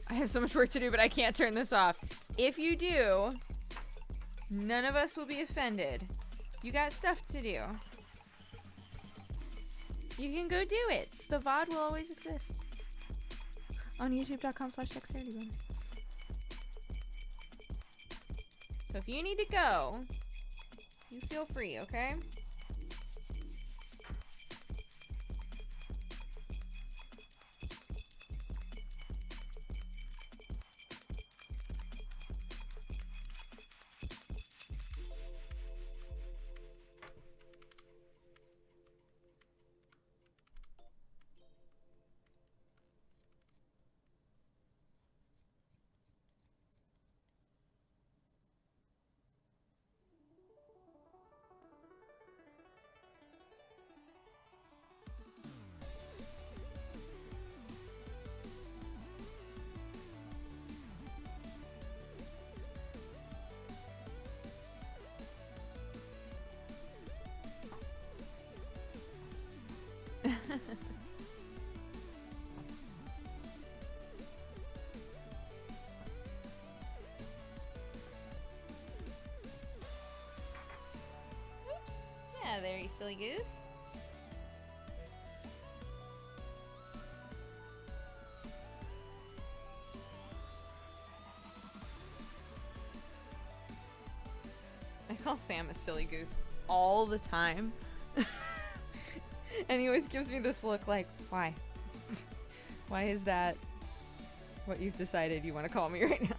I have so much work to do, but I can't turn this off. If you do, none of us will be offended. You got stuff to do. You can go do it. The VOD will always exist. On youtube.com/dexteritybonus. So if you need to go, you feel free, okay? you silly goose. I call Sam a silly goose all the time. And he always gives me this look like, why? Why is that what you've decided you want to call me right now?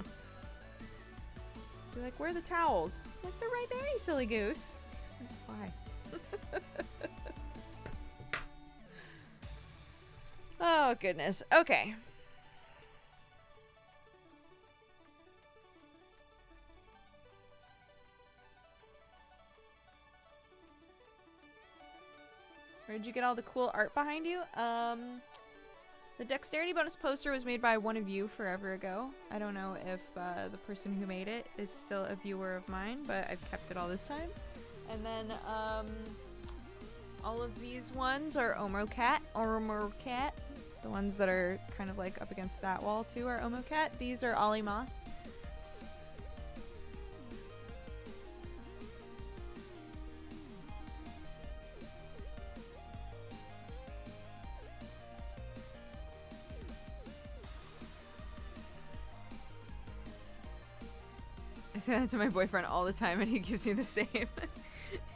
Be like, where are the towels? I'm like, they're right there, you silly goose. Why? Oh, goodness. Okay. Where'd you get all the cool art behind you? The dexterity bonus poster was made by one of you forever ago. I don't know if the person who made it is still a viewer of mine, but I've kept it all this time. And then all of these ones are Omocat. The ones that are kind of like up against that wall too are Omocat. These are Ollie Moss. I say that to my boyfriend all the time and he gives me the same.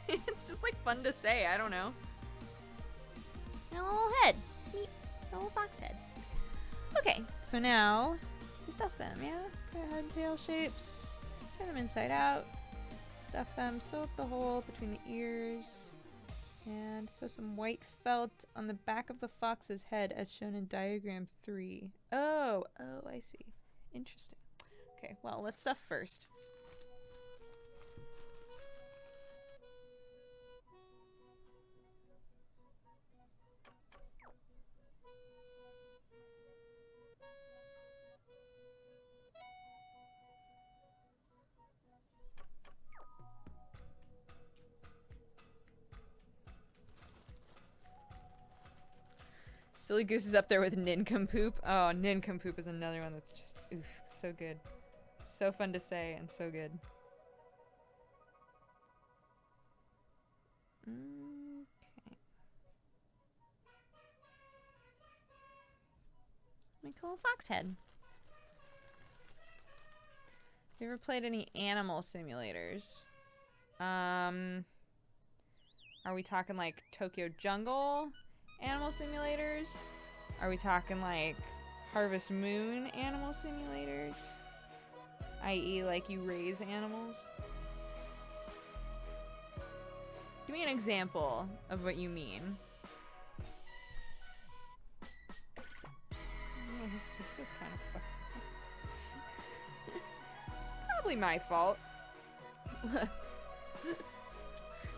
It's just like fun to say, I don't know. A little head. Neat. A little fox head. Okay, so now we stuff them, yeah? Okay, head and tail shapes. Turn them inside out. Stuff them. Sew up the hole between the ears. And sew some white felt on the back of the fox's head as shown in diagram 3. Oh, I see. Interesting. Okay, well, let's stuff first. Silly Goose is up there with Nincompoop. Oh, Nincompoop is another one that's just, oof, so good. So fun to say and so good. Okay. Make a little fox head. You ever played any animal simulators? Are we talking like Tokyo Jungle animal simulators? Are we talking like Harvest Moon animal simulators? I.e. like you raise animals? Give me an example of what you mean. Oh, his face is kind of fucked up. It's probably my fault.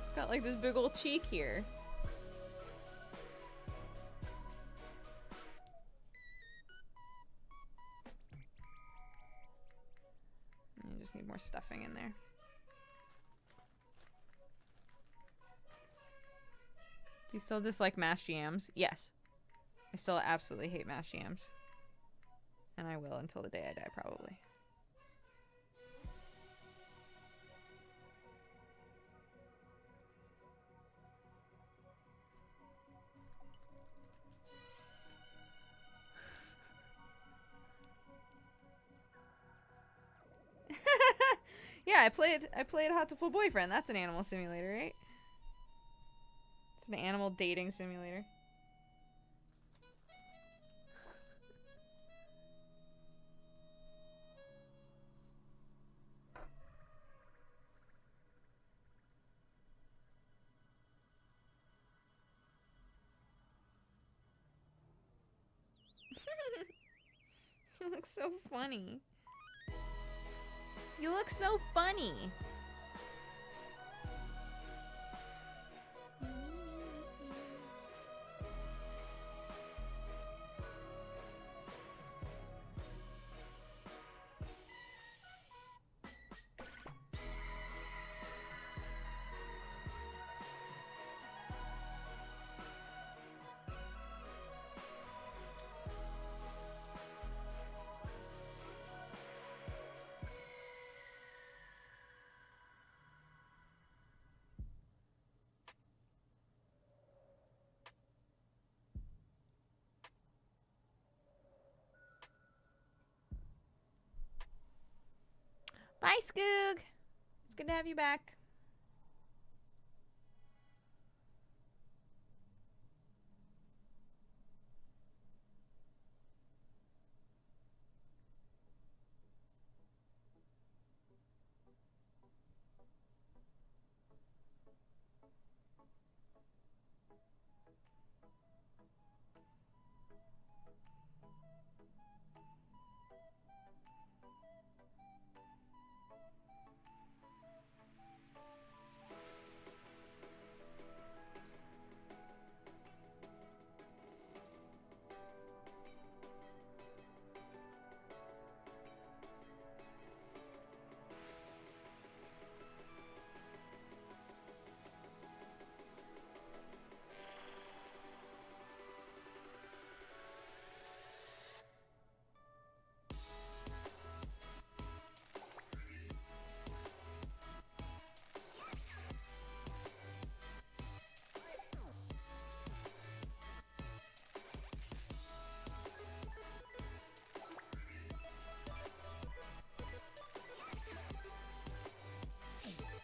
It's got like this big old cheek here. You just need more stuffing in there. Do you still dislike mashed yams? Yes. I still absolutely hate mashed yams. And I will until the day I die, probably. Yeah, I played Hot to Full Boyfriend. That's an animal simulator, right? It's an animal dating simulator. You look so funny. You look so funny. Bye, Skoog. It's good to have you back.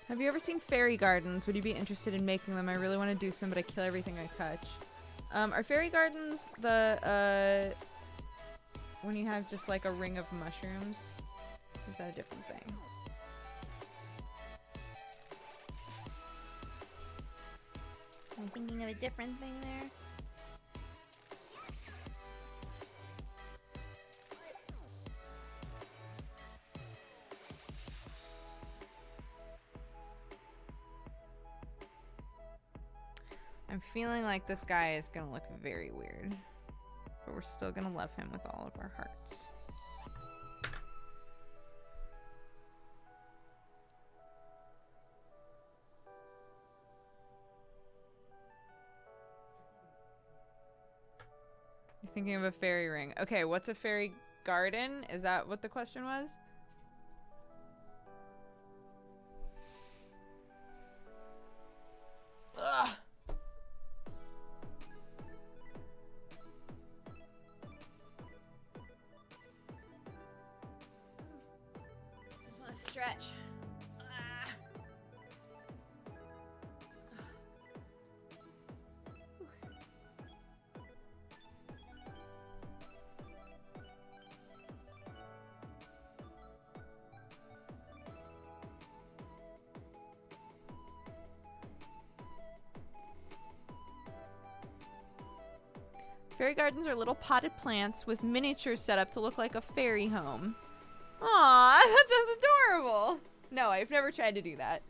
Have you ever seen fairy gardens? Would you be interested in making them? I really want to do some, but I kill everything I touch. Are fairy gardens the, when you have just like a ring of mushrooms? Or is that a different thing? I'm thinking of a different thing there. I'm feeling like this guy is gonna look very weird, but we're still gonna love him with all of our hearts. You're thinking of a fairy ring. Okay, what's a fairy garden? Is that what the question was? Ugh. Just want to stretch. Ah. Fairy gardens are little potted plants with miniatures set up to look like a fairy home. Aw, that sounds adorable. No, I've never tried to do that.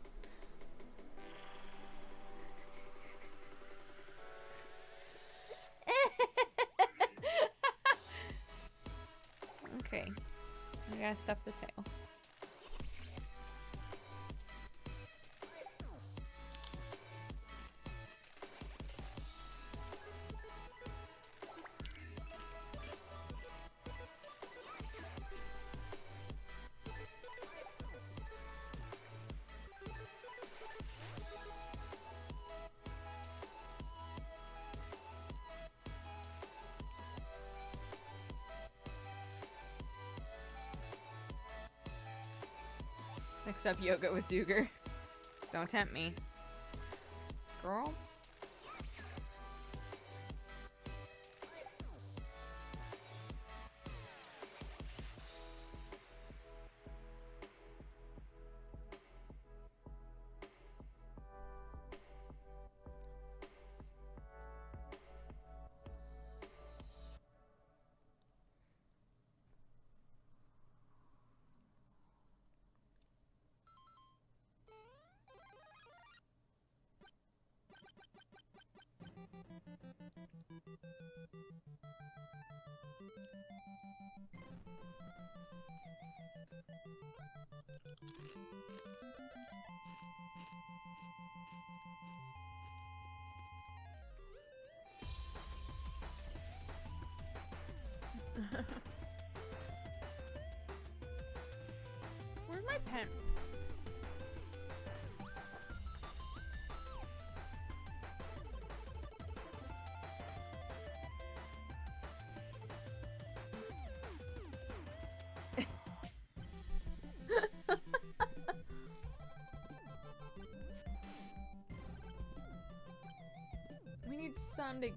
Okay, I gotta stuff the tail. Next up, yoga with Duger. Don't tempt me. Girl. Where's my pen? need some to...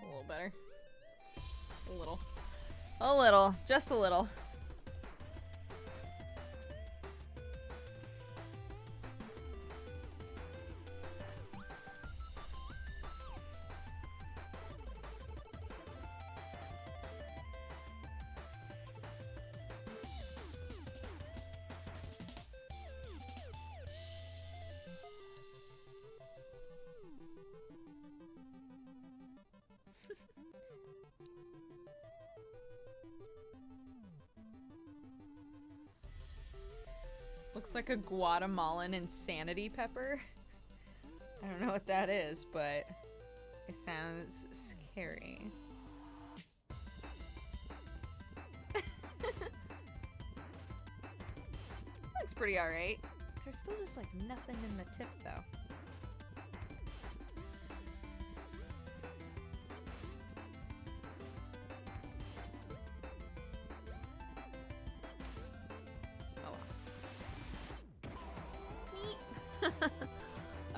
A little better. A little. A little. Just a little. Looks like a Guatemalan insanity pepper. I don't know what that is, but it sounds scary. Looks pretty alright. There's still just like nothing in the tip though.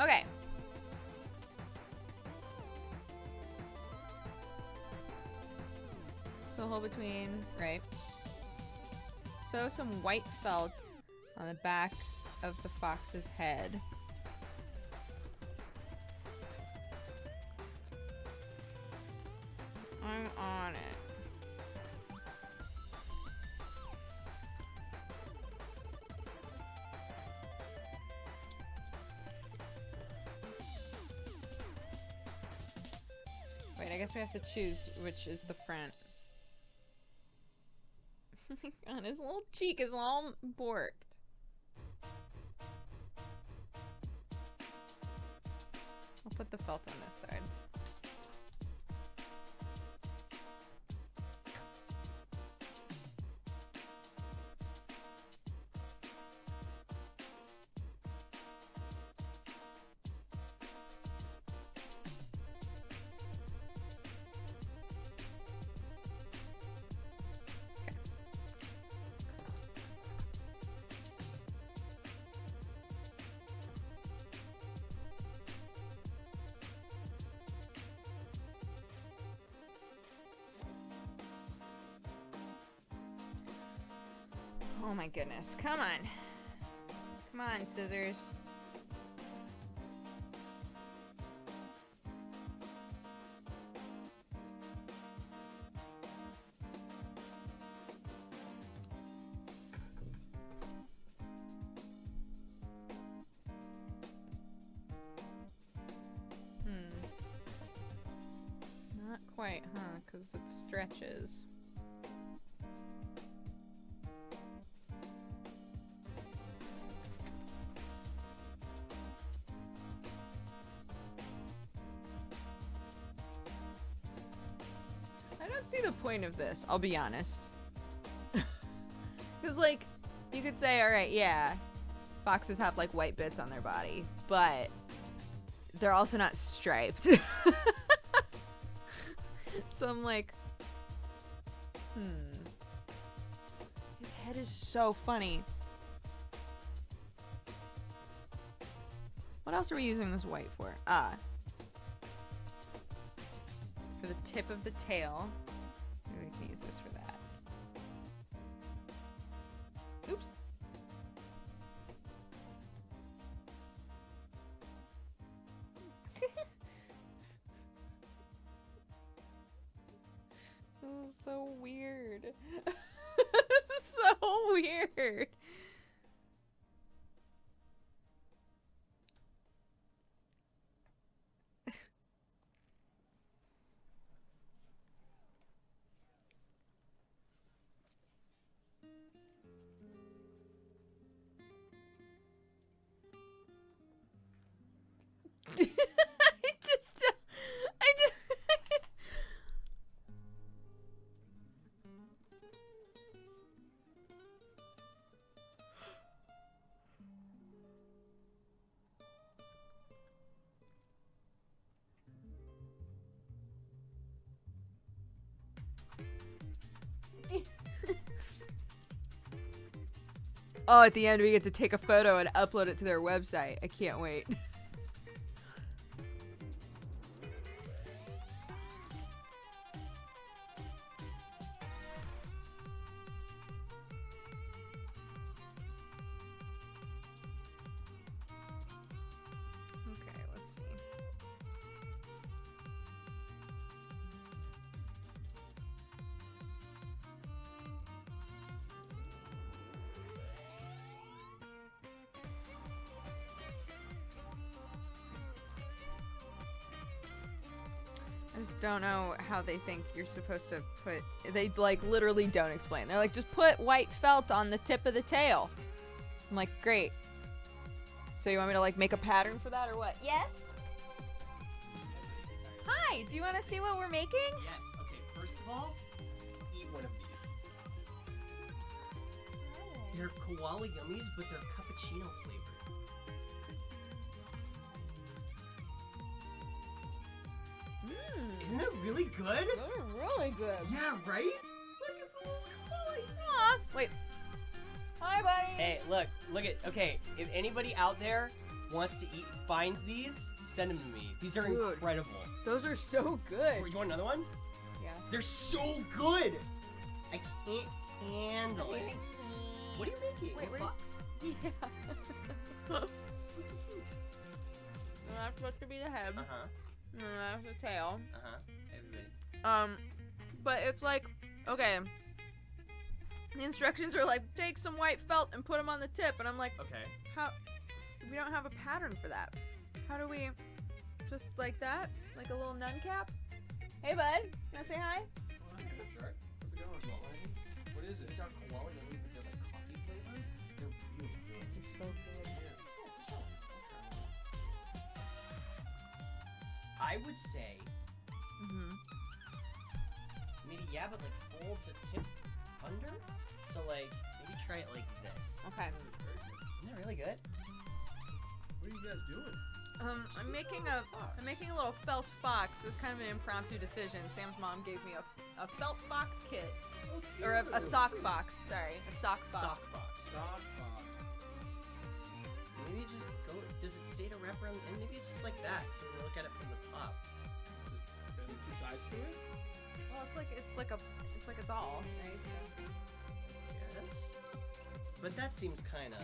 Okay. So hole between, right. Sew some white felt on the back of the fox's head. I'm on it. Wait, I guess we have to choose which is the front. Oh my god, his little cheek is all borked. I'll put the felt on this side. Oh my goodness, come on. Come on, scissors. Not quite, huh? Because it stretches. I don't see the point of this, I'll be honest. Because, like, you could say, alright, yeah, foxes have, like, white bits on their body, but they're also not striped. So I'm like, his head is so funny. What else are we using this white for? For the tip of the tail. Maybe we can use this for that. Oops. This is so weird. This is so weird. Oh, at the end we get to take a photo and upload it to their website. I can't wait. Okay, let's see. I just don't know how they think you're supposed to put. They like literally don't explain. They're like, just put white felt on the tip of the tail. I'm like, great. So you want me to like make a pattern for that or what? Yes? Hi, do you want to see what we're making? Yes. Okay. First of all, eat one of these. They're koala yummies, but they're cappuccino flavored. Mmm. Isn't that really good? Those are really good. Yeah, right? Look, it's a little koala. Aw, wait. Hi, buddy. Hey, look at. Okay, if anybody out there wants to eat, finds these, send them to me. These are Dude. incredible. Those are so good. You want another one? Yeah. They're so good. I can't handle it. What are you making? Wait, What where- box? Yeah. What's so cute? That's supposed to be the head. Uh huh. And that's the tail. Uh huh. Everybody. But it's like, okay. The instructions are like, take some white felt and put them on the tip, and I'm like, Okay. how? We don't have a pattern for that. How do we? Just like that? Like a little nun cap? Hey, bud. Wanna say hi? How's it going? What is it? These are koala yummies, but they're like coffee flavored. They're really good. It's so good. Yeah, for sure. I would say Mm-hmm. maybe but like fold the tip under. So like maybe try it like this. Okay. Isn't that really good? What are you guys doing? I'm making a little felt fox. It was kind of an impromptu decision. Sam's mom gave me a felt fox kit, or a sock fox. Sorry, a sock fox. Sock box. Sock box. Maybe just go. Does it stay to wrap around the end? Maybe it's just like that. So we look at it from the top. Are there two sides to it? Well, it's like a doll, right? So- Yes. But that seems kind of.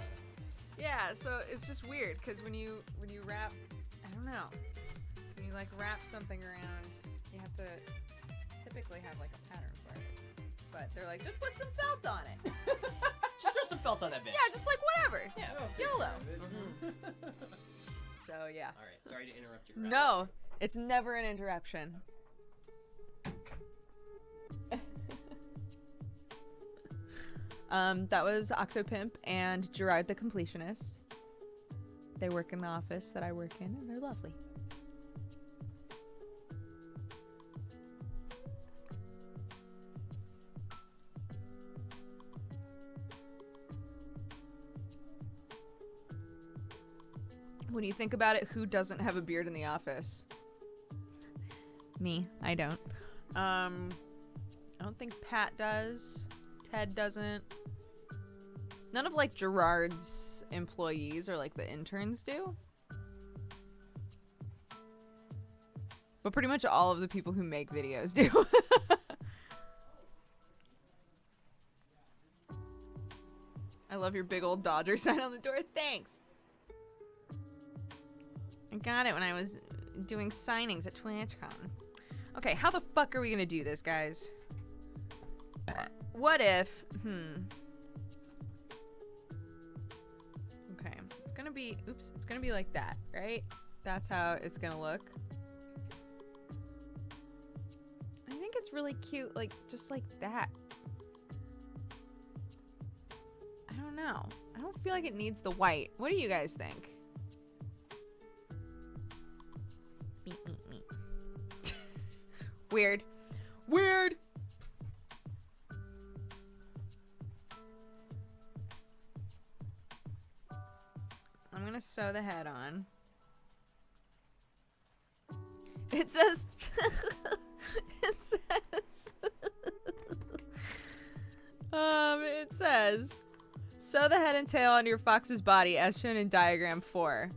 Yeah, so it's just weird because when you wrap, I don't know, when you like wrap something around, you have to typically have like a pattern for it. But they're like, just put some felt on it. Just throw some felt on that bit. Yeah, just like whatever. Yeah. YOLO. Mm-hmm. So yeah. All right. Sorry to interrupt your. No, it's never an interruption. That was Octopimp and Gerard the Completionist. They work in the office that I work in, and they're lovely. When you think about it, who doesn't have a beard in the office? Me. I don't. I don't think Pat does. Ted doesn't. None of like Gerard's employees or like the interns do. But pretty much all of the people who make videos do. I love your big old Dodger sign on the door. Thanks. I got it when I was doing signings at TwitchCon. Okay, how the fuck are we gonna do this, guys? What if... Okay, it's gonna be... Oops, it's gonna be like that, right? That's how it's gonna look. I think it's really cute, like, just like that. I don't know. I don't feel like it needs the white. What do you guys think? Weird. Weird! I'm gonna sew the head on. It says... it says... it says... Sew the head and tail on your fox's body as shown in diagram 4.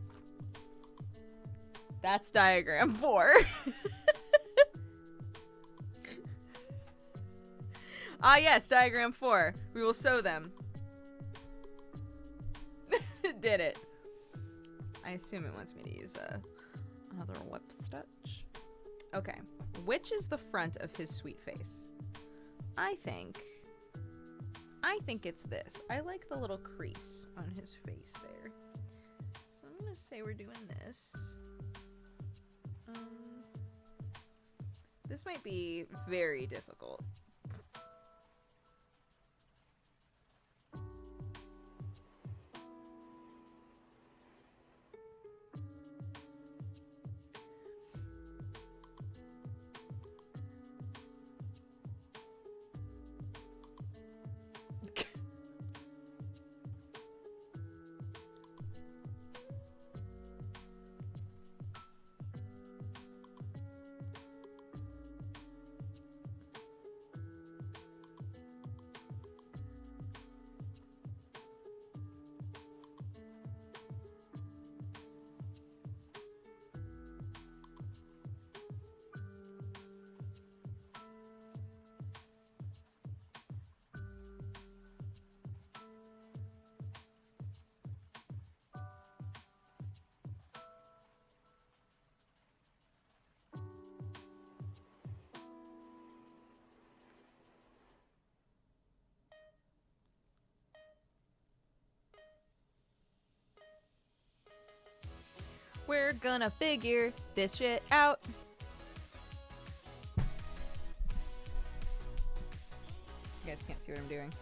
That's diagram 4. Ah, yes, diagram 4. We will sew them. Did it. I assume it wants me to use another whip stitch. Okay. Which is the front of his sweet face? I think it's this. I like the little crease on his face there. So I'm gonna say we're doing this. This might be very difficult. We're gonna figure this shit out. You guys can't see what I'm doing.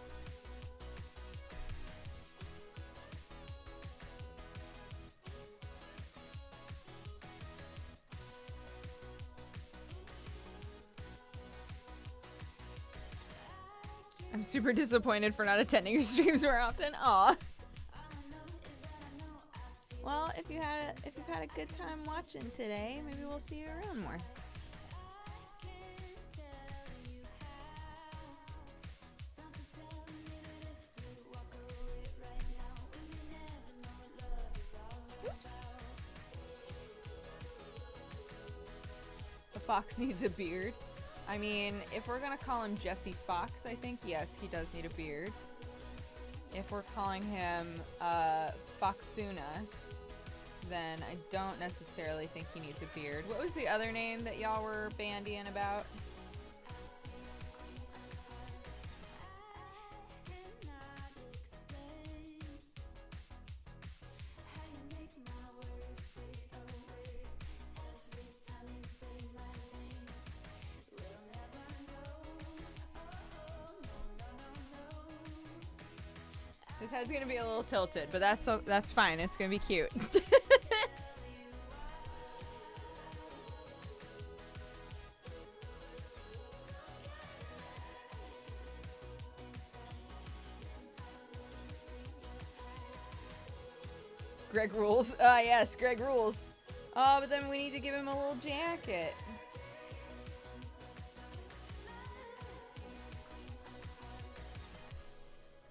I'm super disappointed for not attending your streams more often. Aw. Well, if you've had a good time watching today, maybe we'll see you around more. Oops. The fox needs a beard. I mean, if we're gonna call him Jesse Fox, I think yes, he does need a beard. If we're calling him Foxuna, then I don't necessarily think he needs a beard. What was the other name that y'all were bandying about? His head's gonna be a little tilted, but that's fine. It's gonna be cute. Greg rules. Yes, Greg rules. Oh, but then we need to give him a little jacket.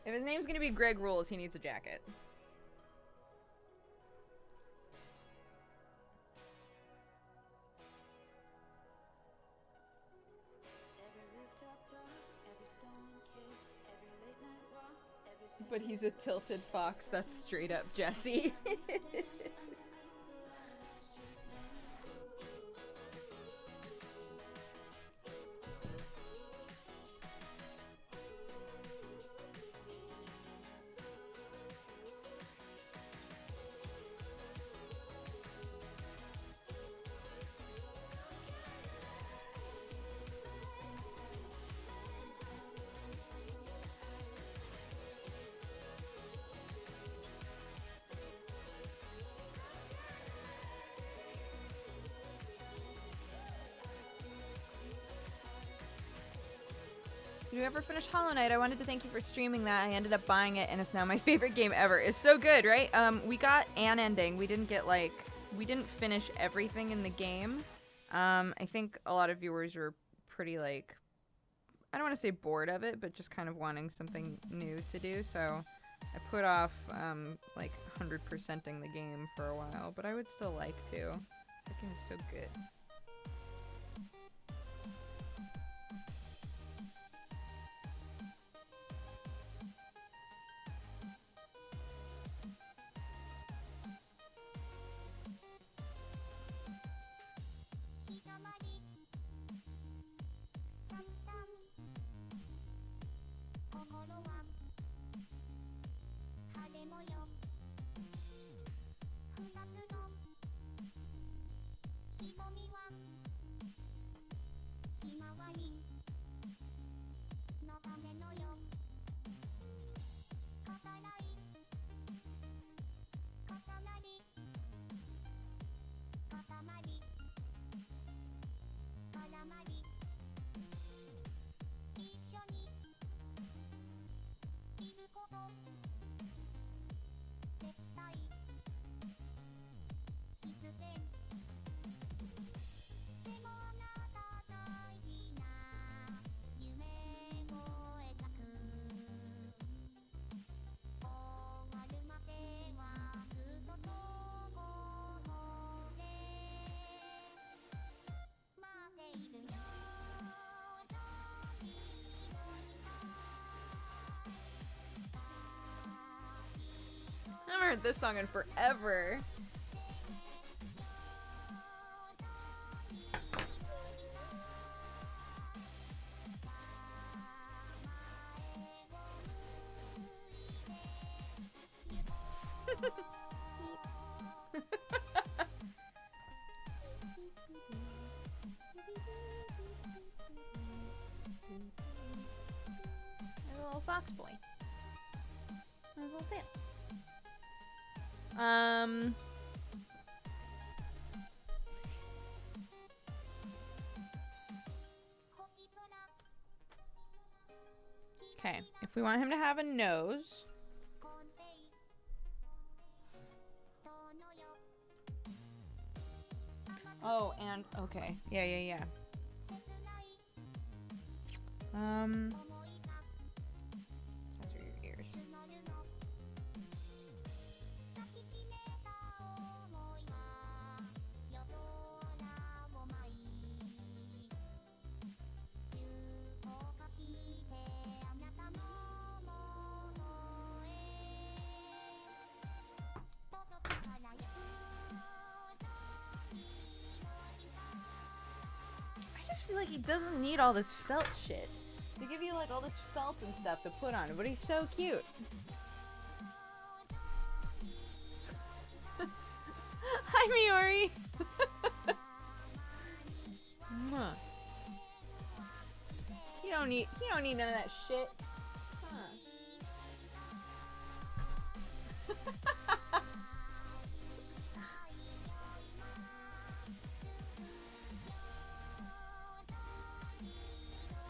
If his name's gonna be Greg rules, he needs a jacket. But he's a tilted fox. That's straight up Jesse. Did you ever finish Hollow Knight? I wanted to thank you for streaming that. I ended up buying it, and it's now my favorite game ever. It's so good, right? We got an ending. We didn't get, like... We didn't finish everything in the game. I think a lot of viewers were pretty, like... I don't want to say bored of it, but just kind of wanting something new to do, so... I put off like 100%ing the game for a while, but I would still like to. That game is so good. I haven't heard this song in forever. A little fox boy. A little tail. Okay, if we want him to have a nose. Oh, and okay. Yeah. Censor your ears. I just feel like he doesn't need all this felt shit. They give you like all this felt and stuff to put on, but he's so cute. Hi, Miori. Mwah. You don't need none of that shit. Huh.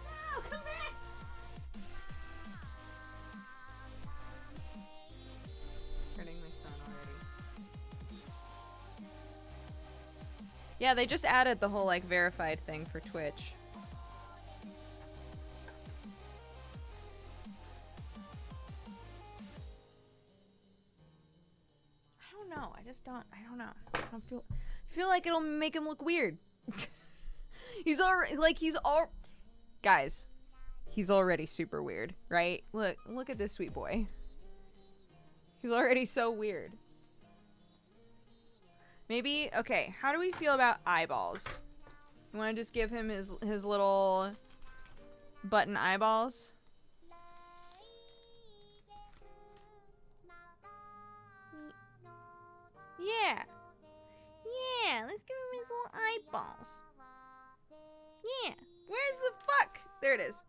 No, come back. Hurting my son already. Yeah, they just added the whole like verified thing for Twitch. I don't know. I don't feel like it'll make him look weird. He's guys, he's already super weird, right? Look at this sweet boy. He's already so weird. Maybe, okay, how do we feel about eyeballs? You want to just give him his little button eyeballs? Yeah. Yeah, let's give him his little eyeballs. Yeah. Where's the fuck? There it is.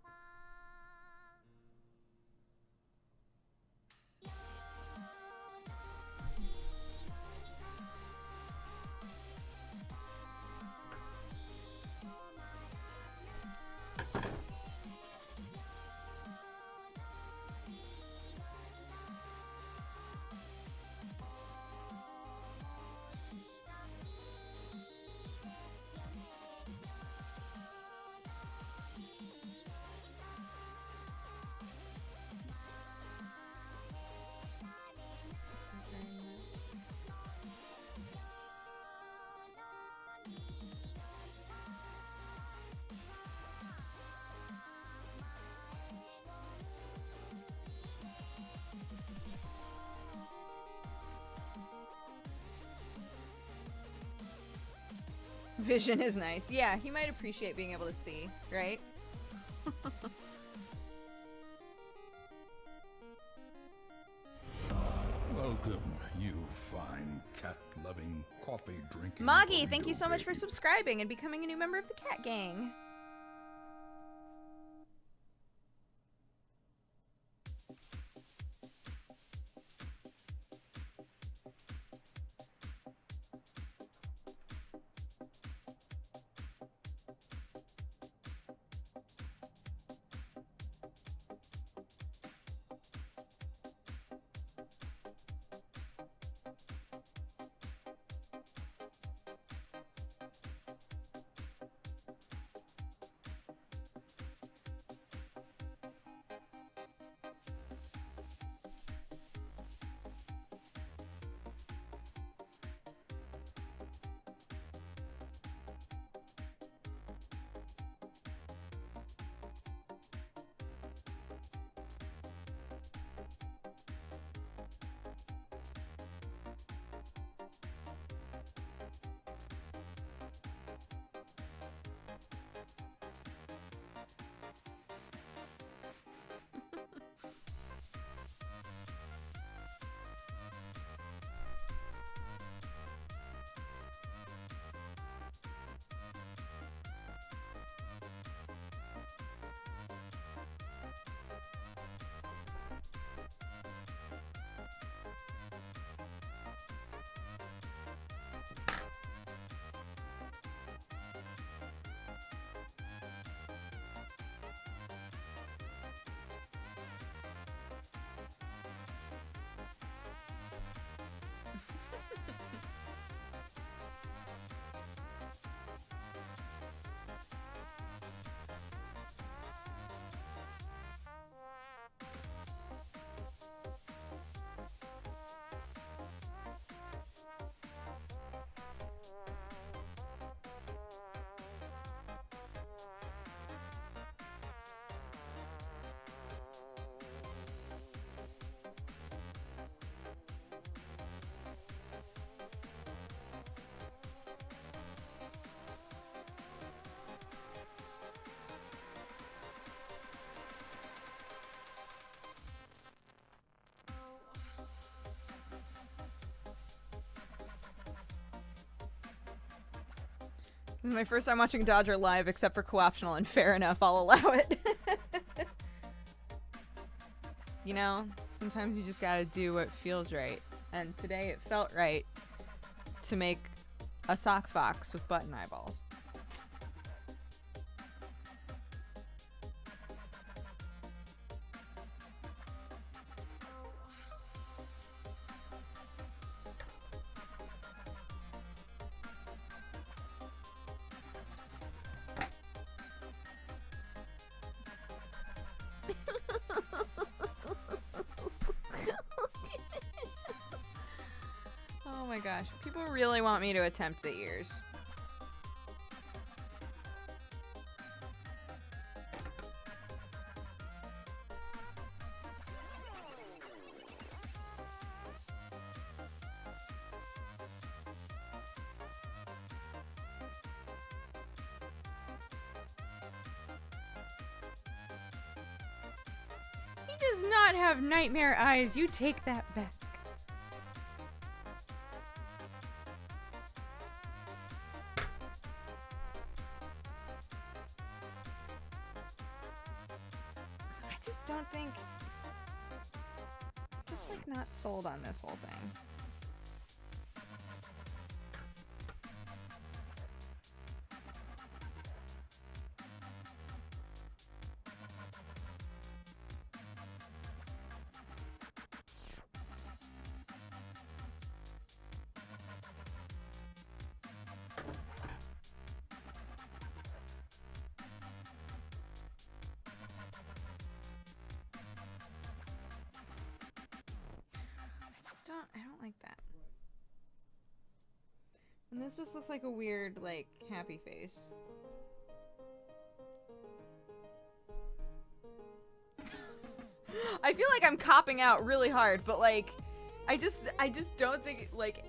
vision is nice. Yeah, he might appreciate being able to see, right? Welcome, you fine cat-loving, coffee-drinking. Moggy, thank you burrito so much for baby. subscribing and becoming a new member of the Cat Gang. This is my first time watching Dodger live, except for co-optional, and fair enough, I'll allow it. You know, sometimes you just gotta do what feels right. And today it felt right to make a sock fox with button eyeballs. Oh my gosh, people really want me to attempt the ears. He does not have nightmare eyes. You take that back. I just don't think... I'm just like not sold on this whole thing. I don't like that. And this just looks like a weird, like, happy face. I feel like I'm copping out really hard, but like, I just don't think, like,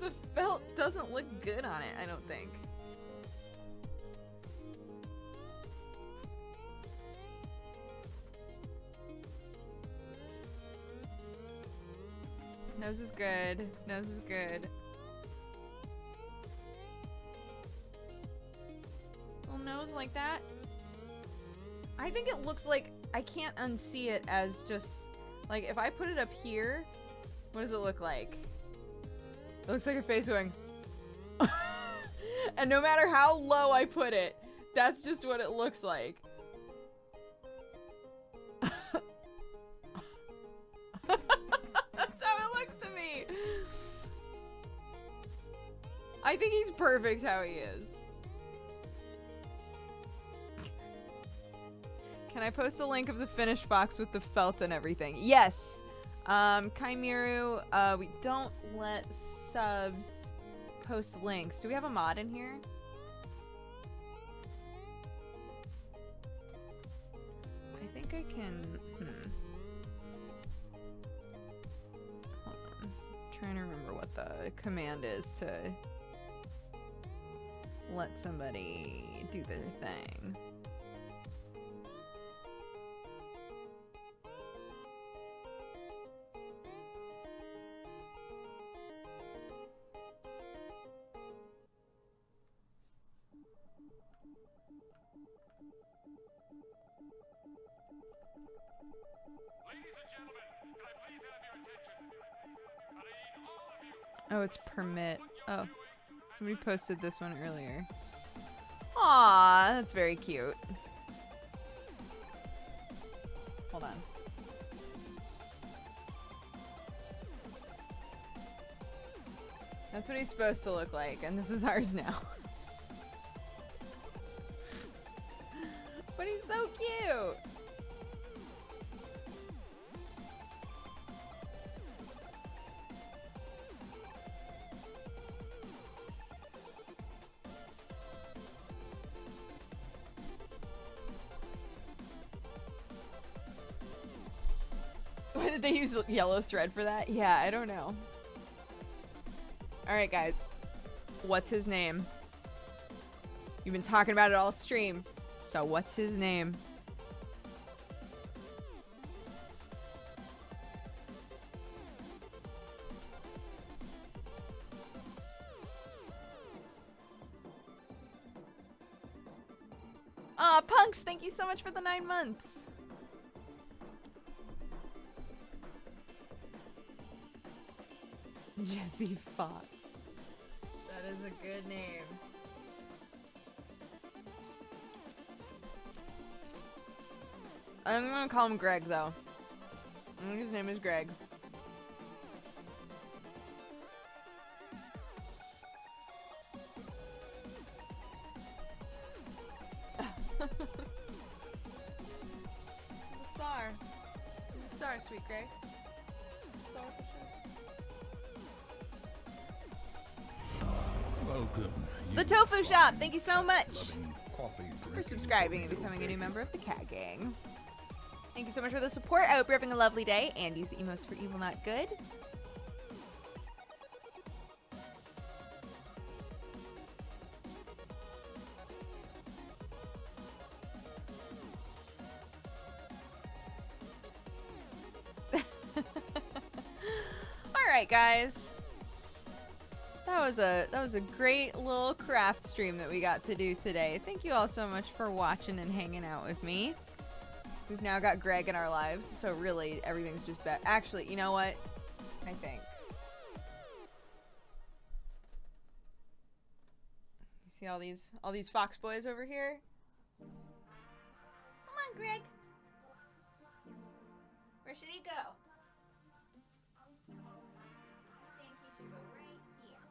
the felt doesn't look good on it, I don't think. Nose is good. Nose is good. Little nose like that. I think it looks like I can't unsee it as just like if I put it up here, what does it look like? It looks like a face going. And no matter how low I put it, that's just what it looks like. That's how it looks to me. I think he's perfect how he is. Can I post a link of the finished box with the felt and everything? Yes. Kaimiru, we don't let subs post links. Do we have a mod in here? I think I can. Hold on. I'm trying to remember what the command is to let somebody do their thing. Oh, it's permit. Oh, somebody posted this one earlier. Aw, that's very cute. Hold on. That's what he's supposed to look like, and this is ours now. But he's so cute! Why did they use yellow thread for that? Yeah, I don't know. Alright, guys. What's his name? You've been talking about it all stream. So what's his name? Aw, Punks, thank you so much for the 9 months. Jesse Fox. That is a good name. I'm gonna call him Greg, though. I think his name is Greg. The star. The star, sweet Greg. Star for sure. Welcome. The you Tofu fine Shop, thank you so much cat-loving, for coffee-drinking subscribing and burrito becoming a new baby. member of the Cat Gang. Thank you so much for the support. I hope you're having a lovely day and use the emotes for evil, not good. All right, guys. That was a great little craft stream that we got to do today. Thank you all so much for watching and hanging out with me. We've now got Greg in our lives, so really everything's just better. Actually, you know what? I think. You see all these fox boys over here? Come on, Greg. Where should he go? I think he should go right here.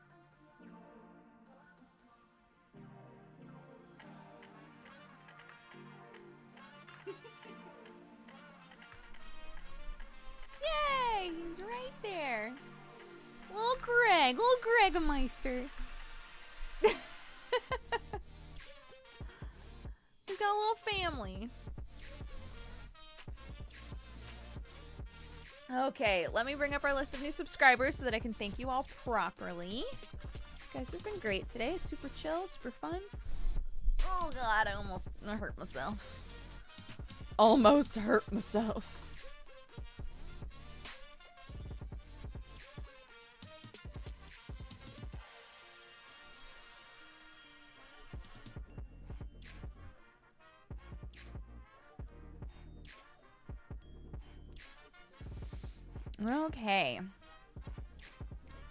Yay! He's right there. Little Gregmeister. He's got a little family. Okay, let me bring up our list of new subscribers so that I can thank you all properly. You guys have been great today. Super chill, super fun. Oh god, I almost hurt myself. Almost hurt myself. Okay.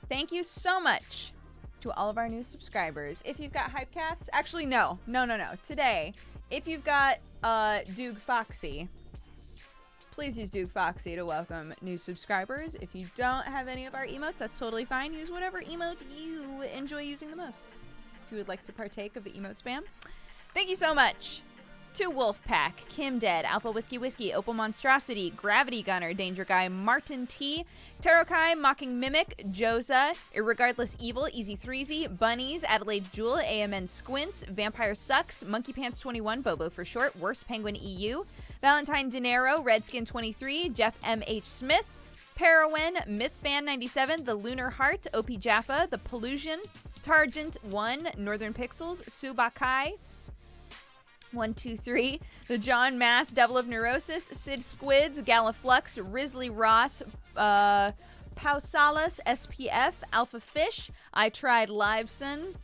Thank you so much to all of our new subscribers. If you've got hype cats, actually no. Today, if you've got Duke Foxy, please use Duke Foxy to welcome new subscribers. If you don't have any of our emotes, that's totally fine. Use whatever emote you enjoy using the most. If you would like to partake of the emote spam. Thank you so much to Wolfpack, Kim Dead, Alpha Whiskey Whiskey, Opal Monstrosity, Gravity Gunner, Danger Guy, Martin T, Tarokai, Mocking Mimic, Joza, Irregardless Evil, Easy Threezy, Bunnies, Adelaide Jewel, AMN Squints, Vampire Sucks, Monkey Pants 21, Bobo for short, Worst Penguin EU, Valentine Dinero, Redskin 23, Jeff M.H. Smith, Parawen, Mythban 97, The Lunar Heart, OP Jaffa, The Pollution, Targent 1, Northern Pixels, Subakai, 123, the John Mass, Devil of Neurosis, Sid Squids, Galaflux, Risley Ross, Pausalas, SPF, Alpha Fish, I Tried Liveson,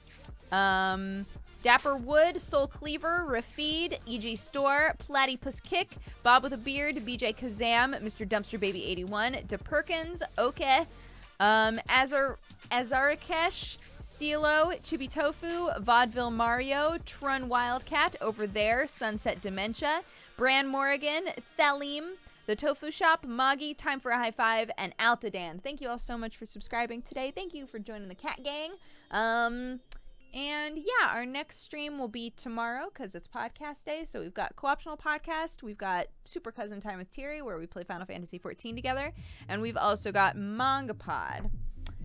Dapper Wood, Soul Cleaver, Rafid, EG Store, Platypus Kick, Bob with a Beard, BJ Kazam, Mr. Dumpster Baby 81, DePerkins, Okay, Azarakesh, Stilo, Chibi Tofu, Vaudeville Mario, Trun Wildcat, Over There, Sunset Dementia, Bran Morrigan, Thalim, The Tofu Shop, Moggy, Time for a High Five, and Altadan. Thank you all so much for subscribing today. Thank you for joining the cat gang. And yeah, our next stream will be tomorrow because it's podcast day. So we've got co-optional podcast. We've got Super Cousin Time with Tiri where we play Final Fantasy 14 together. And we've also got Manga Pod.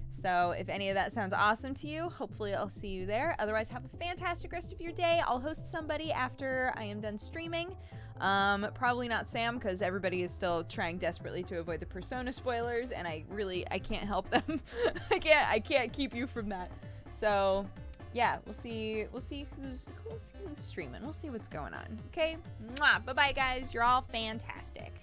So if any of that sounds awesome to you, hopefully I'll see you there. Otherwise, have a fantastic rest of your day. I'll host somebody after I am done streaming. Probably not Sam, because everybody is still trying desperately to avoid the Persona spoilers, and I can't help them. I can't keep you from that. So yeah, we'll see who's streaming. We'll see what's going on. Okay? Mwah! Bye-bye, guys. You're all fantastic.